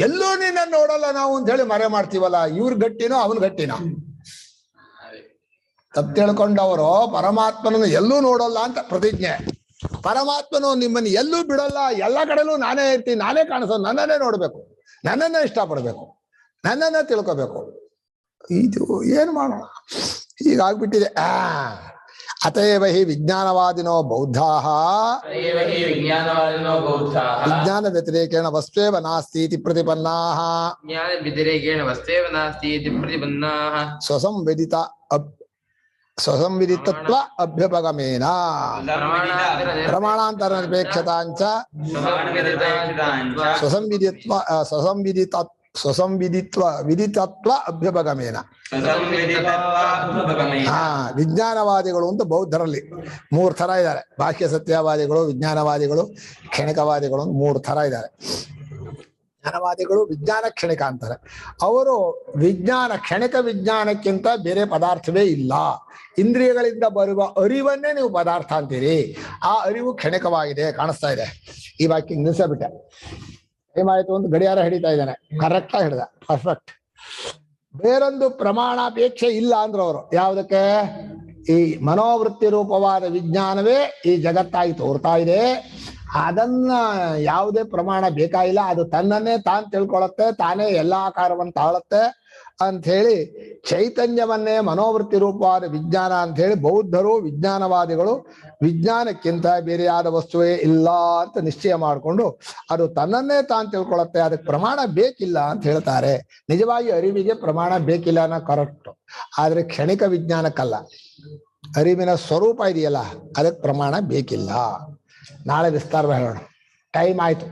ಎಲ್ಲೂ ನಿನ್ನ ನೋಡಲ್ಲ ನಾವು ಅಂತ ಹೇಳಿ ಮರೆ ಮಾಡ್ತೀವಲ್ಲ. ಇವ್ರ ಗಟ್ಟಿನೋ ಅವನ ಗಟ್ಟಿನೋ? ತಪ್ಪು ತಿಳ್ಕೊಂಡವರು ಪರಮಾತ್ಮನನ್ನು ಎಲ್ಲೂ ನೋಡಲ್ಲ ಅಂತ ಪ್ರತಿಜ್ಞೆ. ಪರಮಾತ್ಮನು ನಿಮ್ಮನ್ನು ಎಲ್ಲೂ ಬಿಡಲ್ಲ, ಎಲ್ಲ ಕಡೆಲೂ ನಾನೇ ಇರ್ತೀನಿ, ನಾನೇ ಕಾಣಿಸೋದು, ನನ್ನನ್ನೇ ನೋಡ್ಬೇಕು, ನನ್ನನ್ನೇ ಇಷ್ಟಪಡ್ಬೇಕು, ನನ್ನನ್ನೇ ತಿಳ್ಕೋಬೇಕು. ಇದು ಏನ್ ಮಾಡೋಣ, ಹೀಗಾಗ್ಬಿಟ್ಟಿದೆ. ಅತಯವ ಹಿ ವಿಜ್ಞಾನವಾದಿನೋ ಬೌದ್ಧಾಃ ವಿಜ್ಞಾನ ವ್ಯತಿರೇಕೇಣ ವಸ್ತೇವ ನಾಸ್ತಿ ಇತಿ ಪ್ರತಿಪನ್ನಾಃ ಸ್ವಸಂವಿದಿತತ್ವ ಅಭ್ಯುಪಗಮೇನ ಪ್ರಮಾಣಾಂತರ ನಿರಪೇಕ್ಷತಾಂಚ ವಿದಿತತ್ವ ಅಭ್ಯುಪಗಮೇನ. ವಿಜ್ಞಾನವಾದಿಗಳು ಅಂತ ಬೌದ್ಧರಲ್ಲಿ 3 ಥರ ಇದ್ದಾರೆ. ಬಾಹ್ಯ ಸತ್ಯವಾದಿಗಳು, ವಿಜ್ಞಾನವಾದಿಗಳು, ಕ್ಷಣಿಕವಾದಿಗಳು ಅಂತ 3 ಥರ ಇದ್ದಾರೆ. ಜ್ಞಾನವಾದಿಗಳು ವಿಜ್ಞಾನ ಕ್ಷಣಿಕ ಅಂತಾರೆ. ಅವರು ವಿಜ್ಞಾನ, ಕ್ಷಣಿಕ ವಿಜ್ಞಾನಕ್ಕಿಂತ ಬೇರೆ ಪದಾರ್ಥವೇ ಇಲ್ಲ. ಇಂದ್ರಿಯಗಳಿಂದ ಬರುವ ಅರಿವನ್ನೇ ನೀವು ಪದಾರ್ಥ ಅಂತೀರಿ. ಆ ಅರಿವು ಕ್ಷಣಿಕವಾಗಿದೆ, ಕಾಣಿಸ್ತಾ ಇದೆ. ಈ ವಾಕ್ಯ ನಿಲ್ಲಿಸಬಿಟ್ಟೆ. ಏನಾಯ್ತು ಒಂದು ಗಡಿಯಾರ ಹಿಡಿತಾ ಇದ್ದಾನೆ, ಕರೆಕ್ಟಾಗಿ ಹಿಡ್ದ, ಪರ್ಫೆಕ್ಟ್. ಬೇರೊಂದು ಪ್ರಮಾಣಾಪೇಕ್ಷೆ ಇಲ್ಲ ಅಂದ್ರು ಅವರು. ಯಾವುದಕ್ಕೆ? ಈ ಮನೋವೃತ್ತಿ ರೂಪವಾದ ವಿಜ್ಞಾನವೇ ಈ ಜಗತ್ತಾಗಿ ತೋರ್ತಾ ಇದೆ. ಅದನ್ನ ಯಾವುದೇ ಪ್ರಮಾಣ ಬೇಕಾಗಿಲ್ಲ, ಅದು ತನ್ನನ್ನೇ ತಾನು ತಿಳ್ಕೊಳತ್ತೆ, ತಾನೇ ಎಲ್ಲಾ ಆಕಾರವನ್ನು ತಾಳುತ್ತೆ ಅಂತ ಹೇಳಿ ಚೈತನ್ಯವನ್ನೇ ಮನೋವೃತ್ತಿ ರೂಪವಾದ ವಿಜ್ಞಾನ ಅಂತ ಹೇಳಿ ಬೌದ್ಧರು, ವಿಜ್ಞಾನವಾದಿಗಳು ವಿಜ್ಞಾನಕ್ಕಿಂತ ಬೇರೆಯಾದ ವಸ್ತುವೇ ಇಲ್ಲ ಅಂತ ನಿಶ್ಚಯ ಮಾಡಿಕೊಂಡು ಅದು ತನ್ನನ್ನೇ ತಾನು ತಿಳ್ಕೊಳತ್ತೆ, ಅದಕ್ಕೆ ಪ್ರಮಾಣ ಬೇಕಿಲ್ಲ ಅಂತ ಹೇಳ್ತಾರೆ. ನಿಜವಾಗಿ ಅರಿವಿಗೆ ಪ್ರಮಾಣ ಬೇಕಿಲ್ಲ ಅನ್ನೋ ಕರೆಕ್ಟ್. ಆದ್ರೆ ಕ್ಷಣಿಕ ವಿಜ್ಞಾನಕ್ಕಲ್ಲ, ಅರಿವಿನ ಸ್ವರೂಪ ಇದೆಯಲ್ಲ ಅದಕ್ಕೆ ಪ್ರಮಾಣ ಬೇಕಿಲ್ಲ. ನಾಳೆ ವಿಸ್ತಾರ ಹೇಳೋಣ. ಟೈಮ್ ಆಯ್ತು.